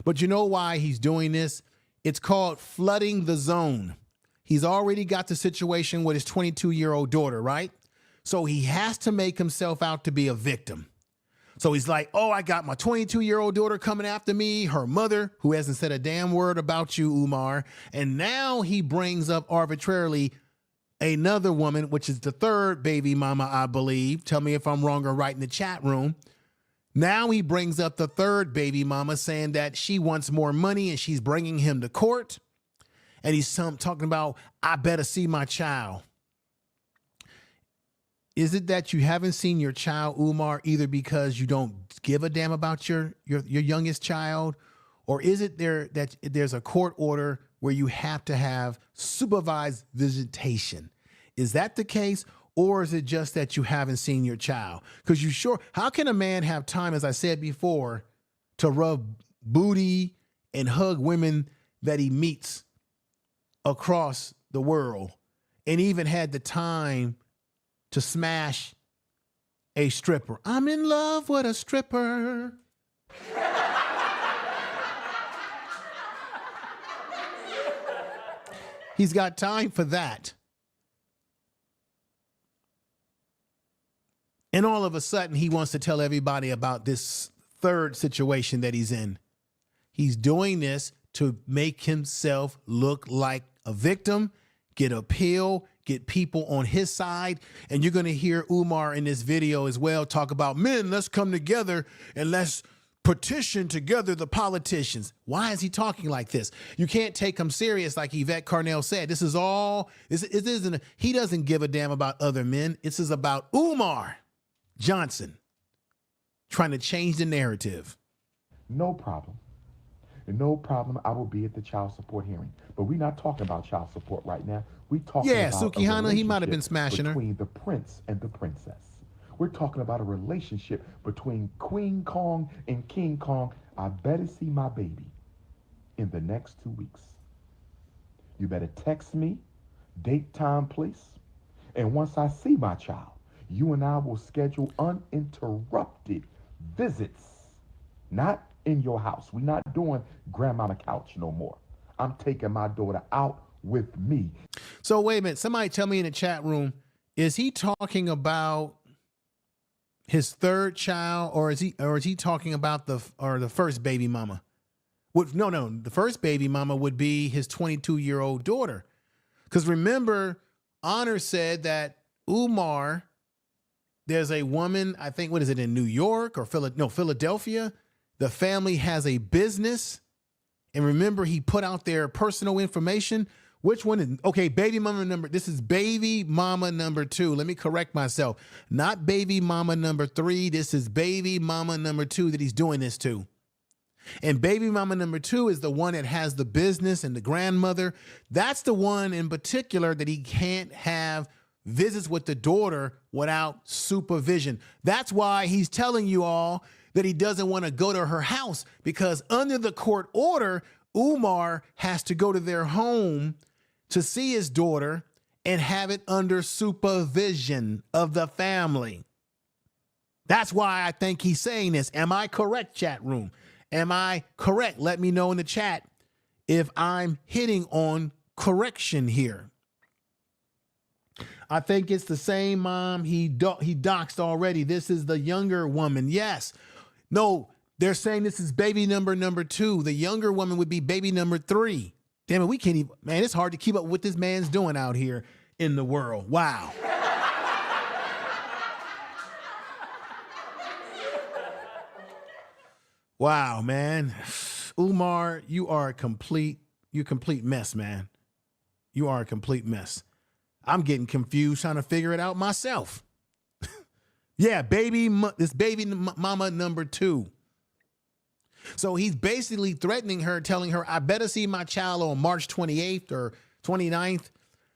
But you know why he's doing this? It's called flooding the zone. He's already got the situation with his 22-year-old daughter, right? So he has to make himself out to be a victim. So he's like, oh, I got my 22-year-old daughter coming after me, her mother, who hasn't said a damn word about you, Umar. And now he brings up arbitrarily another woman, which is the third baby mama, I believe. Tell me if I'm wrong or right in the chat room. Now he brings up the third baby mama, saying that she wants more money and she's bringing him to court. And he's talking about, I better see my child. Is it that you haven't seen your child, Umar, either because you don't give a damn about your youngest child, or is it that there's a court order where you have to have supervised visitation? Is that the case? Or is it just that you haven't seen your child? Because how can a man have time, as I said before, to rub booty and hug women that he meets across the world, and even had the time to smash a stripper? I'm in love with a stripper. He's got time for that. And all of a sudden, he wants to tell everybody about this third situation that he's in. He's doing this to make himself look like a victim, get appeal, get people on his side. And you're going to hear Umar in this video as well talk about, men, let's come together and let's petition together the politicians. Why is he talking like this? You can't take him serious, like Yvette Carnell said. This isn't, he doesn't give a damn about other men. This is about Umar Johnson trying to change the narrative. No problem. No problem. I will be at the child support hearing. But we're not talking about child support right now. We're talking about Sukihana, he might have been smashing her. Between the prince and the princess. We're talking about a relationship between Queen Kong and King Kong. I better see my baby in the next 2 weeks. You better text me, date, time, place. And once I see my child, you and I will schedule uninterrupted visits. Not in your house. We're not doing grandma on the couch no more. I'm taking my daughter out with me. So wait a minute. Somebody tell me in the chat room, is he talking about his third child, or is he talking about the first baby mama? No, the first baby mama would be his 22-year-old daughter. Because remember, Honor said that Umar, there's a woman, I think, what is it, in New York or Philadelphia? The family has a business. And remember, he put out their personal information. Which one is, okay, baby mama this is baby mama number 2. Let me correct myself. Not baby mama number 3. This is baby mama number 2 that he's doing this to. And baby mama number 2 is the one that has the business and the grandmother. That's the one in particular that he can't have visits with the daughter without supervision. That's why he's telling you all that he doesn't want to go to her house, because under the court order, Umar has to go to their home to see his daughter and have it under supervision of the family. That's why I think he's saying this. Am I correct, chat room? Am I correct? Let me know in the chat if I'm hitting on correction here. I think it's the same mom he doxed already. This is the younger woman. Yes. No, they're saying this is baby number 2. The younger woman would be baby number 3. Damn it, we can't even, man, it's hard to keep up with what this man's doing out here in the world. Wow. Wow, man. Umar, you are a complete mess, man. You are a complete mess. I'm getting confused trying to figure it out myself. Yeah, this baby mama number 2. So he's basically threatening her, telling her, I better see my child on March 28th or 29th.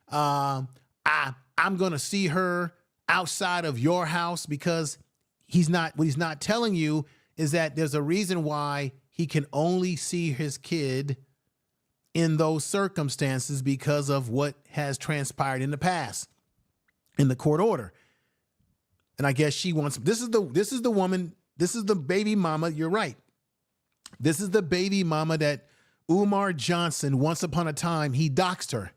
I'm going to see her outside of your house, because what he's not telling you is that there's a reason why he can only see his kid in those circumstances, because of what has transpired in the past in the court order. And I guess she wants, this is the woman, this is the baby mama. You're right. This is the baby mama that Umar Johnson, once upon a time, he doxed her,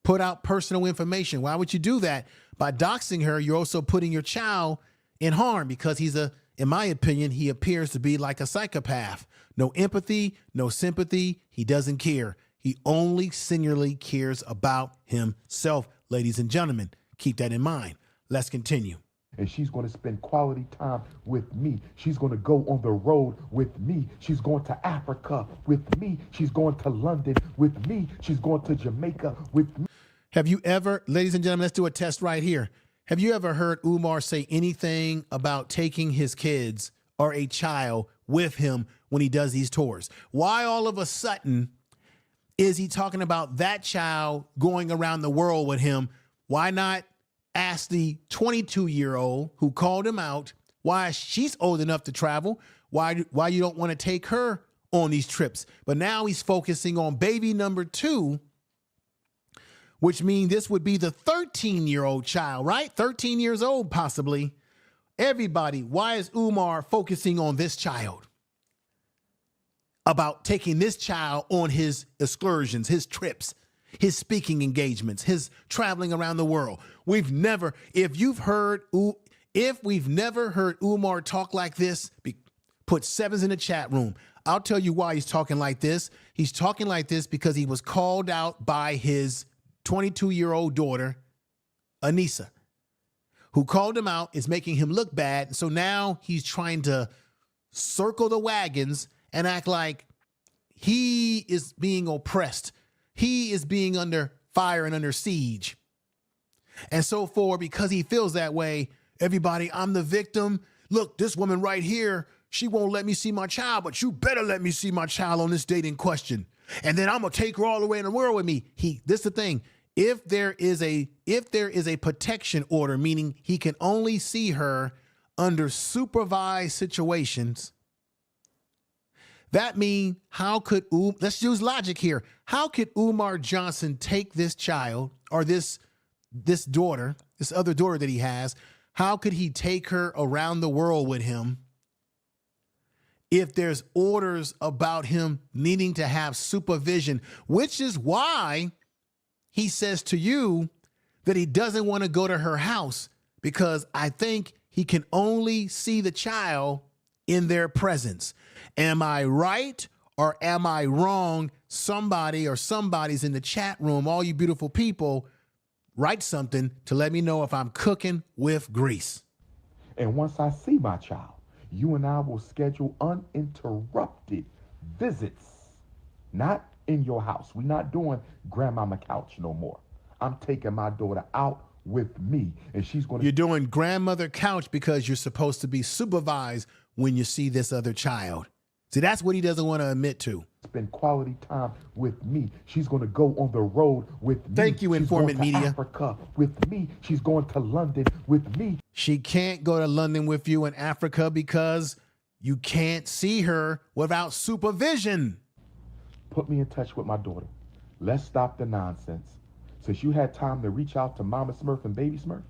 put out personal information. Why would you do that? By doxing her, you're also putting your child in harm, because in my opinion, he appears to be like a psychopath. No empathy, no sympathy. He doesn't care. He only singularly cares about himself. Ladies and gentlemen, keep that in mind. Let's continue. And she's going to spend quality time with me. She's going to go on the road with me. She's going to Africa with me. She's going to London with me. She's going to Jamaica with me. Have you ever, ladies and gentlemen, let's do a test right here. Have you ever heard Umar say anything about taking his kids or a child with him when he does these tours? Why all of a sudden is he talking about that child going around the world with him? Why not ask the 22-year-old who called him out why she's old enough to travel, why you don't want to take her on these trips? But now he's focusing on baby number 2, which means this would be the 13-year-old child, right? 13 years old, possibly. Everybody, why is Umar focusing on this child? About taking this child on his excursions, his trips, his speaking engagements, his traveling around the world. If we've never heard Umar talk like this, put 7s in the chat room. I'll tell you why he's talking like this. He's talking like this because he was called out by his 22-year-old daughter, Anisa, who called him out, is making him look bad. So now he's trying to circle the wagons and act like he is being oppressed. He is being under fire and under siege. And so forth, because he feels that way, everybody, I'm the victim. Look, this woman right here, she won't let me see my child, but you better let me see my child on this date in question. And then I'm gonna take her all the way in the world with me. This is the thing. If there is a protection order, meaning he can only see her under supervised situations, that means let's use logic here. How could Umar Johnson take this child or this daughter, this other daughter that he has, how could he take her around the world with him if there's orders about him needing to have supervision, which is why he says to you that he doesn't want to go to her house because I think he can only see the child in their presence. Am I right or am I wrong? Somebody or somebody's in the chat room, all you beautiful people, write something to let me know if I'm cooking with grease. And once I see my child, you and I will schedule uninterrupted visits. Not in your house. We're not doing grandmama couch no more. I'm taking my daughter out with me, and she's going to... You're doing grandmother couch because you're supposed to be supervised when you see this other child. See, that's what he doesn't want to admit to. Spend quality time with me. She's going to go on the road with me. Thank you, Informant Media. Media. Africa with me. She's going to London with me. She can't go to London with you in Africa because you can't see her without supervision. Put me in touch with my daughter. Let's stop the nonsense. Since you had time to reach out to Mama Smurf and Baby Smurf,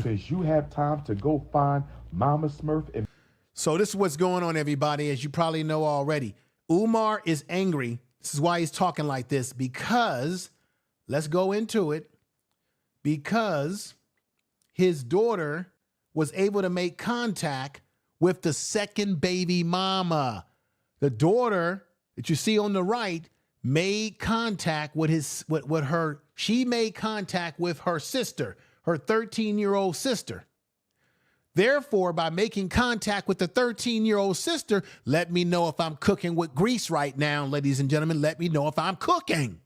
since you have time to go find Mama Smurf and... So this is what's going on, everybody, as you probably know already. Umar is angry. This is why he's talking like this, because, let's go into it, because his daughter was able to make contact with the second baby mama. The daughter that you see on the right made contact with she made contact with her sister, her 13-year-old sister. Therefore, by making contact with the 13-year-old sister, let me know if I'm cooking with grease right now, ladies and gentlemen. Let me know if I'm cooking.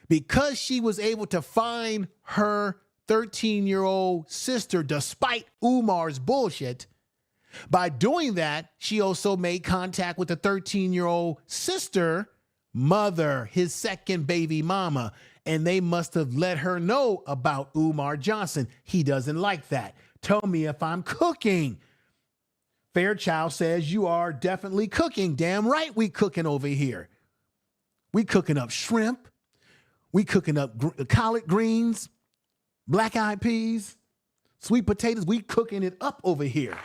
Because she was able to find her 13-year-old sister despite Umar's bullshit, by doing that, she also made contact with the 13-year-old sister, mother, his second baby mama, and they must have let her know about Umar Johnson. He doesn't like that. Tell me if I'm cooking. Fairchild says you are definitely cooking. Damn right we cooking over here. We cooking up shrimp. We cooking up collard greens, black-eyed peas, sweet potatoes. We cooking it up over here.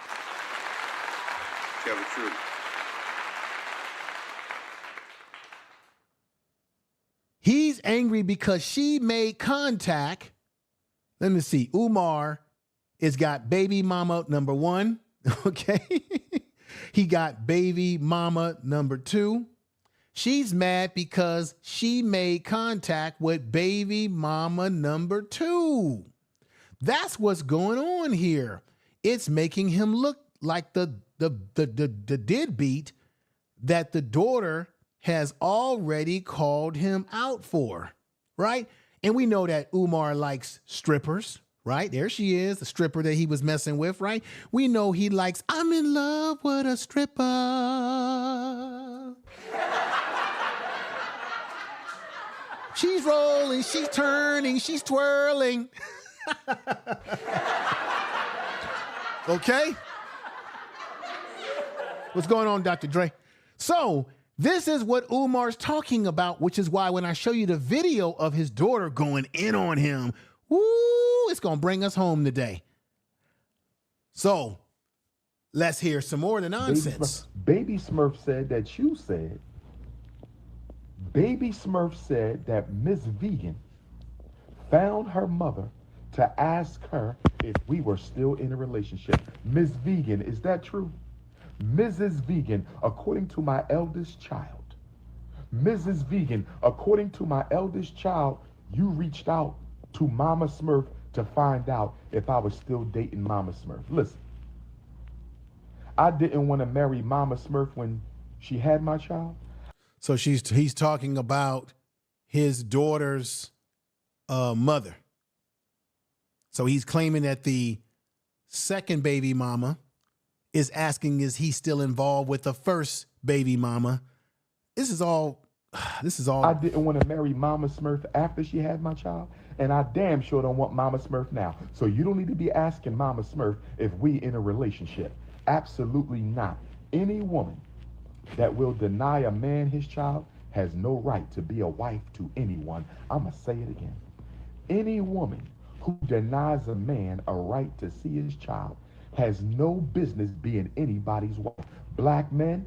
Tell the truth. He's angry because she made contact. Let me see. Umar has got baby mama number 1. Okay. He got baby mama number 2. She's mad because she made contact with baby mama number 2. That's what's going on here. It's making him look like the deadbeat that the daughter has already called him out for, right? And we know that Umar likes strippers, right? There she is, the stripper that he was messing with, right? We know he likes, I'm in love with a stripper. She's rolling, she's turning, she's twirling. Okay? What's going on, Dr. Dre? So this is what Umar's talking about, which is why when I show you the video of his daughter going in on him, woo, it's going to bring us home today. So let's hear some more of the nonsense. Baby Smurf said that you said, Baby Smurf said that Miss Vegan found her mother to ask her if we were still in a relationship. Miss Vegan, is that true? Mrs. Vegan, according to my eldest child. Mrs. Vegan, according to my eldest child, you reached out to Mama Smurf to find out if I was still dating Mama Smurf. Listen, I didn't want to marry Mama Smurf when she had my child. So he's talking about his daughter's mother. So he's claiming that the second baby mama is asking, is he still involved with the first baby mama? This is all. I didn't want to marry Mama Smurf after she had my child, and I damn sure don't want Mama Smurf now. So you don't need to be asking Mama Smurf if we in a relationship. Absolutely not. Any woman that will deny a man his child has no right to be a wife to anyone. I'ma say it again. Any woman who denies a man a right to see his child has no business being anybody's wife. Black men,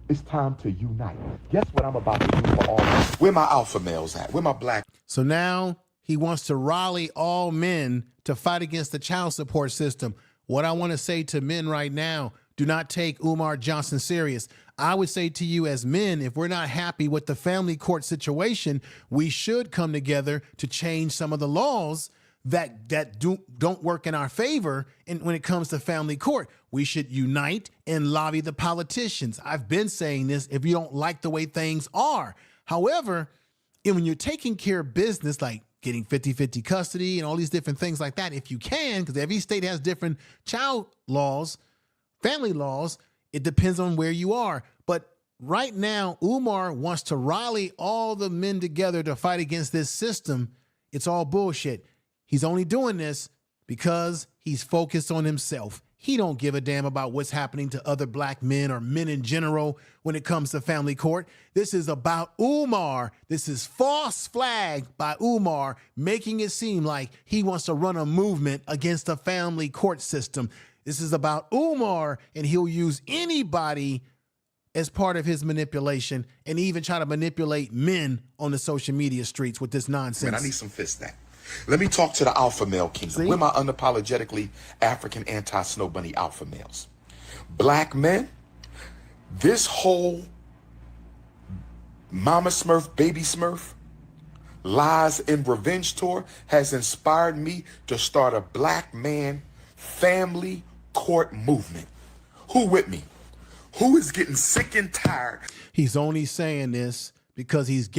it's time to unite. Guess what I'm about to do for all men? Where my alpha males at? Where my black? So now he wants to rally all men to fight against the child support system. What I want to say to men right now, do not take Umar Johnson serious. I would say to you as men, if we're not happy with the family court situation, we should come together to change some of the laws that don't work in our favor. And when it comes to family court, we should unite and lobby the politicians. I've been saying this if you don't like the way things are. However, when you're taking care of business, like getting 50-50 custody and all these different things like that, if you can, because every state has different child laws, family laws, it depends on where you are. But right now, Umar wants to rally all the men together to fight against this system. It's all bullshit. He's only doing this because he's focused on himself. He don't give a damn about what's happening to other black men or men in general when it comes to family court. This is about Umar. This is false flag by Umar, making it seem like he wants to run a movement against the family court system. This is about Umar, and he'll use anybody as part of his manipulation and even try to manipulate men on the social media streets with this nonsense. Man, I need some fist that. Let me talk to the alpha male kingdom. We're my unapologetically African anti-snow bunny alpha males. Black men, this whole Mama Smurf, Baby Smurf, lies and revenge tour has inspired me to start a black man family court movement. Who with me? Who is getting sick and tired? He's only saying this because he's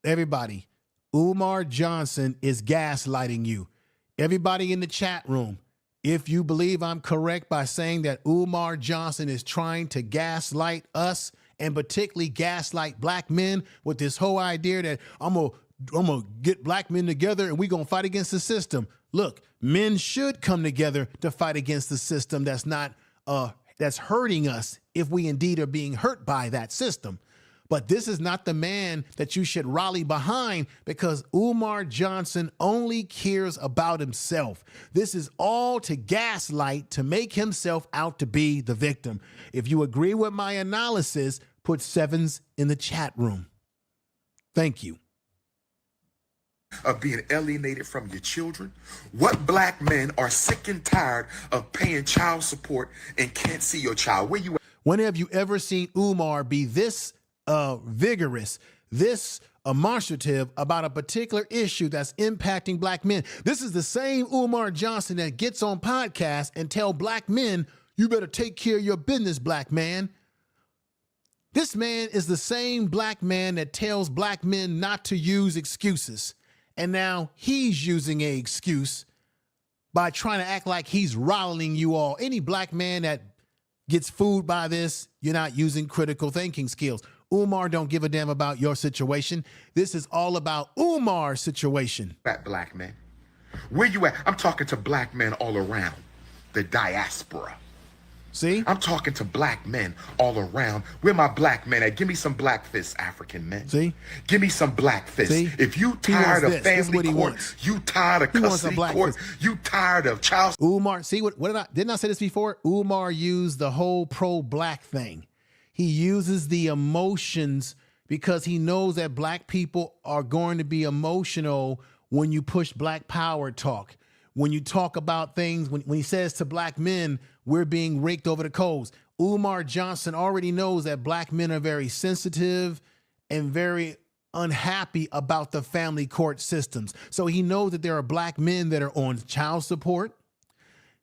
everybody. Umar Johnson is gaslighting you. Everybody in the chat room, if you believe I'm correct by saying that Umar Johnson is trying to gaslight us and particularly gaslight black men with this whole idea that I'm gonna get black men together and we're gonna fight against the system. Look, men should come together to fight against the system that's hurting us if we indeed are being hurt by that system. But this is not the man that you should rally behind because Umar Johnson only cares about himself. This is all to gaslight, to make himself out to be the victim. If you agree with my analysis, put 7s in the chat room. Thank you. Of being alienated from your children? What black men are sick and tired of paying child support and can't see your child? Where you at? When have you ever seen Umar be this vigorous, this demonstrative about a particular issue that's impacting black men? This is the same Umar Johnson that gets on podcasts and tell black men, you better take care of your business, black man. This man is the same black man that tells black men not to use excuses. And now he's using an excuse by trying to act like he's rallying you all. Any black man that gets fooled by this, you're not using critical thinking skills. Umar don't give a damn about your situation. This is all about Umar's situation. That black man. Where you at? I'm talking to black men all around the diaspora. See? I'm talking to black men all around. Where my black men at? Give me some black fists, African men. See? Give me some black fists. See? If you tired of family court, wants. you tired of custody court, you tired of child. Umar, see what didn't I say this before? Umar used the whole pro-black thing. He uses the emotions because he knows that black people are going to be emotional when you push black power talk. When you talk about things, when he says to black men, we're being raked over the coals. Umar Johnson already knows that black men are very sensitive and very unhappy about the family court systems. So he knows that there are black men that are on child support,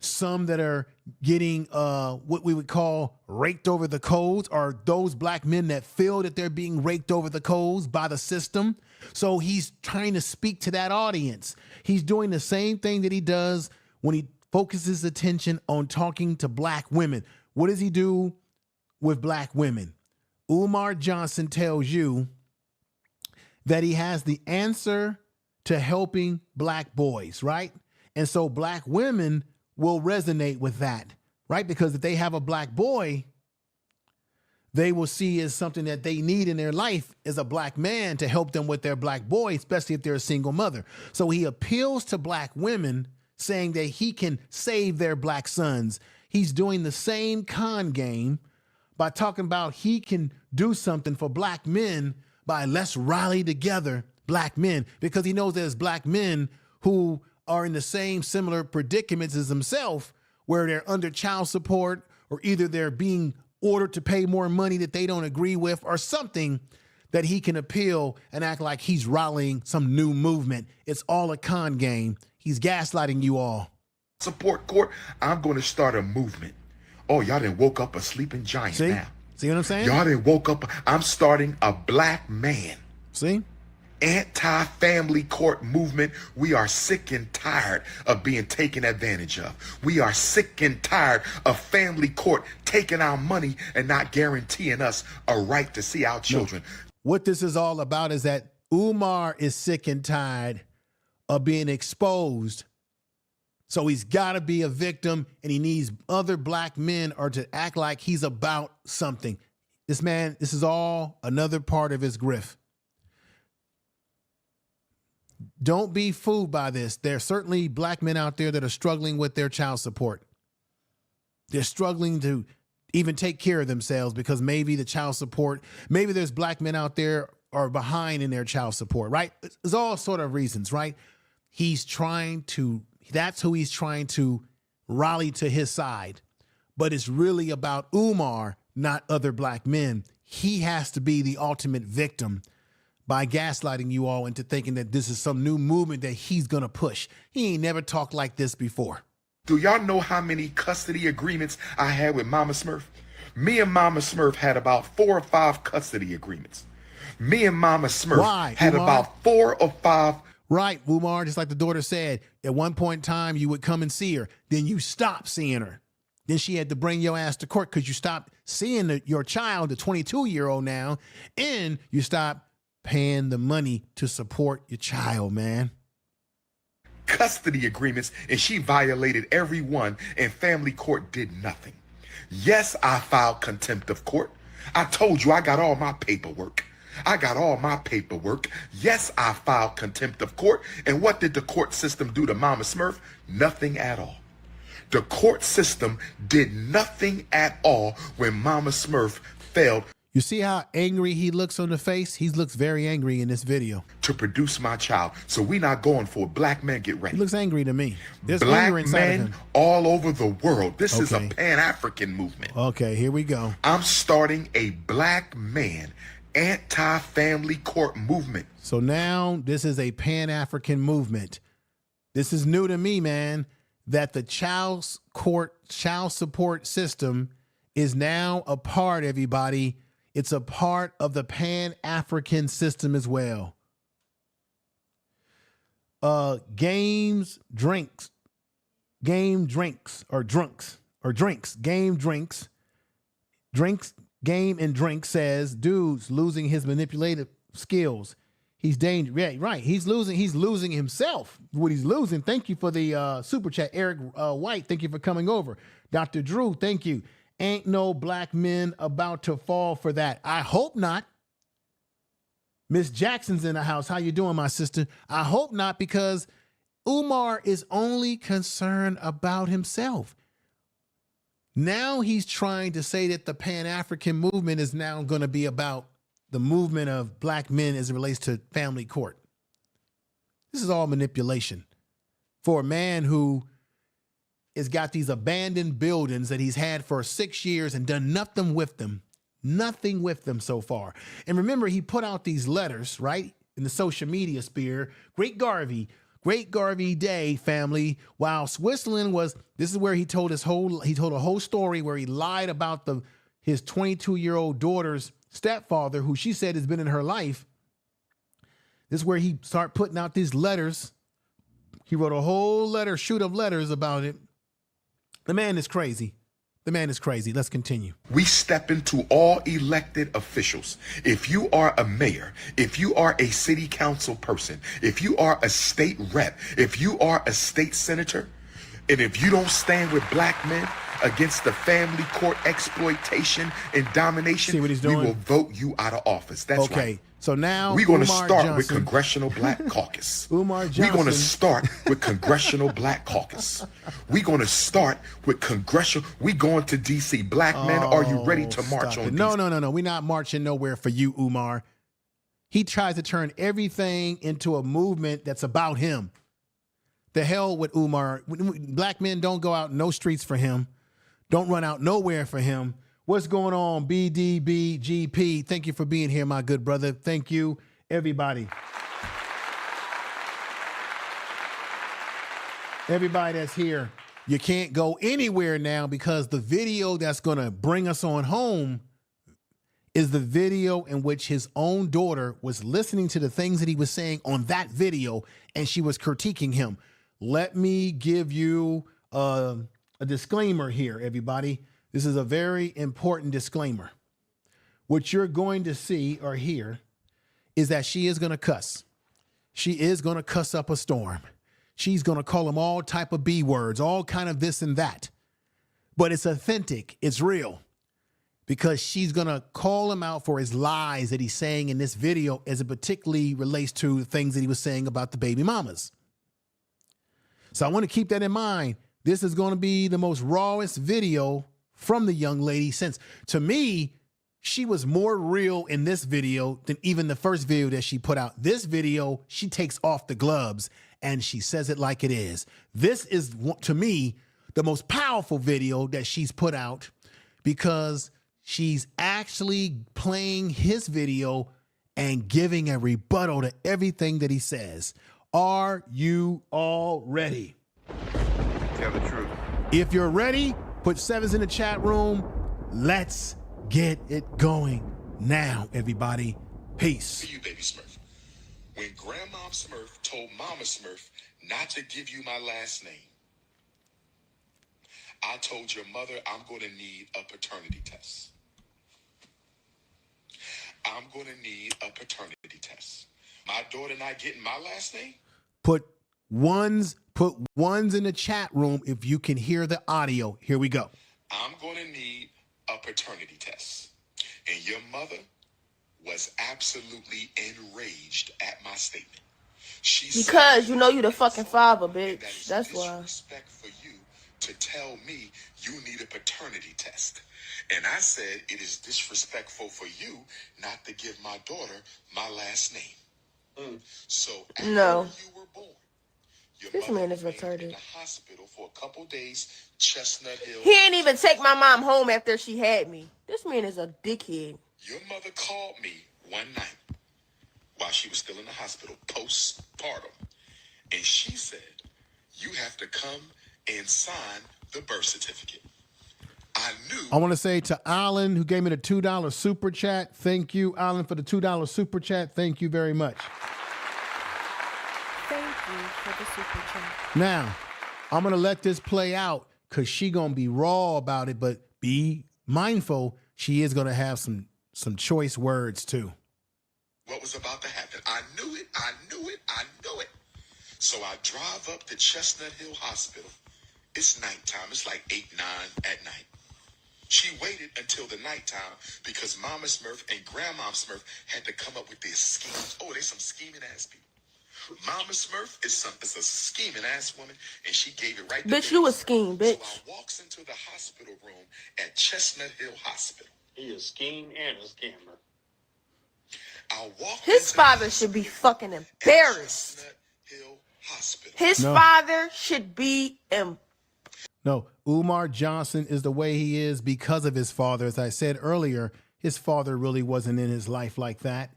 some that are getting what we would call raked over the coals, or those black men that feel that they're being raked over the coals by the system. So he's trying to speak to that audience. He's doing the same thing that he does when he focuses attention on talking to black women. What does he do with black women? Umar Johnson tells you that he has the answer to helping black boys, right? And so black women will resonate with that, right? Because if they have a black boy, they will see as something that they need in their life as a black man to help them with their black boy, especially if they're a single mother. So he appeals to black women, saying that he can save their black sons. He's doing the same con game by talking about he can do something for black men by let's rally together black men, because he knows there's black men who are in the same similar predicaments as himself, where they're under child support, or either they're being ordered to pay more money that they don't agree with, or something that he can appeal and act like he's rallying some new movement. It's all a con game. He's gaslighting you all. Support court, I'm going to start a movement. Oh, y'all done woke up a sleeping giant now. See what I'm saying? Y'all done woke up. I'm starting a black man. See? Anti-family court movement. We are sick and tired of being taken advantage of. We are sick and tired of family court taking our money and not guaranteeing us a right to see our children. No. What this is all about is that Umar is sick and tired of being exposed. So he's got to be a victim, and he needs other black men or to act like he's about something. This man, this is all another part of his grift. Don't be fooled by this. There are certainly black men out there that are struggling with their child support. They're struggling to even take care of themselves because maybe the child support, maybe there's black men out there are behind in their child support, right? There's all sort of reasons, right? That's who he's trying to rally to his side. But it's really about Umar, not other black men. He has to be the ultimate victim by gaslighting you all into thinking that this is some new movement that he's going to push. He ain't never talked like this before. Do y'all know how many custody agreements I had with Mama Smurf? Me and Mama Smurf had about 4 or 5 custody agreements. Me and Mama Smurf had Umar? about 4 or 5. Right, Umar, just like the daughter said, at one point in time, you would come and see her. Then you stopped seeing her. Then she had to bring your ass to court because you stopped seeing your child, the 22-year-old now, and you stopped paying the money to support your child, man. Custody agreements, and she violated every one, and family court did nothing. Yes, I filed contempt of court. I told you I got all my paperwork. Yes, I filed contempt of court. And what did the court system do to Mama Smurf? Nothing at all. The court system did nothing at all when Mama Smurf failed. You see how angry he looks on the face? He looks very angry in this video. To produce my child. So we not going for it. Black men, get ready. He looks angry to me. There's black anger inside of men him. all over the world. This is a Pan-African movement. Okay, here we go. I'm starting a black man anti-family court movement. So now this is a Pan-African movement. This is new to me, man, that the child support system is now a part, everybody. It's a part of the Pan-African system as well. Game drinks, game and drink says, dude's losing his manipulative skills. He's dangerous. Yeah, right. He's losing himself. What he's losing. Thank you for the super chat. Eric White, thank you for coming over. Dr. Drew, thank you. Ain't no black men about to fall for that. I hope not. Miss Jackson's in the house. How you doing, my sister? I hope not, because Umar is only concerned about himself. Now he's trying to say that the Pan-African movement is now going to be about the movement of black men as it relates to family court. This is all manipulation for a man who has got these abandoned buildings that he's had for 6 years and done nothing with them so far. And remember, he put out these letters, right, in the social media sphere. Great Garvey Great Garvey Day, family. While Switzerland was, this is where he told a whole story where he lied about his 22-year-old daughter's stepfather, who she said has been in her life. This is where he started putting out these letters. He wrote a whole shoot of letters about it. The man is crazy. The man is crazy. Let's continue. We step into all elected officials. If you are a mayor, if you are a city council person, if you are a state rep, if you are a state senator, and if you don't stand with black men against the family court exploitation and domination, see what he's doing? We will vote you out of office. That's okay. right. So now we're going to Umar start Johnson. with Congressional Black Caucus. Umar Johnson. We're going to start with Congressional Black Caucus. We're going to start with Congressional. We're going to D.C. Black men, are you ready to march on No. We're not marching nowhere for you, Umar. He tries to turn everything into a movement that's about him. The hell with Umar. Black men don't go out no streets for him. Don't run out nowhere for him. What's going on, BDBGP? Thank you for being here, my good brother. Thank you, everybody. Everybody that's here, you can't go anywhere now because the video that's going to bring us on home is the video in which his own daughter was listening to the things that he was saying on that video, and she was critiquing him. Let me give you a disclaimer here, everybody. This is a very important disclaimer. What you're going to see or hear is that she is going to cuss. She is going to cuss up a storm. She's going to call him all type of B words, all kind of this and that. But it's authentic. It's real. Because she's going to call him out for his lies that he's saying in this video as it particularly relates to the things that he was saying about the baby mamas. So I want to keep that in mind. This is going to be the most rawest video from the young lady, since to me, she was more real in this video than even the first video that she put out. This video, she takes off the gloves and she says it like it is. This is, to me, the most powerful video that she's put out because she's actually playing his video and giving a rebuttal to everything that he says. Are you all ready? Tell the truth. If you're ready, put sevens in the chat room. Let's get it going now, everybody. Peace. To you, baby Smurf. When Grandma Smurf told Mama Smurf not to give you my last name, I told your mother I'm going to need a paternity test. I'm going to need a paternity test. My daughter not getting my last name? Put ones in the chat room if you can hear the audio. Here we go. I'm going to need a paternity test. And your mother was absolutely enraged at my statement. Because you know you the fucking father, bitch. That That's why. Respect for you to tell me you need a paternity test. And I said it is disrespectful for you not to give my daughter my last name. So after you were born, This man is remained in retarded. the hospital for a couple days, Chestnut Hill. He ain't even take my mom home after she had me. This man is a dickhead. Your mother called me one night while she was still in the hospital, postpartum, and she said, you have to come and sign the birth certificate. I want to say to Alan, who gave me the $2 super chat, thank you, Alan, for the $2 super chat. Thank you very much. Thank you for the super chat. Now, I'm going to let this play out because she going to be raw about it, but be mindful, she is going to have some choice words too. What was about to happen? I knew it. So I drive up to Chestnut Hill Hospital. It's nighttime. It's like 8, 9 at night. She waited until the nighttime because Mama Smurf and Grandma Smurf had to come up with their schemes. Oh, they some scheming ass people. Mama Smurf is a scheming ass woman, and she gave it right to Bitch, you a scheme, bitch. So I walks into the hospital room at Chestnut Hill Hospital. He is scheme and a scammer. His father should be fucking embarrassed. His father should be No, Umar Johnson is the way he is because of his father. As I said earlier, his father really wasn't in his life like that.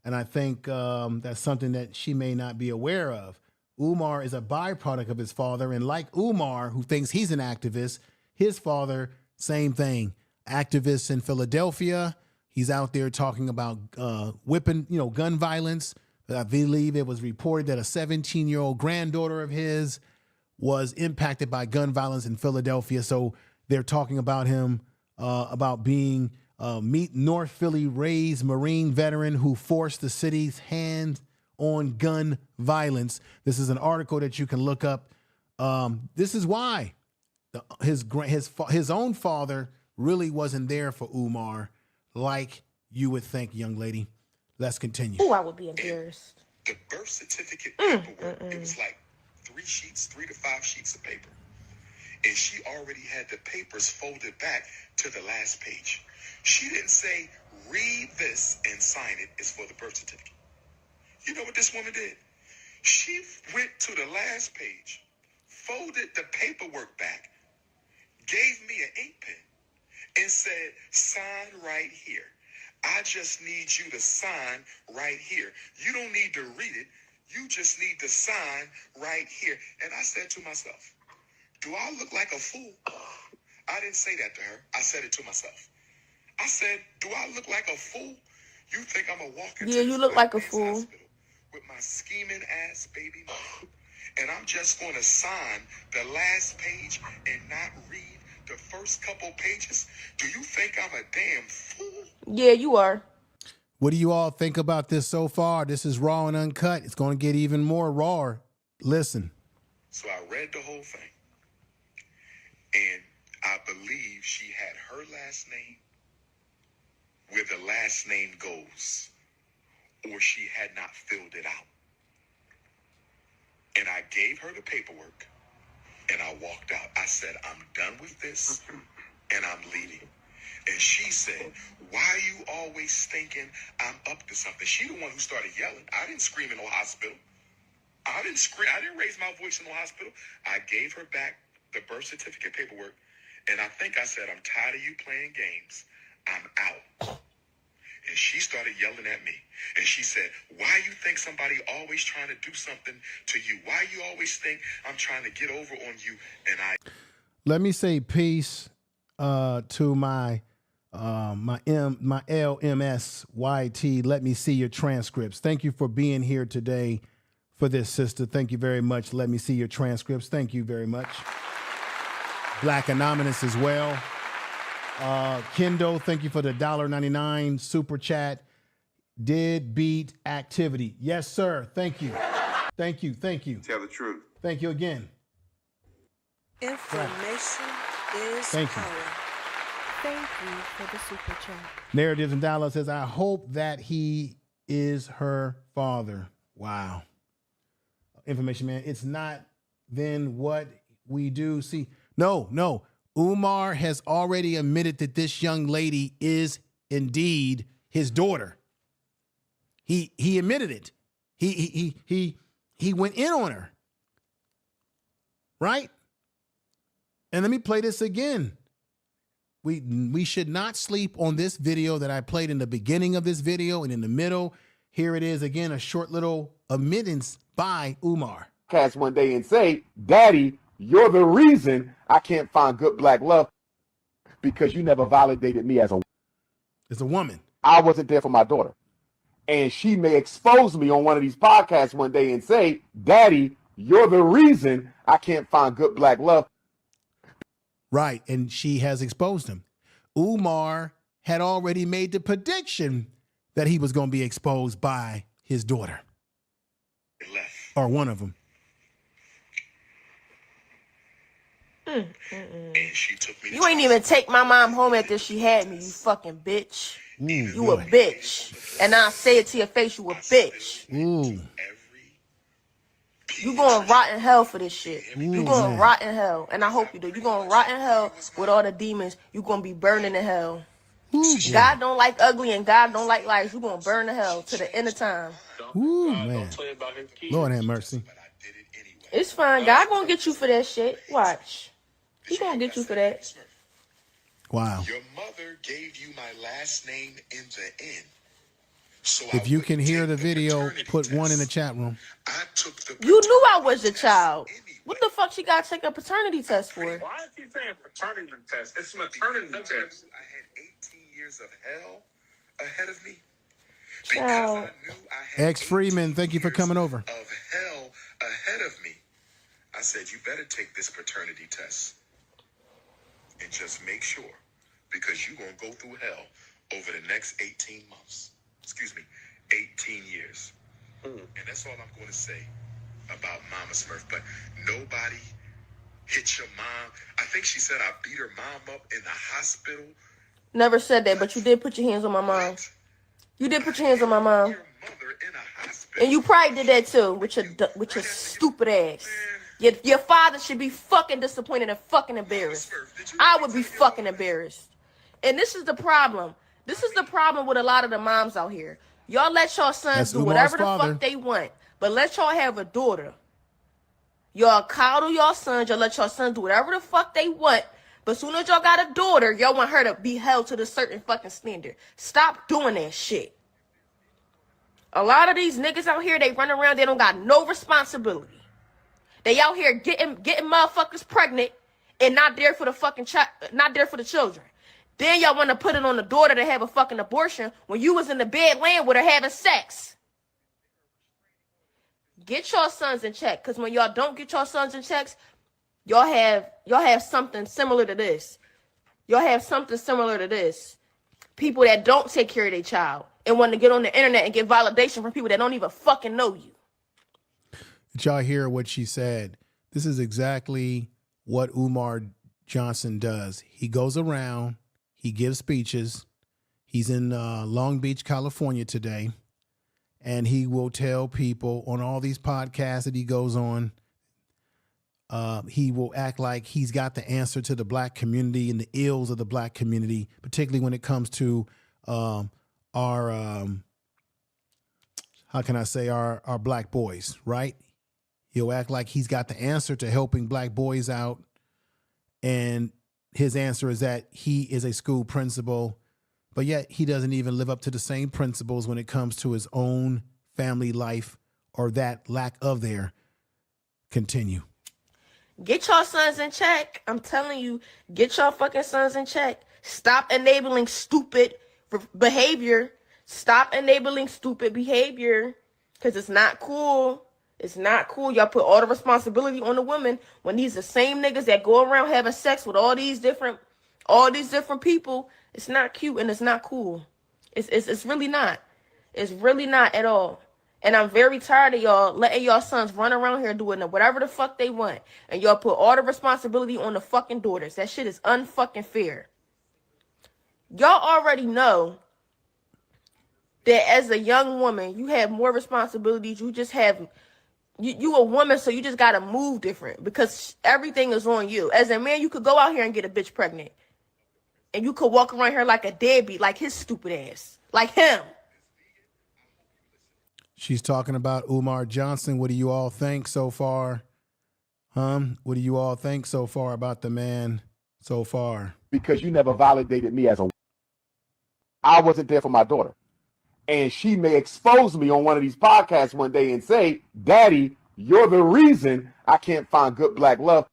And I think that's something that she may not be aware of. Umar is a byproduct of his father. And like Umar, who thinks he's an activist, his father, same thing. Activists in Philadelphia. He's out there talking about whipping, gun violence. I believe it was reported that a 17-year-old granddaughter of his was impacted by gun violence in Philadelphia. So they're talking about him, about being North Philly raised Marine veteran who forced the city's hand on gun violence. This is an article that you can look up. This is why his own father really wasn't there for Umar, like you would think, young lady. Let's continue. Oh, I would be embarrassed. The birth certificate paperwork, it was like 3 to 5 sheets of paper. And she already had the papers folded back to the last page. She didn't say, read this and sign it. It's for the birth certificate. You know what this woman did? She went to the last page, folded the paperwork back, gave me an ink pen, and said, sign right here. I just need you to sign right here. You don't need to read it. You just need to sign right here. And I said to myself, do I look like a fool? I didn't say that to her. I said it to myself. I said, do I look like a fool? You think I'm going to walk into you look like a fool with my scheming ass baby mama, and I'm just going to sign the last page and not read the first couple pages? Do you think I'm a damn fool? Yeah, you are. What do you all think about this so far? This is raw and uncut. It's going to get even more raw. Listen. So I read the whole thing, and I believe she had her last name where the last name goes, or she had not filled it out. And I gave her the paperwork, and I walked out. I said, I'm done with this, and I'm leaving. And she said, why are you always thinking I'm up to something? She the one who started yelling. I didn't scream in no hospital. I didn't scream. I didn't raise my voice in no hospital. I gave her back the birth certificate paperwork, and I think I said, I'm tired of you playing games. I'm out. And she started yelling at me. And she said, why you think somebody always trying to do something to you? Why you always think I'm trying to get over on you? And let me say peace to my LMSYT. Let me see your transcripts. Thank you for being here today for this, sister. Thank you very much. Let me see your transcripts. Thank you very much. Black Anonymous as well. Kendo, thank you for the $1.99 super chat. Deadbeat activity. Yes, sir. Thank you. Thank you. Thank you. Tell the truth. Thank you again. Information is Thank you. power. Thank you for the super chat. Narratives in Dialogue says, I hope that he is her father. Wow. Information man, it's not then what we do. See, no. Umar has already admitted that this young lady is indeed his daughter. He admitted it. He went in on her. Right? And let me play this again. We should not sleep on this video that I played in the beginning of this video and in the middle. Here it is again, a short little admittance by Umar. Cast one day and say, Daddy, you're the reason I can't find good black love because you never validated me as a woman. I wasn't there for my daughter. And she may expose me on one of these podcasts one day and say, Daddy, you're the reason I can't find good black love. Right. And she has exposed him. Umar had already made the prediction that he was going to be exposed by his daughter. Or one of them. And she took me. You ain't even take my mom home after she had me, you fucking bitch. You a bitch. And I'll say it to your face, you a bitch. You going rot in hell for this shit. You going rot in hell. And I hope you do. You going rot in hell with all the demons. You going to be burning in hell. God don't like ugly and God don't like lies. You going to burn in hell to the end of time. Ooh, man. Lord have mercy. It's fine. God gonna get you for that shit. Watch. He gonna get you for that. Wow. Your mother gave you my last name in the end. If you can hear the video, put 1 in the chat room. You knew I was your child. What the fuck she got to take a paternity test for? Why is he saying paternity test? It's maternity test. I had 18 years of hell ahead of me. Child. X Freeman, thank you for coming over. Of hell ahead of me. I said, you better take this paternity test and just make sure, because you're going to go through hell over the next 18 months. Excuse me, 18 years. And that's all I'm going to say about Mama Smurf. But nobody hit your mom. I think she said I beat her mom up in the hospital. Never said that, but you did put your hands on my mom. You did put your hands on my mom. And you probably did that too, with your stupid ass. Your father should be fucking disappointed and fucking embarrassed. I would be fucking embarrassed. And this is the problem. This is the problem with a lot of the moms out here. Y'all let y'all sons do whatever the fuck they want, but let y'all have a daughter. Y'all coddle y'all sons. Y'all let y'all sons do whatever the fuck they want. But as soon as y'all got a daughter, y'all want her to be held to the certain fucking standard. Stop doing that shit. A lot of these niggas out here, they run around, they don't got no responsibility. They out here getting motherfuckers pregnant and not there for the fucking not there for the children. Then y'all want to put it on the daughter to have a fucking abortion when you was in the bed laying with her having sex. Get your sons in check, because when y'all don't get your sons in checks, y'all have something similar to this. Y'all have something similar to this. People that don't take care of their child and want to get on the internet and get validation from people that don't even fucking know you. Did y'all hear what she said? This is exactly what Umar Johnson does. He goes around, he gives speeches. He's in Long Beach, California today, and he will tell people on all these podcasts that he goes on, he will act like he's got the answer to the black community and the ills of the black community, particularly when it comes to our how can I say, our black boys, right? He'll act like he's got the answer to helping black boys out. And his answer is that he is a school principal, but yet he doesn't even live up to the same principles when it comes to his own family life or that lack of there. Continue. Get your sons in check. I'm telling you, get your fucking sons in check. Stop enabling stupid behavior. Stop enabling stupid behavior, because it's not cool. It's not cool. Y'all put all the responsibility on the women when these the same niggas that go around having sex with all these different people. It's not cute and it's not cool. It's really not. It's really not at all. And I'm very tired of y'all letting y'all sons run around here doing whatever the fuck they want. And y'all put all the responsibility on the fucking daughters. That shit is unfucking fair. Y'all already know that as a young woman, you have more responsibilities. You just have, you a woman, so you just got to move different because everything is on you. As a man, you could go out here and get a bitch pregnant. And you could walk around here like a deadbeat, like his stupid ass. Like him. She's talking about Umar Johnson. What do you all think so far? What do you all think so far about the man so far? Because you never validated me as a... I wasn't there for my daughter. And she may expose me on one of these podcasts one day and say, Daddy, you're the reason I can't find good black love.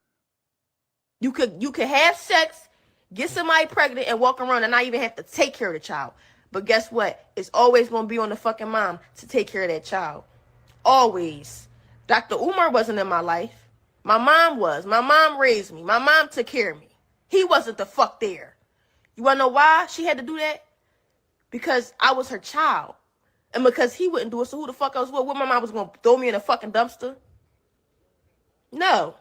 You could have sex, get somebody pregnant, and walk around and not even have to take care of the child. But guess what? It's always going to be on the fucking mom to take care of that child. Always. Dr. Umar wasn't in my life. My mom was. My mom raised me. My mom took care of me. He wasn't the fuck there. You want to know why she had to do that? Because I was her child. And because he wouldn't do it, so who the fuck else would? What, my mom was going to throw me in a fucking dumpster? No.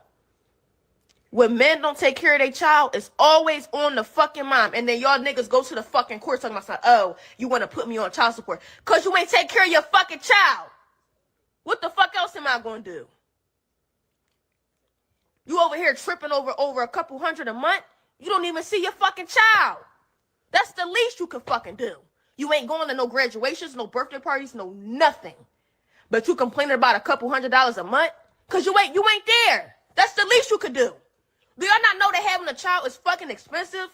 When men don't take care of their child, it's always on the fucking mom. And then y'all niggas go to the fucking court talking about, oh, you want to put me on child support because you ain't take care of your fucking child. What the fuck else am I going to do? You over here tripping over a couple hundred a month? You don't even see your fucking child. That's the least you can fucking do. You ain't going to no graduations, no birthday parties, no nothing. But you complaining about a couple $100s a month because you ain't there. That's the least you could do. Do y'all not know that having a child is fucking expensive?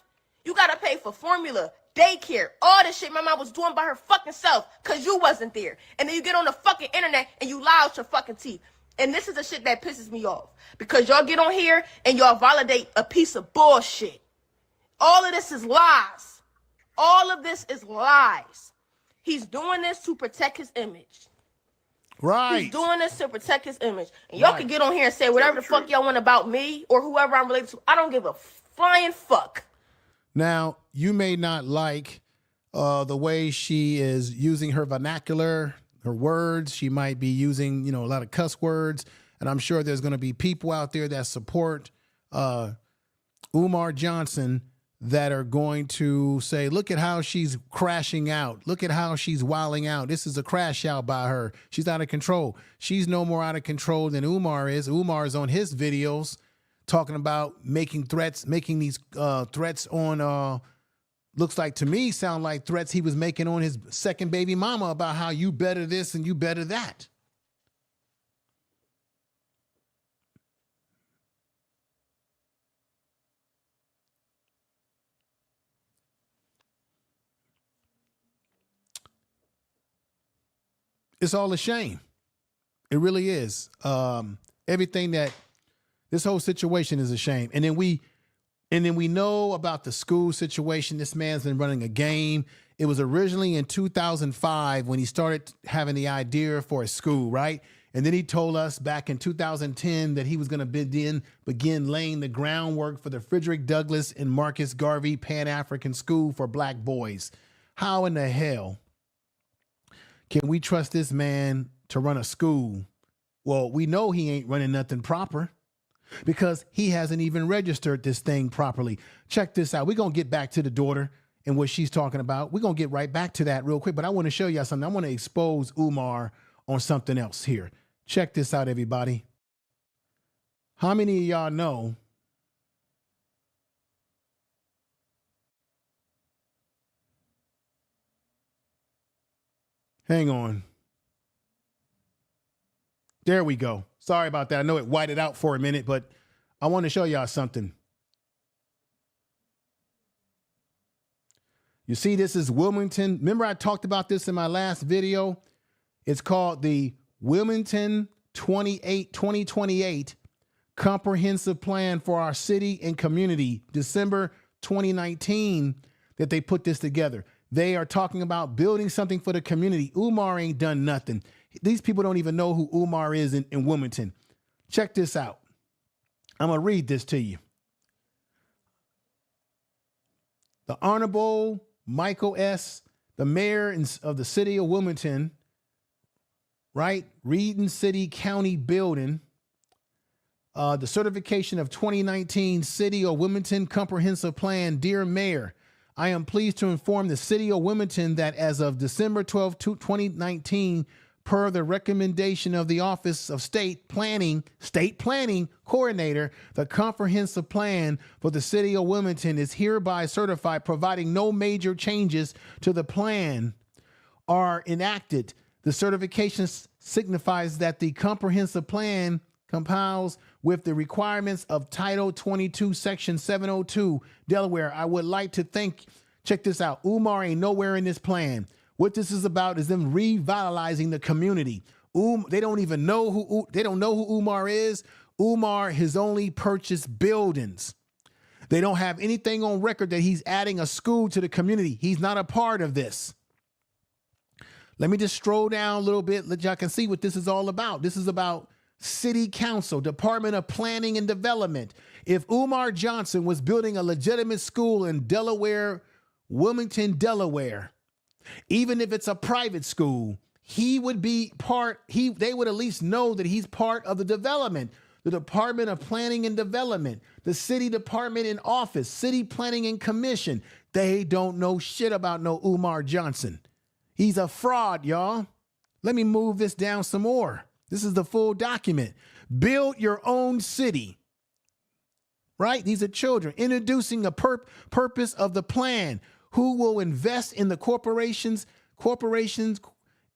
You got to pay for formula, daycare, all this shit my mom was doing by her fucking self because you wasn't there. And then you get on the fucking internet and you lie out your fucking teeth. And this is the shit that pisses me off because y'all get on here and y'all validate a piece of bullshit. All of this is lies. All of this is lies. He's doing this to protect his image. Right. He's doing this to protect his image. And y'all can get on here and say whatever the fuck y'all want about me or whoever I'm related to. I don't give a flying fuck. Now, you may not like the way she is using her vernacular, her words. She might be using, a lot of cuss words. And I'm sure there's going to be people out there that support Umar Johnson that are going to say, look at how she's crashing out. Look at how she's wilding out. This is a crash out by her. She's out of control. She's no more out of control than Umar is. Umar is on his videos talking about making threats, making these threats on, looks like to me, sound like threats he was making on his second baby mama about how you better this and you better that. It's all a shame. It really is. Everything that this whole situation is a shame. And then we know about the school situation. This man's been running a game. It was originally in 2005 when he started having the idea for a school, right? And then he told us back in 2010 that he was going to begin laying the groundwork for the Frederick Douglass and Marcus Garvey Pan-African School for Black boys. How in the hell can we trust this man to run a school? Well, we know he ain't running nothing proper because he hasn't even registered this thing properly. Check this out. We're going to get back to the daughter and what she's talking about. We're going to get right back to that real quick, but I want to show y'all something. I want to expose Umar on something else here. Check this out, everybody. How many of y'all know hang on. There we go. Sorry about that. I know it whited out for a minute, but I want to show y'all something. You see, this is Wilmington. Remember I talked about this in my last video? It's called the Wilmington 2028 Comprehensive Plan for Our City and Community, December 2019, that they put this together. They are talking about building something for the community. Umar ain't done nothing. These people don't even know who Umar is in Wilmington. Check this out. I'm going to read this to you. The Honorable Michael S., the mayor of the city of Wilmington, right? Reedon City County Building. The certification of 2019 City of Wilmington Comprehensive Plan. Dear Mayor, I am pleased to inform the city of Wilmington that as of December 12, 2019, per the recommendation of the Office of State Planning Coordinator, the comprehensive plan for the city of Wilmington is hereby certified, providing no major changes to the plan are enacted. The certification signifies that the comprehensive plan complies with the requirements of Title 22, Section 702, Delaware. I would like to check this out. Umar ain't nowhere in this plan. What this is about is them revitalizing the community. They don't even know who Umar is. Umar has only purchased buildings. They don't have anything on record that he's adding a school to the community. He's not a part of this. Let me just stroll down a little bit, let y'all can see what this is all about. This is about City Council, Department of Planning and Development. If Umar Johnson was building a legitimate school in Delaware, Wilmington, Delaware, even if it's a private school, he would be they would at least know that he's part of the development, the Department of Planning and Development, the city department and office, city planning and commission. They don't know shit about no Umar Johnson. He's a fraud, y'all. Let me move this down some more. This is the full document. Build your own city, right? These are children. Introducing the purpose of the plan. Who will invest in the corporations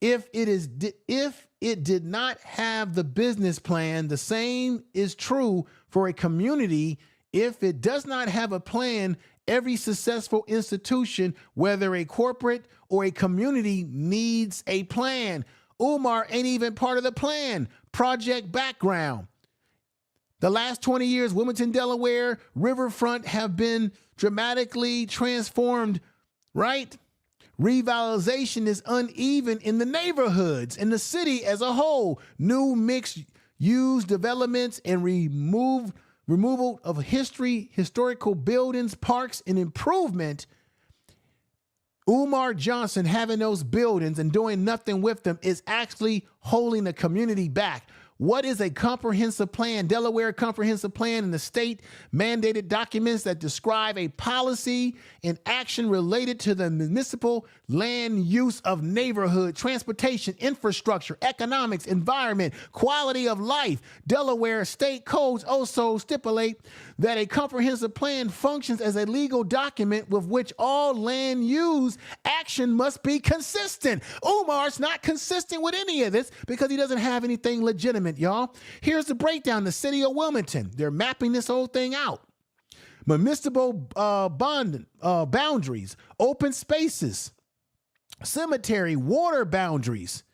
if it did not have the business plan. The same is true for a community. If it does not have a plan, Every successful institution, whether a corporate or a community, needs a plan. Umar ain't even part of the plan. Project background. The last 20 years, Wilmington, Delaware, riverfront have been dramatically transformed, right? Revitalization is uneven in the neighborhoods, in the city as a whole. New mixed-use developments and removal of historical buildings, parks, and improvement. Umar Johnson having those buildings and doing nothing with them is actually holding the community back. What is a comprehensive plan? Delaware comprehensive plan and the state mandated documents that describe a policy and action related to the municipal land use of neighborhood, transportation, infrastructure, economics, environment, quality of life. Delaware state codes also stipulate that a comprehensive plan functions as a legal document with which all land use action must be consistent. Umar's not consistent with any of this because he doesn't have anything legitimate, y'all. Here's the breakdown. The city of Wilmington, they're mapping this whole thing out. Municipal boundaries, open spaces, cemetery, water boundaries,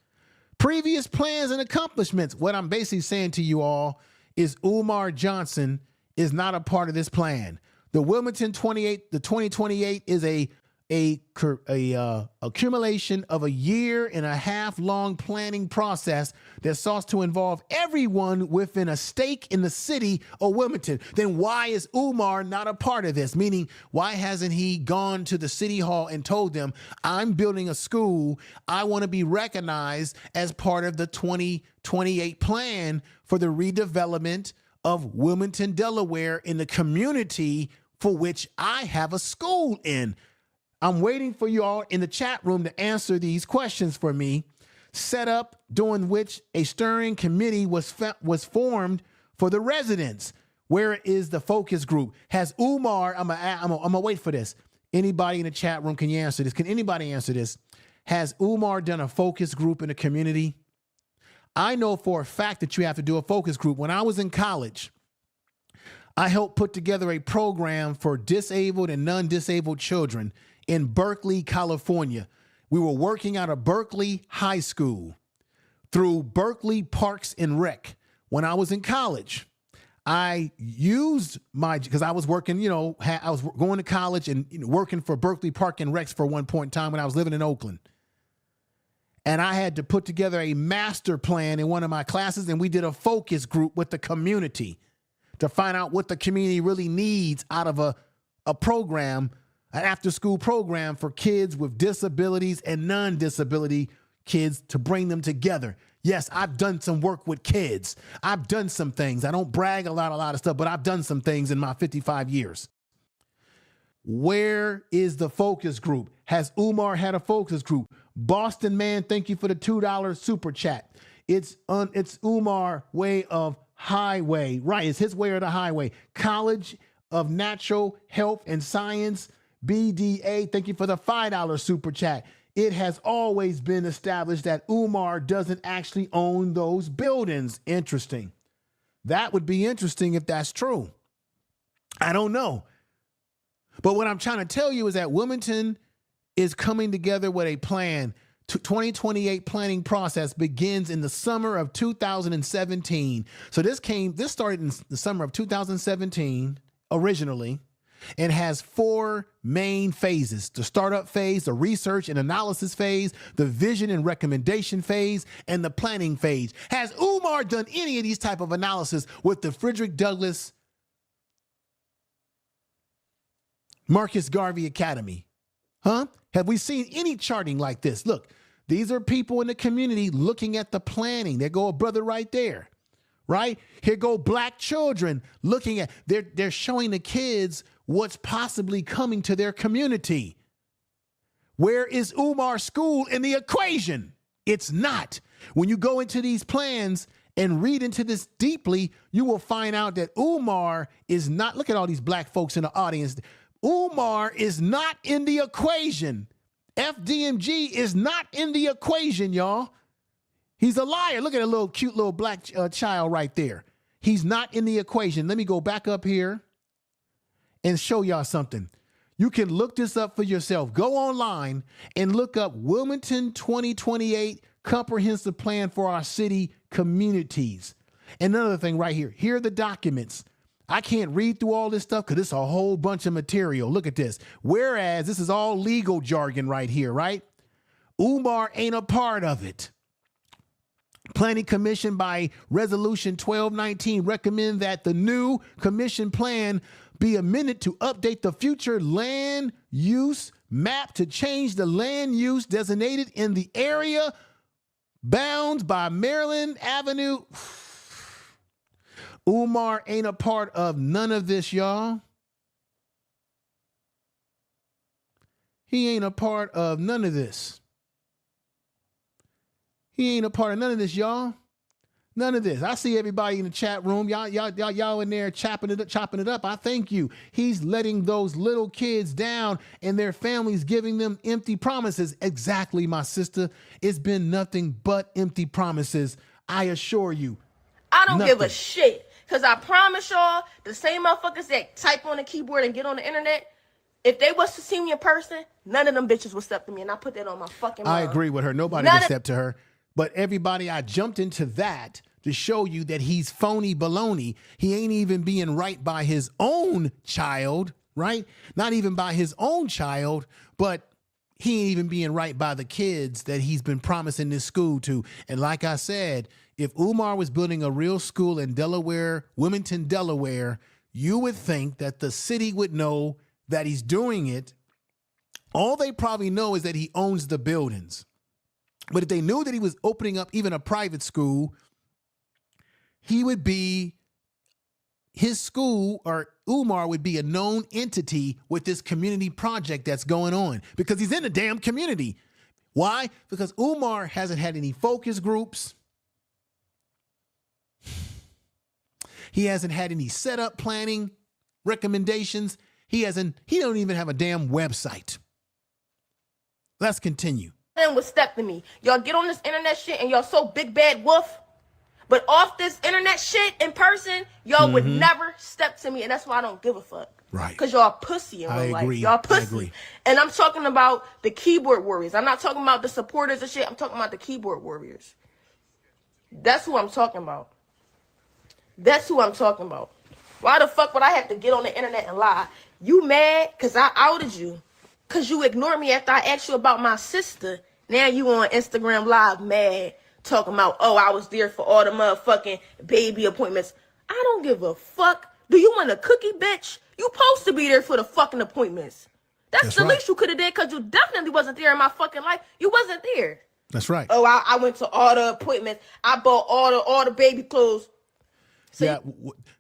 previous plans and accomplishments. What I'm basically saying to you all is Umar Johnson is not a part of this plan. The Wilmington 2028 is a accumulation of a year and a half long planning process that sought to involve everyone within a stake in the city of Wilmington. Then why is Umar not a part of this? Meaning, why hasn't he gone to the city hall and told them, I'm building a school. I want to be recognized as part of the 2028 plan for the redevelopment of Wilmington, Delaware, in the community for which I have a school in. I'm waiting for you all in the chat room to answer these questions for me. Set up during which a steering committee was formed for the residents. Where is the focus group? Has Umar, I'm gonna wait for this. Anybody in the chat room, can you answer this? Can anybody answer this? Has Umar done a focus group in the community? I know for a fact that you have to do a focus group. When I was in college, I helped put together a program for disabled and non-disabled children in Berkeley, California. We were working out of Berkeley High School through Berkeley Parks and Rec. When I was in college, I used because I was working, I was going to college and working for Berkeley Park and Recs for one point in time when I was living in Oakland. And I had to put together a master plan in one of my classes, and we did a focus group with the community to find out what the community really needs out of a program, an after-school program for kids with disabilities and non-disability kids, to bring them together. Yes, I've done some work with kids. I've done some things. I don't brag a lot of stuff, but I've done some things in my 55 years. Where is the focus group? Has Umar had a focus group? Boston Man, thank you for the $2 super chat. It's Umar way of highway. Right, it's his way or the highway. College of Natural Health and Science, BDA, thank you for the $5 super chat. It has always been established that Umar doesn't actually own those buildings. Interesting. That would be interesting if that's true. I don't know. But what I'm trying to tell you is that Wilmington is coming together with a plan. 2028 planning process begins in the summer of 2017. So this started in the summer of 2017 originally, and has 4 main phases: the startup phase, the research and analysis phase, the vision and recommendation phase, and the planning phase. Has Umar done any of these type of analysis with the Frederick Douglass Marcus Garvey Academy? Huh? Have we seen any charting like this? Look, these are people in the community looking at the planning. There go a brother right there, right? Here go black children looking at, they're showing the kids what's possibly coming to their community. Where is Umar School in the equation? It's not. When you go into these plans and read into this deeply, you will find out that Umar is not, look at all these black folks in the audience. Umar is not in the equation. FDMG is not in the equation, y'all. He's a liar. Look at a little cute little black child right there. He's not in the equation. Let me go back up here and show y'all something. You can look this up for yourself. Go online and look up Wilmington 2028 Comprehensive Plan for our city communities. And another thing right here. Here are the documents. I can't read through all this stuff because it's a whole bunch of material. Look at this. Whereas this is all legal jargon right here, right? Umar ain't a part of it. Planning Commission by Resolution 1219 recommend that the new commission plan be amended to update the future land use map to change the land use designated in the area bounds by Maryland Avenue. Umar ain't a part of none of this, y'all. He ain't a part of none of this. He ain't a part of none of this, y'all. None of this. I see everybody in the chat room. Y'all in there chopping it up. I thank you. He's letting those little kids down and their families giving them empty promises. Exactly, my sister. It's been nothing but empty promises. I assure you. I don't give a shit. Because I promise y'all, the same motherfuckers that type on the keyboard and get on the internet, if they was to see me in person, none of them bitches would step to me. And I put that on my fucking mind. I agree with her. Nobody would step to her. But everybody, I jumped into that to show you that he's phony baloney. He ain't even being right by his own child, right? Not even by his own child, but he ain't even being right by the kids that he's been promising this school to. And like I said, if Umar was building a real school in Delaware, Wilmington, Delaware, you would think that the city would know that he's doing it. All they probably know is that he owns the buildings. But if they knew that he was opening up even a private school, he would be, his school or Umar would be a known entity with this community project that's going on because he's in the damn community. Why? Because Umar hasn't had any focus groups. He hasn't had any setup planning recommendations. He don't even have a damn website. Let's continue. Would step to me. Y'all get on this internet shit and y'all so big bad wolf. But off this internet shit in person, y'all would never step to me. And that's why I don't give a fuck. Right. Because y'all pussy in real life. Y'all pussy. And I'm talking about the keyboard warriors. I'm not talking about the supporters and shit. I'm talking about the keyboard warriors. That's who I'm talking about. That's who I'm talking about. Why the fuck would I have to get on the internet and lie? You mad because I outed you? Because you ignored me after I asked you about my sister. Now you on Instagram Live mad, talking about, oh, I was there for all the motherfucking baby appointments. I don't give a fuck. Do you want a cookie, bitch? You supposed to be there for the fucking appointments. That's the least you could have did, because you definitely wasn't there in my fucking life. You wasn't there. That's right. Oh, I went to all the appointments. I bought all the baby clothes. So yeah,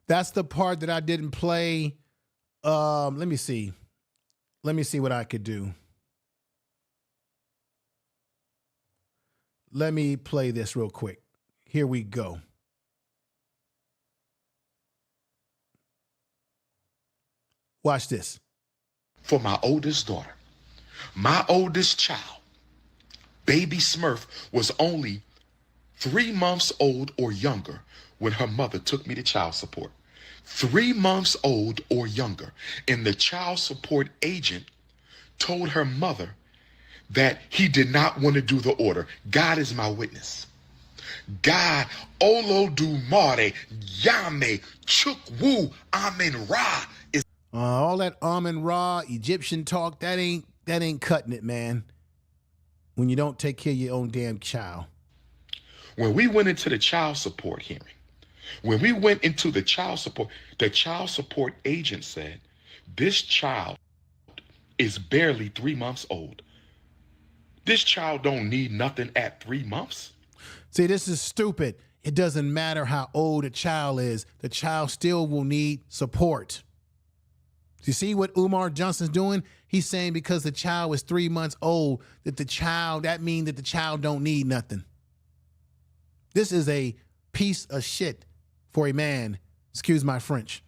that's the part that I didn't play. Let me see. Let me see what I could do. Let me play this real quick. Here we go. Watch this. For my oldest daughter, my oldest child, baby Smurf, was only 3 months old or younger when her mother took me to child support. 3 months old or younger. And the child support agent told her mother that he did not want to do the order. God is my witness. God, Olo Dumare, Yame, Chukwu, Amen Ra is all that Amen Ra Egyptian talk, that ain't cutting it, man. When you don't take care of your own damn child. When we went into the child support hearing, when we went into the child support agent said, this child is barely 3 months old. This child don't need nothing at 3 months. See, this is stupid. It doesn't matter how old a child is. The child still will need support. You see what Umar Johnson's doing? He's saying because the child was 3 months old, that means that the child don't need nothing. This is a piece of shit for a man. Excuse my French.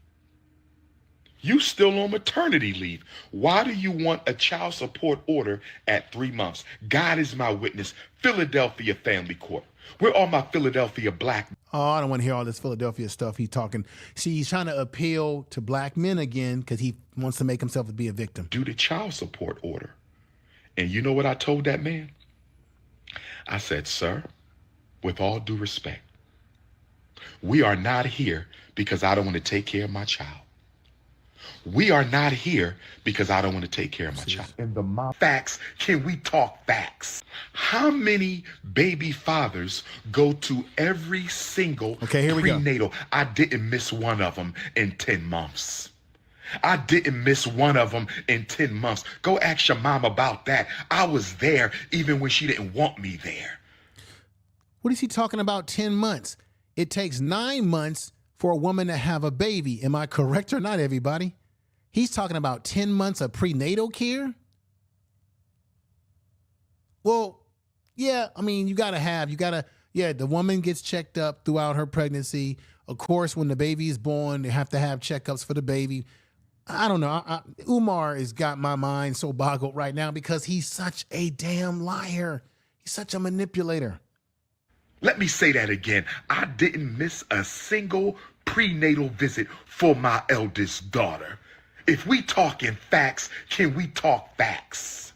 You still on maternity leave. Why do you want a child support order at 3 months? God is my witness. Philadelphia Family Court. Where are my Philadelphia black? Oh, I don't want to hear all this Philadelphia stuff he's talking. See, he's trying to appeal to black men again because he wants to make himself be a victim. Due to child support order. And you know what I told that man? I said, sir, with all due respect, we are not here because I don't want to take care of my child. We are not here because I don't want to take care of my child. In the facts, can we talk facts? How many baby fathers go to every single prenatal? I didn't miss one of them in 10 months. I didn't miss one of them in 10 months. Go ask your mom about that. I was there even when she didn't want me there. What is he talking about 10 months? It takes 9 months for a woman to have a baby. Am I correct or not, everybody? He's talking about 10 months of prenatal care? Well, yeah, I mean, the woman gets checked up throughout her pregnancy. Of course, when the baby is born, they have to have checkups for the baby. I don't know. Umar has got my mind so boggled right now because he's such a damn liar. He's such a manipulator. Let me say that again. I didn't miss a single prenatal visit for my eldest daughter. If we talking facts, can we talk facts?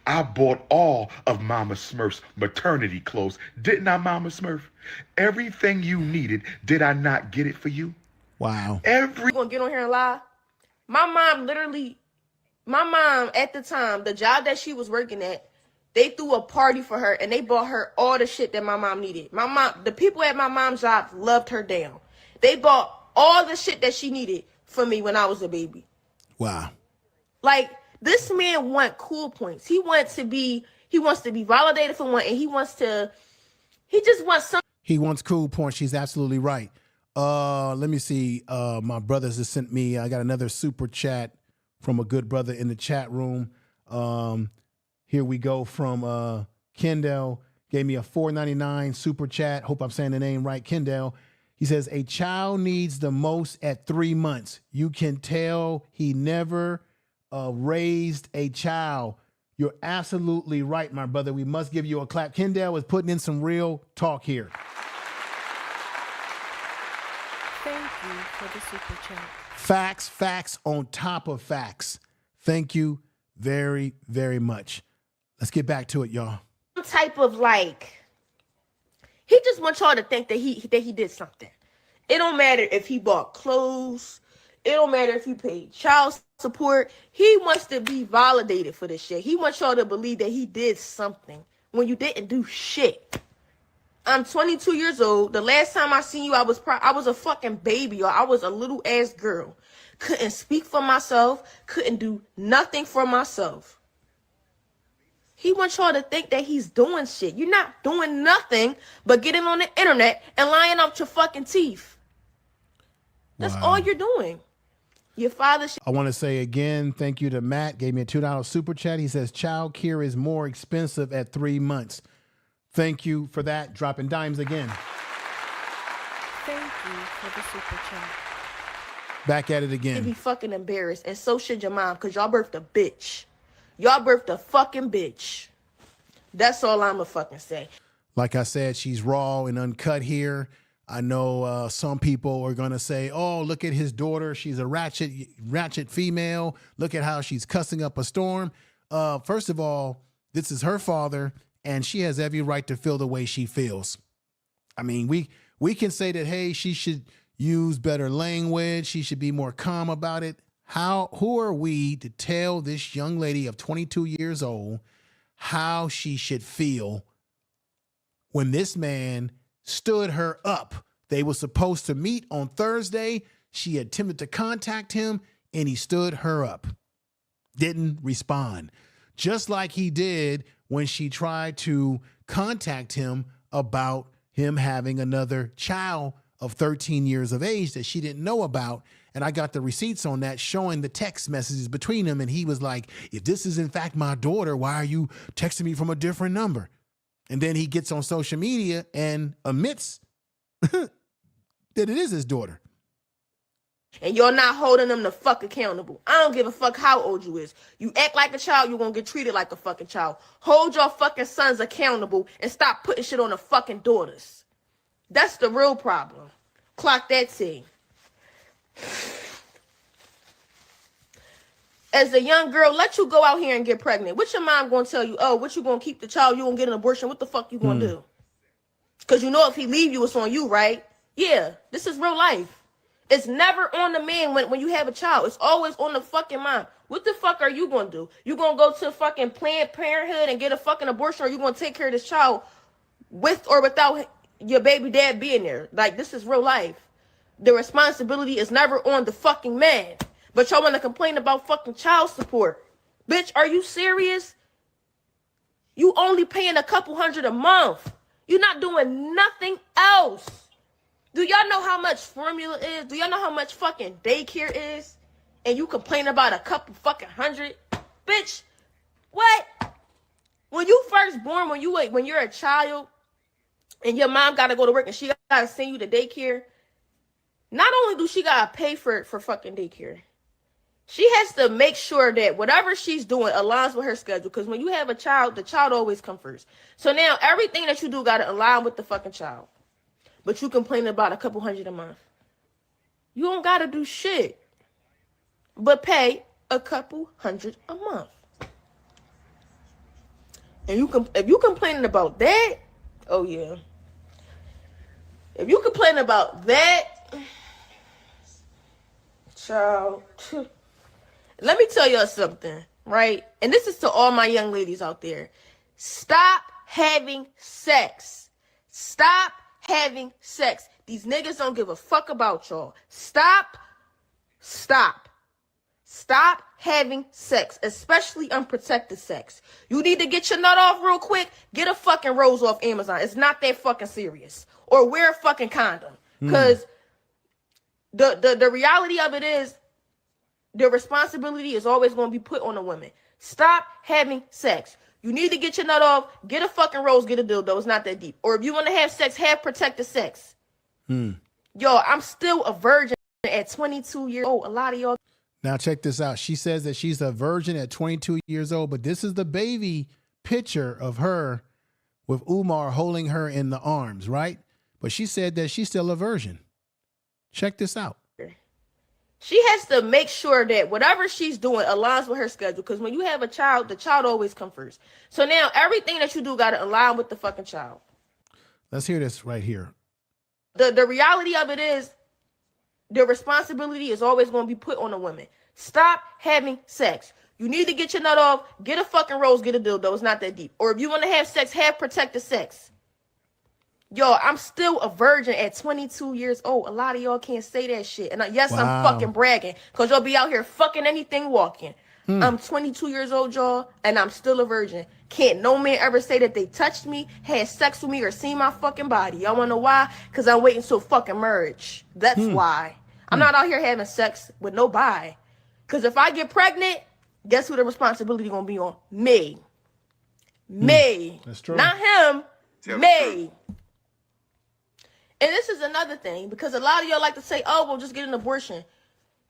I bought all of Mama Smurf's maternity clothes. Didn't I, Mama Smurf? Everything you needed, did I not get it for you? Wow. You gonna get on here and lie? My mom at the time, the job that she was working at, they threw a party for her and they bought her all the shit that my mom needed. The people at my mom's job loved her down. They bought all the shit that she needed for me when I was a baby. Wow. Like, this man wants cool points. He wants to be validated for one, and he just wants some. He wants cool points. She's absolutely right. Let me see. My brothers have sent me, I got another super chat from a good brother in the chat room. Here we go from Kendall. Gave me a $4.99 super chat. Hope I'm saying the name right, Kendall. He says, a child needs the most at 3 months. You can tell he never raised a child. You're absolutely right, my brother. We must give you a clap. Kendall is putting in some real talk here. Thank you for the super chat. Facts on top of facts. Thank you very, very much. Let's get back to it, y'all. Some type of he just wants y'all to think that he did something. It don't matter if he bought clothes. It don't matter if he paid child support. He wants to be validated for this shit. He wants y'all to believe that he did something when you didn't do shit. I'm 22 years old. The last time I seen you, I was a fucking baby, y'all. I was a little ass girl. Couldn't speak for myself. Couldn't do nothing for myself. He wants y'all to think that he's doing shit. You're not doing nothing but getting on the internet and lying out your fucking teeth. That's all you're doing. Your father. I want to say again, thank you to Matt. Gave me a $2 super chat. He says child care is more expensive at 3 months. Thank you for that. Dropping dimes again. Thank you for the super chat. Back at it You again. should be fucking embarrassed, and so should your mom, because y'all birthed a bitch. Y'all birthed a fucking bitch. That's all I'ma fucking say. Like I said, she's raw and uncut here. I know some people are going to say, oh, look at his daughter. She's a ratchet female. Look at how she's cussing up a storm. First of all, this is her father, and she has every right to feel the way she feels. I mean, we can say that, hey, she should use better language. She should be more calm about it. Who are we to tell this young lady of 22 years old how she should feel when this man stood her up? They were supposed to meet on Thursday. She attempted to contact him and he stood her up. Didn't respond. Just like he did when she tried to contact him about him having another child of 13 years of age that she didn't know about. And I got the receipts on that showing the text messages between them. And he was like, if this is in fact my daughter, why are you texting me from a different number? And then he gets on social media and admits that it is his daughter. And you're not holding them the fuck accountable. I don't give a fuck how old you is. You act like a child, you're gonna get treated like a fucking child. Hold your fucking sons accountable and stop putting shit on the fucking daughters. That's the real problem. Clock that T. As a young girl, let you go out here and get pregnant. What your mom gonna tell you? Oh, what you gonna keep the child? You gonna get an abortion? What the fuck you gonna do? Because you know if he leave you, it's on you, right? Yeah, this is real life. It's never on the man when you have a child. It's always on the fucking mom. What the fuck are you gonna do? You gonna go to fucking Planned Parenthood and get a fucking abortion, or you gonna take care of this child with or without your baby dad being there? Like, this is real life. The responsibility is never on the fucking man. But y'all want to complain about fucking child support. Bitch, are you serious? You only paying a couple $100 a month. You're not doing nothing else. Do y'all know how much formula is? Do y'all know how much fucking daycare is? And you complain about a couple fucking $100? Bitch, what? When you first born, when you're a child and your mom got to go to work and she got to send you to daycare, not only do she got to pay for fucking daycare, she has to make sure that whatever she's doing aligns with her schedule. Because when you have a child, the child always comes first. So now everything that you do got to align with the fucking child. But you complaining about a couple $100 a month. You don't got to do shit but pay a couple $100 a month. And if you complaining about that, oh yeah. If you complaining about that, child, let me tell y'all something, right? And this is to all my young ladies out there. Stop having sex. Stop having sex. These niggas don't give a fuck about y'all. Stop having sex, especially unprotected sex. You need to get your nut off real quick. Get a fucking rose off Amazon. It's not that fucking serious. Or wear a fucking condom. Because the reality of it is, the responsibility is always going to be put on the woman. Stop having sex. You need to get your nut off. Get a fucking rose. Get a dildo. It's not that deep. Or if you want to have sex, have protected sex. Yo, I'm still a virgin at 22 years old. A lot of y'all. Now check this out. She says that she's a virgin at 22 years old, but this is the baby picture of her with Umar holding her in the arms, right? But she said that she's still a virgin. Check this out. She has to make sure that whatever she's doing aligns with her schedule. Because when you have a child, the child always comes first. So now everything that you do got to align with the fucking child. Let's hear this right here. The reality of it is, the responsibility is always going to be put on the woman. Stop having sex. You need to get your nut off. Get a fucking rose. Get a dildo. It's not that deep. Or if you want to have sex, have protected sex. Yo, I'm still a virgin at 22 years old. A lot of y'all can't say that shit. And yes, Wow. I'm fucking bragging. Because y'all be out here fucking anything walking. I'm 22 years old, y'all, and I'm still a virgin. Can't no man ever say that they touched me, had sex with me, or seen my fucking body. Y'all want to know why? Because I'm waiting till fucking marriage. That's why. I'm not out here having sex with nobody. Because if I get pregnant, guess who the responsibility going to be on? Me. Me. That's true. Not him. Tell the Me. And this is another thing, because a lot of y'all like to say, oh, well, just get an abortion.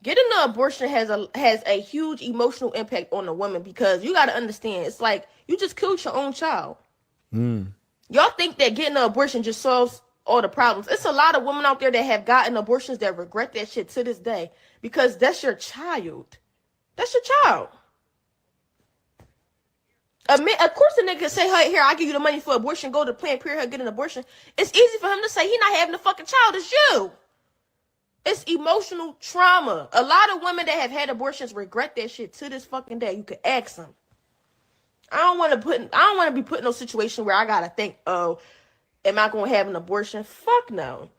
Getting an abortion has a huge emotional impact on the woman, because you got to understand, it's like you just killed your own child. Y'all think that getting an abortion just solves all the problems. It's a lot of women out there that have gotten abortions that regret that shit to this day, because that's your child. That's your child. Of course, the nigga can say, hey, here, I'll give you the money for abortion, go to Planned Parenthood, get an abortion. It's easy for him to say, he's not having the fucking child, it's you. It's emotional trauma. A lot of women that have had abortions regret that shit to this fucking day. You could ask them. I don't want to be put in no situation where I gotta think, oh, am I gonna have an abortion? Fuck no.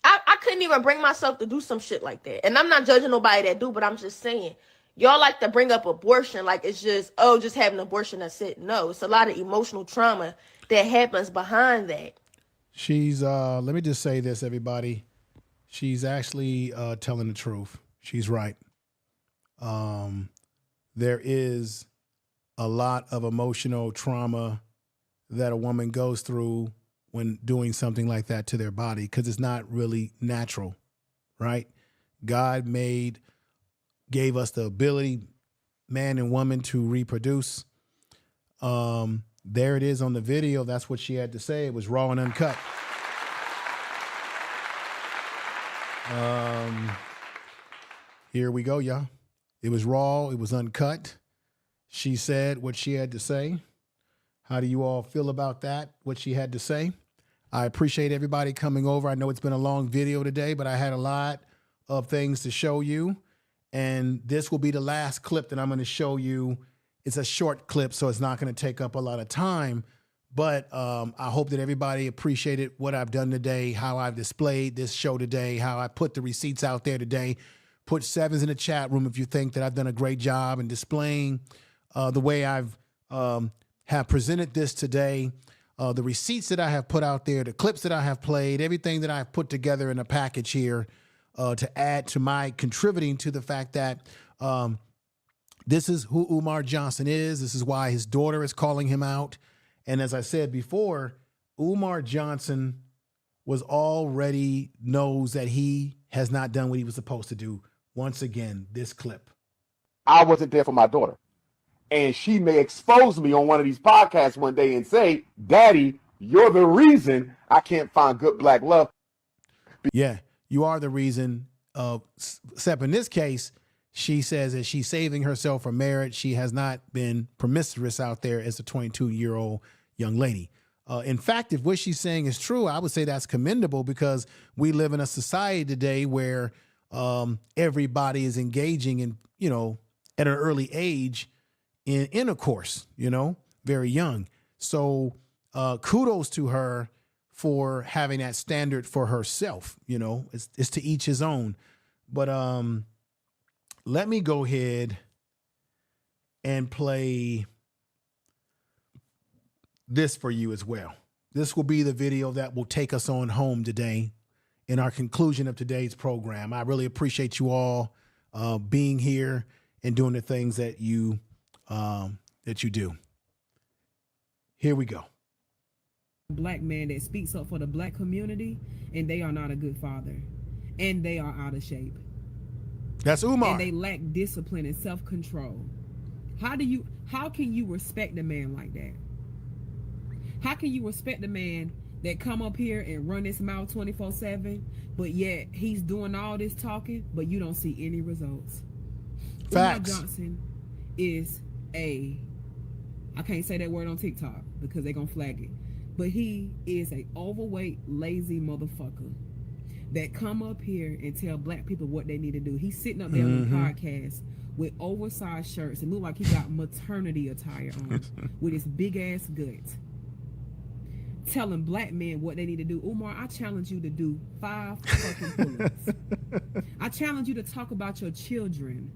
I couldn't even bring myself to do some shit like that. And I'm not judging nobody that do, but I'm just saying, y'all like to bring up abortion like it's just, oh, just having an abortion, that's it. No, it's a lot of emotional trauma that happens behind that. She's, let me just say this, everybody. She's actually telling the truth. She's right. There is a lot of emotional trauma that a woman goes through when doing something like that to their body, because it's not really natural, right? God gave us the ability, man and woman, to reproduce. There it is on the video. That's what she had to say. It was raw and uncut. Here we go, y'all. It was raw. It was uncut. She said what she had to say. How do you all feel about that? What she had to say? I appreciate everybody coming over. I know it's been a long video today, but I had a lot of things to show you. And this will be the last clip that I'm going to show you. It's a short clip, so it's not going to take up a lot of time. But I hope that everybody appreciated what I've done today, how I've displayed this show today, how I put the receipts out there today. Put sevens in the chat room if you think that I've done a great job in displaying the way I've have presented this today. The receipts that I have put out there, the clips that I have played, everything that I've put together in a package here to add to my contributing to the fact that this is who Umar Johnson is. This is why his daughter is calling him out. And as I said before, Umar Johnson was already knows that he has not done what he was supposed to do. Once again, this clip. I wasn't there for my daughter. And she may expose me on one of these podcasts one day and say, Daddy, you're the reason I can't find good black love. Yeah, you are the reason. Except in this case, she says that she's saving herself for marriage. She has not been promiscuous out there as a 22-year-old young lady. In fact, if what she's saying is true, I would say that's commendable because we live in a society today where everybody is engaging in, at an early age in intercourse, very young. So kudos to her for having that standard for herself. It's to each his own. But let me go ahead and play this for you as well. This will be the video that will take us on home today in our conclusion of today's program. I really appreciate you all being here and doing the things that you do. Here we go. Black man that speaks up for the black community, and they are not a good father, and they are out of shape. That's Umar. And they lack discipline and self-control. How can you respect a man like that? How can you respect a man that come up here and run his mouth 24/7, but yet he's doing all this talking, but you don't see any results? Facts. Umar Johnson is I can't say that word on TikTok because they're gonna flag it, but he is a overweight, lazy motherfucker that come up here and tell black people what they need to do. He's sitting up there on the podcast with oversized shirts and look like he got maternity attire on with his big ass gut, telling black men what they need to do. Umar, I challenge you to do 5 fucking pull-ups. I challenge you to talk about your children.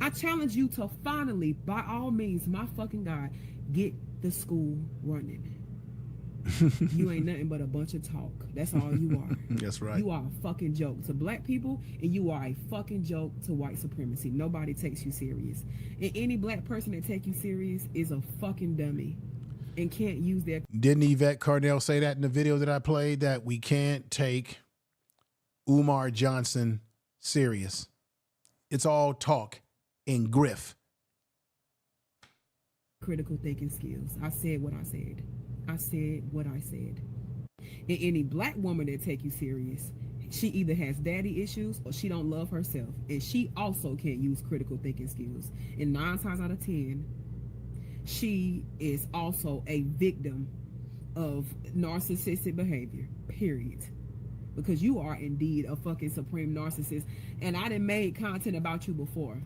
I challenge you to finally, by all means, my fucking God, get the school running. You ain't nothing but a bunch of talk. That's all you are. That's right. You are a fucking joke to black people, and you are a fucking joke to white supremacy. Nobody takes you serious. And any black person that take you serious is a fucking dummy and can't use their... Didn't Yvette Carnell say that in the video that I played, that we can't take Umar Johnson serious? It's all talk and griff. Critical thinking skills. I said what I said. I said what I said. And any black woman that take you serious, she either has daddy issues or she don't love herself. And she also can't use critical thinking skills. And 9 times out of 10, she is also a victim of narcissistic behavior, period. Because you are indeed a fucking supreme narcissist. And I done made content about you before,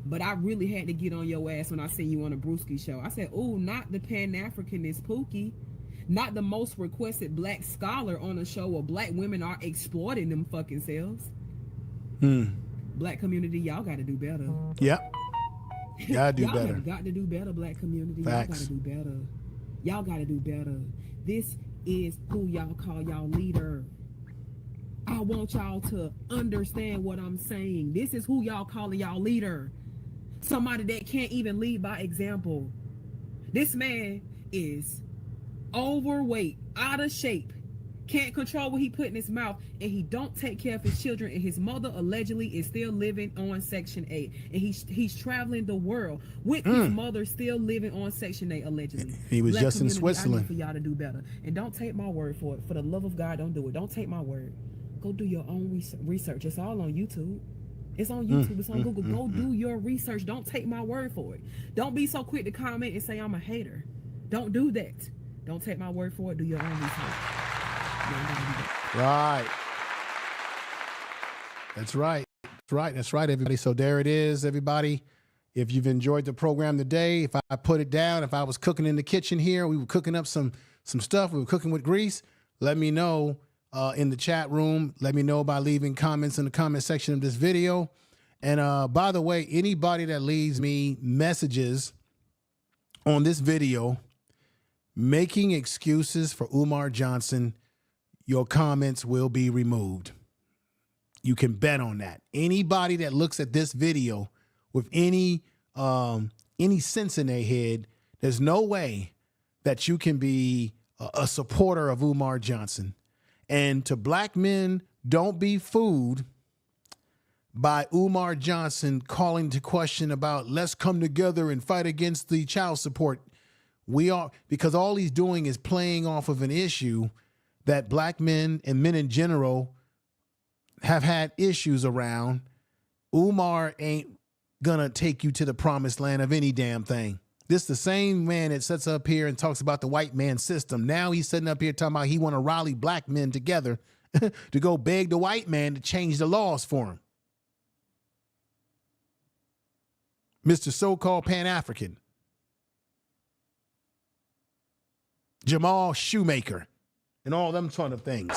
but I really had to get on your ass when I seen you on a Brewski show. I said, oh, not the Pan-Africanist Pookie, not the most requested black scholar on a show where black women are exploiting them fucking selves. Black community, y'all got to do better. Yep. Gotta do better. Y'all got to do better, black community. Facts. Y'all got to do better. Y'all got to do better. This is who y'all call y'all leader. I want y'all to understand what I'm saying. This is who y'all calling y'all leader. Somebody that can't even lead by example. This man is overweight, out of shape, can't control what he put in his mouth, and he don't take care of his children, and his mother allegedly is still living on Section 8, and he's traveling the world with his mother still living on Section 8 allegedly. He was Black just in community, I Switzerland. need for y'all to do better, and don't take my word for it. For the love of God, don't do it. Don't take my word. Go do your own research. It's all on YouTube. It's on YouTube. It's on Google. Go do your research. Don't take my word for it. Don't be so quick to comment and say I'm a hater. Don't do that. Don't take my word for it. Do your own research. Right. That's right. That's right. That's right, everybody. So there it is, everybody. If you've enjoyed the program today, if I put it down, if I was cooking in the kitchen here, we were cooking up some stuff, we were cooking with grease, let me know in the chat room. Let me know by leaving comments in the comment section of this video. And by the way, anybody that leaves me messages on this video making excuses for Umar Johnson, your comments will be removed. You can bet on that. Anybody that looks at this video with any sense in their head, there's no way that you can be a supporter of Umar Johnson. And to black men, don't be fooled by Umar Johnson calling to question about let's come together and fight against the child support. Because all he's doing is playing off of an issue that black men and men in general have had issues around. Umar ain't gonna take you to the promised land of any damn thing. This the same man that sits up here and talks about the white man system. Now he's sitting up here talking about he want to rally black men together to go beg the white man to change the laws for him. Mr. So-called Pan-African. Jamal Shoemaker and all them sort of things.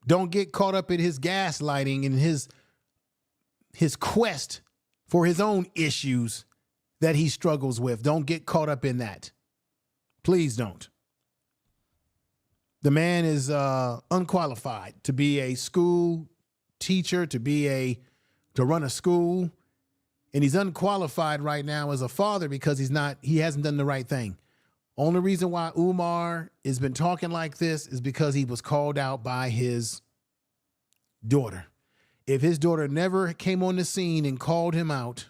Don't get caught up in his gaslighting and his quest for his own issues that he struggles with. Don't get caught up in that. Please don't. The man is unqualified to be a school teacher, to run a school. And he's unqualified right now as a father because he hasn't done the right thing. Only reason why Umar has been talking like this is because he was called out by his daughter. If his daughter never came on the scene and called him out,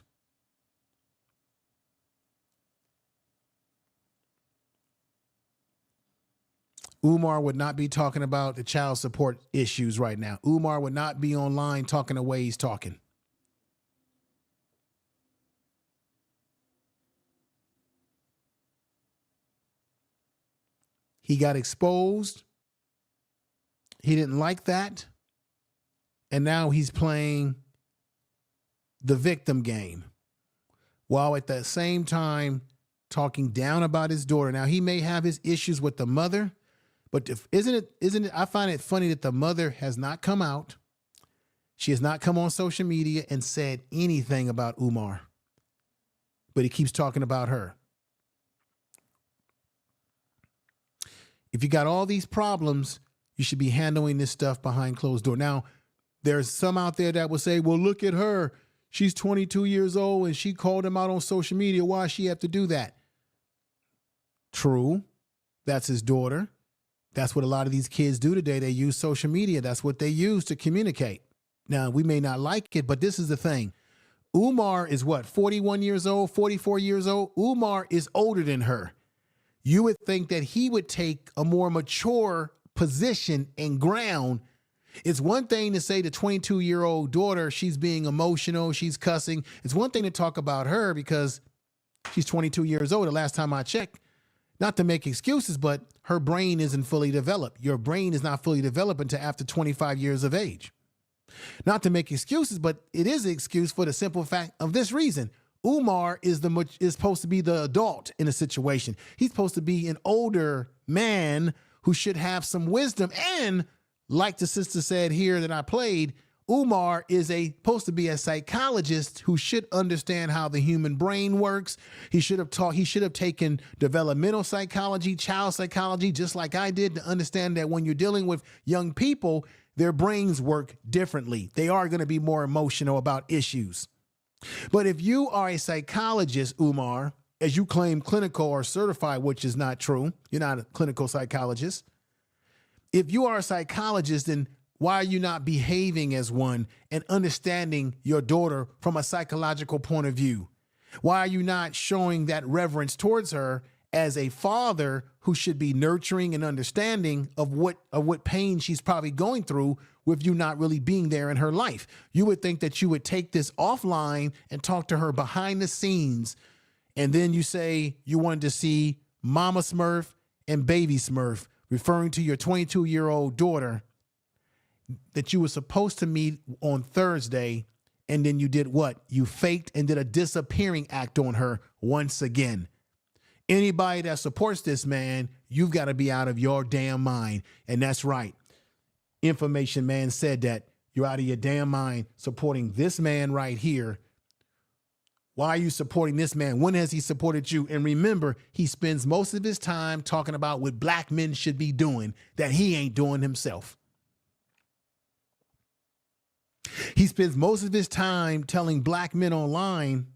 Umar would not be talking about the child support issues right now. Umar would not be online talking the way he's talking. He got exposed. He didn't like that. And now he's playing the victim game while at the same time talking down about his daughter. Now, he may have his issues with the mother, but isn't it, I find it funny that the mother has not come out. She has not come on social media and said anything about Umar, but he keeps talking about her. If you got all these problems, you should be handling this stuff behind closed door. Now, there's some out there that will say, well, look at her. She's 22 years old and she called him out on social media. Why does she have to do that? True. That's his daughter. That's what a lot of these kids do today. They use social media. That's what they use to communicate. Now, we may not like it, but this is the thing. Umar is what, 41 years old, 44 years old? Umar is older than her. You would think that he would take a more mature position and ground. It's one thing to say the 22-year-old daughter, she's being emotional, she's cussing. It's one thing to talk about her because she's 22 years old. The last time I checked, not to make excuses, but her brain isn't fully developed. Your brain is not fully developed until after 25 years of age. Not to make excuses, but it is an excuse for the simple fact of this reason. Umar is supposed to be the adult in a situation. He's supposed to be an older man who should have some wisdom. And like the sister said here that I played, Umar is supposed to be a psychologist who should understand how the human brain works. He should have taken developmental psychology, child psychology, just like I did, to understand that when you're dealing with young people, their brains work differently. They are going to be more emotional about issues. But if you are a psychologist, Umar, as you claim clinical or certified, which is not true, you're not a clinical psychologist. If you are a psychologist, then why are you not behaving as one and understanding your daughter from a psychological point of view? Why are you not showing that reverence towards her as a father who should be nurturing and understanding of what pain she's probably going through with you not really being there in her life. You would think that you would take this offline and talk to her behind the scenes. And then you say you wanted to see Mama Smurf and Baby Smurf, referring to your 22-year-old daughter that you were supposed to meet on Thursday. And then you did what? You faked and did a disappearing act on her once again. Anybody that supports this man, you've got to be out of your damn mind. And that's right. Information Man said that you're out of your damn mind supporting this man right here. Why are you supporting this man? When has he supported you? And remember, he spends most of his time talking about what black men should be doing that he ain't doing himself. He spends most of his time telling black men online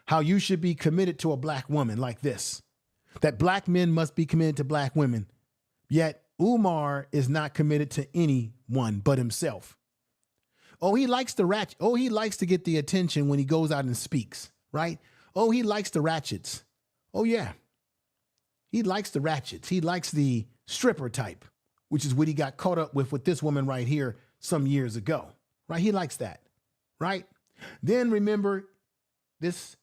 how you should be committed to a black woman like this, that black men must be committed to black women. Yet Umar is not committed to anyone but himself. Oh, he likes the ratchet. Oh, he likes to get the attention when he goes out and speaks, right? Oh, he likes the ratchets. Oh, yeah. He likes the ratchets. He likes the stripper type, which is what he got caught up with this woman right here some years ago, right? He likes that, right? Then remember this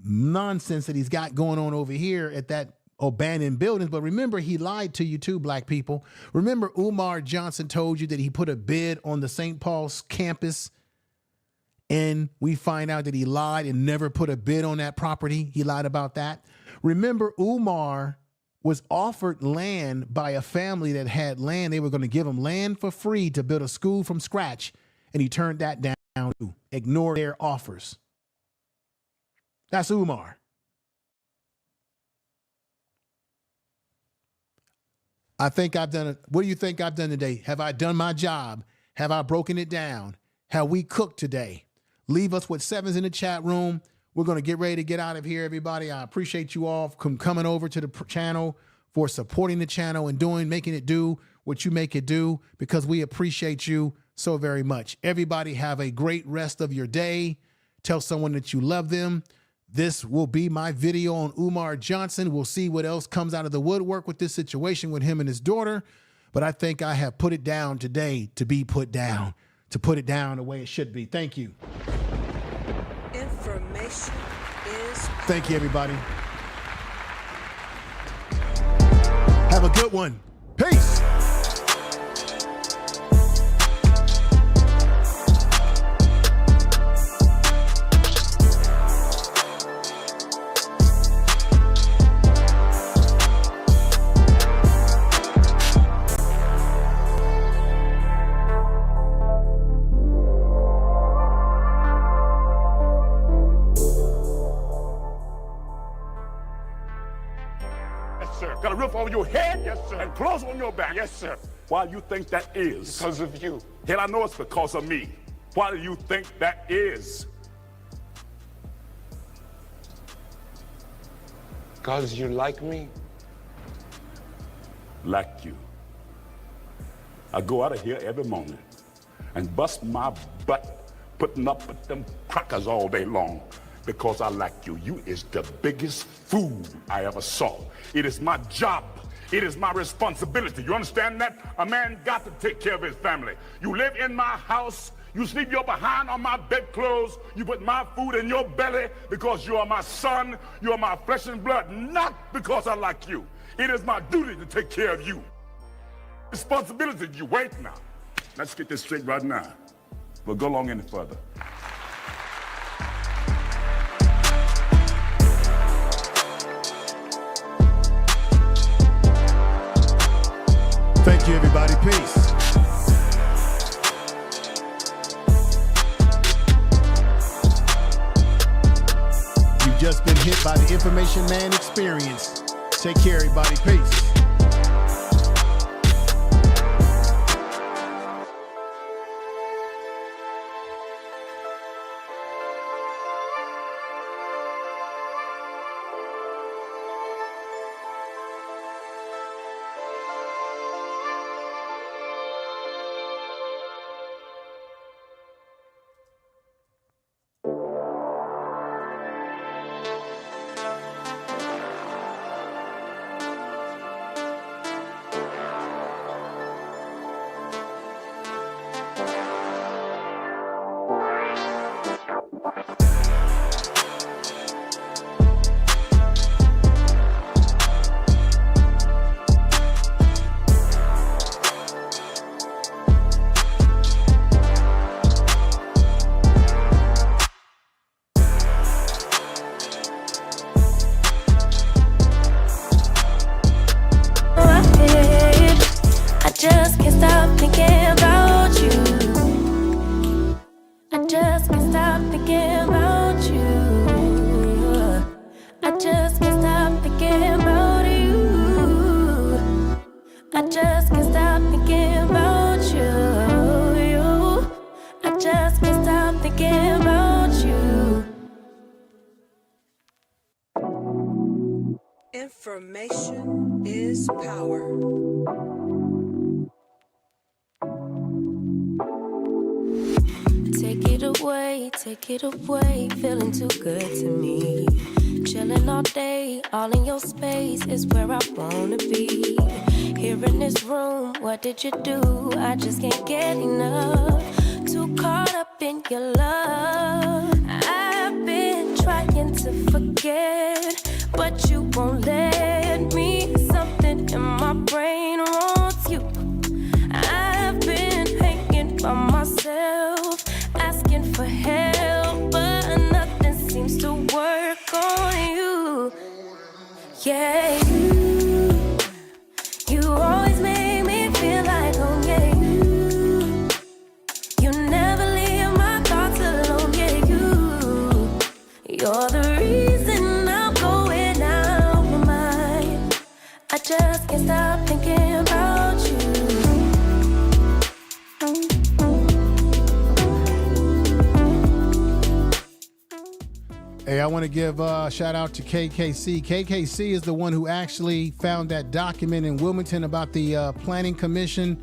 nonsense that he's got going on over here at that abandoned buildings. But remember, he lied to you too, black people. Remember, Umar Johnson told you that he put a bid on the St. Paul's campus, and we find out that he lied and never put a bid on that property. He lied about that. Remember, Umar was offered land by a family that had land. They were going to give him land for free to build a school from scratch, and he turned that down, ignored their offers. That's Umar. I think I've done it. What do you think I've done today? Have I done my job? Have I broken it down? Have we cooked today? Leave us with sevens in the chat room. We're going to get ready to get out of here, everybody. I appreciate you all coming over to the channel, for supporting the channel and making it do what you make it do, because we appreciate you so very much. Everybody have a great rest of your day. Tell someone that you love them. This will be my video on Umar Johnson. We'll see what else comes out of the woodwork with this situation with him and his daughter. But I think I have put it down today to be put down, to put it down the way it should be. Thank you. Information is... Thank you, everybody. Have a good one. Peace. Got a roof over your head, yes, sir, and clothes on your back, yes, sir. Why do you think that is? Because of you. Hell, I know it's because of me. Why do you think that is? Because you like me. Like you. I go out of here every morning and bust my butt putting up with them crackers all day long because I like you. You is the biggest fool I ever saw. It is my job. It is my responsibility. You understand that? A man got to take care of his family. You live in my house. You sleep your behind on my bedclothes. You put my food in your belly because you are my son. You are my flesh and blood, not because I like you. It is my duty to take care of you. Responsibility. You wait now. Let's get this straight right now. We'll go along any further. Thank you, everybody. Peace. You've just been hit by the Information Man experience. Take care, everybody. Peace. just can't stop thinking about you. I just can't stop thinking about you. I just can't stop thinking about you. I just can't stop thinking about you. I just can't stop thinking about you. Information is power. Take it away, feeling too good to me. Chilling all day, all in your space is where I wanna be. Here in this room, what did you do? I just can't get enough. Too caught up in your love. I've been trying to forget, but you won't let me. Something in my brain wants you. I've been hanging by myself, asking for help, but nothing seems to work on you. Yeah, you always make me feel like home. Yeah, you never leave my thoughts alone. Yeah, you're the reason I'm going out my mind. I just can't stop thinking about you. Hey, I want to give a shout out to KKC. KKC is the one who actually found that document in Wilmington about the Planning Commission.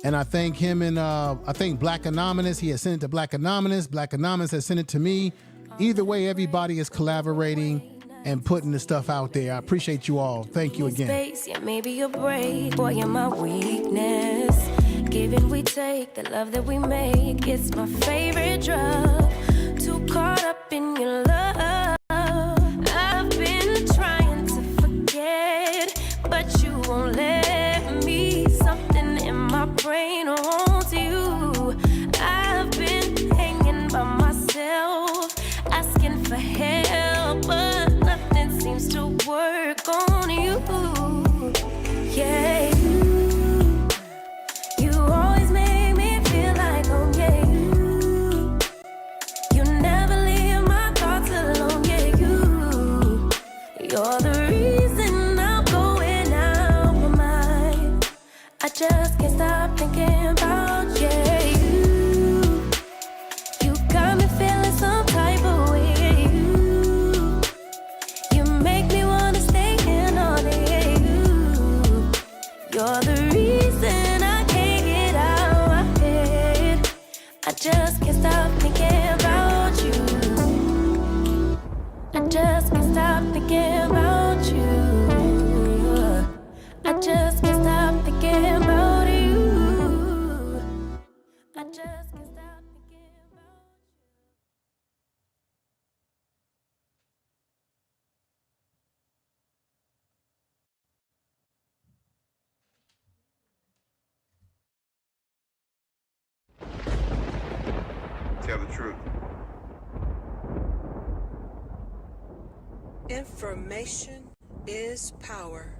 And I thank him and I think Black Anonymous. He has sent it to Black Anonymous. Black Anonymous has sent it to me. Either way, everybody is collaborating and putting the stuff out there. I appreciate you all. Thank you again. Space, yeah, maybe you're brave, boy, you're my weakness. Give and we take, the love that we make, it's my favorite drug. Too caught up in your love. I've been trying to forget, but you won't let me. Something in my brain wants you. I've been hanging by myself, asking for help, but nothing seems to work on you. Yeah, you always make me feel like home. Yeah, you never leave my thoughts alone. Yeah, you're the reason I'm going out my mind. I just can't stop thinking about you. You got me feeling some type of way. You make me wanna stay in all day. You're the reason I can't get out my head. I just can't stop thinking about you. I just can't stop thinking about you. I just can't stop thinking about you. I just can't stop thinking about you. Tell the truth. Information is power.